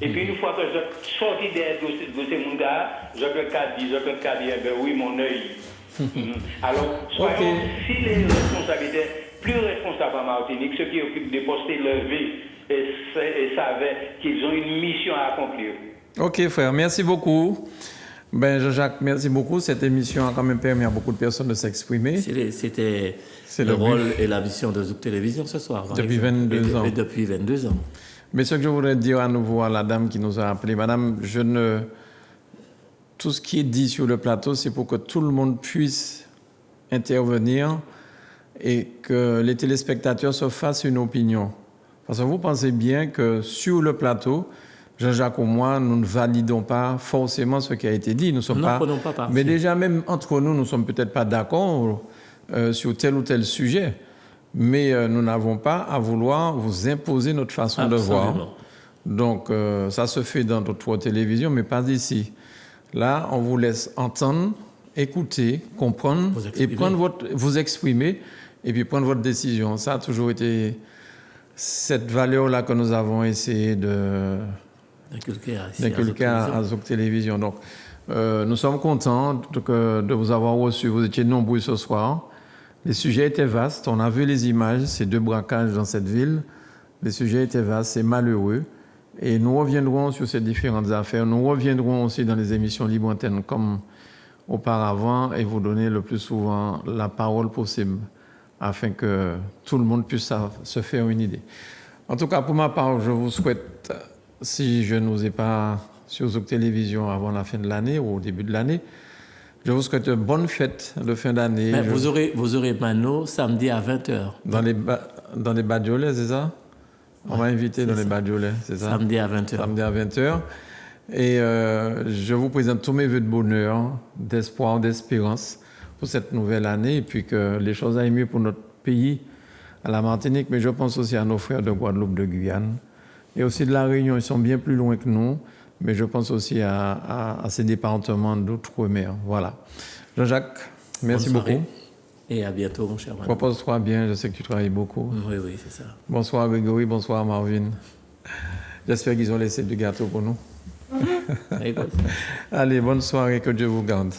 Et puis une fois que je sorti de ces mondes-là, je peux dire, oui, mon œil. Alors, soyons, si les responsabilités, plus responsables en Martinique, ceux qui occupent des postes élevés et savaient qu'ils ont une mission à accomplir. Ok, frère, merci beaucoup. Ben, Jean-Jacques, merci beaucoup. Cette émission a quand même permis à beaucoup de personnes de s'exprimer. C'était le rôle et la mission de Zouk Télévision ce soir. Depuis 22 ans. Et depuis 22 ans. Mais ce que je voudrais dire à nouveau à la dame qui nous a appelé, madame, tout ce qui est dit sur le plateau, c'est pour que tout le monde puisse intervenir et que les téléspectateurs se fassent une opinion. Parce que vous pensez bien que sur le plateau, Jean-Jacques ou moi, nous ne validons pas forcément ce qui a été dit. Nous sommes pas, mais déjà, même entre nous, nous ne sommes peut-être pas d'accord sur tel ou tel sujet. Mais nous n'avons pas à vouloir vous imposer notre façon de voir. Donc, ça se fait dans d'autres télévisions, mais pas ici. Là, on vous laisse entendre, écouter, comprendre, et vous exprimer, et puis prendre votre décision. Ça a toujours été cette valeur-là que nous avons essayé d'inculquer à Zouk Télévision. Donc, nous sommes contents de vous avoir reçu. Vous étiez nombreux ce soir. Les sujets étaient vastes. On a vu les images, ces 2 braquages dans cette ville. Les sujets étaient vastes, c'est malheureux. Et nous reviendrons sur ces différentes affaires. Nous reviendrons aussi dans les émissions Libre Antenne comme auparavant et vous donner le plus souvent la parole possible afin que tout le monde puisse se faire une idée. En tout cas, pour ma part, je vous souhaite, si je ne vous ai pas sur Zouk Télévision avant la fin de l'année ou au début de l'année, je vous souhaite une bonne fête de fin d'année. Vous aurez Mano samedi à 20h. Dans les Badiolais, c'est ça? On m'a invité dans les Badiolais, c'est ça? Samedi à 20h. Samedi à 20h. Et je vous présente tous mes vœux de bonheur, d'espoir, d'espérance pour cette nouvelle année et puis que les choses aillent mieux pour notre pays, à la Martinique, mais je pense aussi à nos frères de Guadeloupe, de Guyane et aussi de la Réunion. Ils sont bien plus loin que nous. Mais je pense aussi à ces départements d'outre-mer. Voilà. Jean-Jacques, merci beaucoup. Et à bientôt, mon cher Manu. Repose-toi bien, je sais que tu travailles beaucoup. Oui, c'est ça. Bonsoir Grégory, bonsoir Marvin. J'espère qu'ils ont laissé du gâteau pour nous. Allez, bonne soirée, que Dieu vous garde.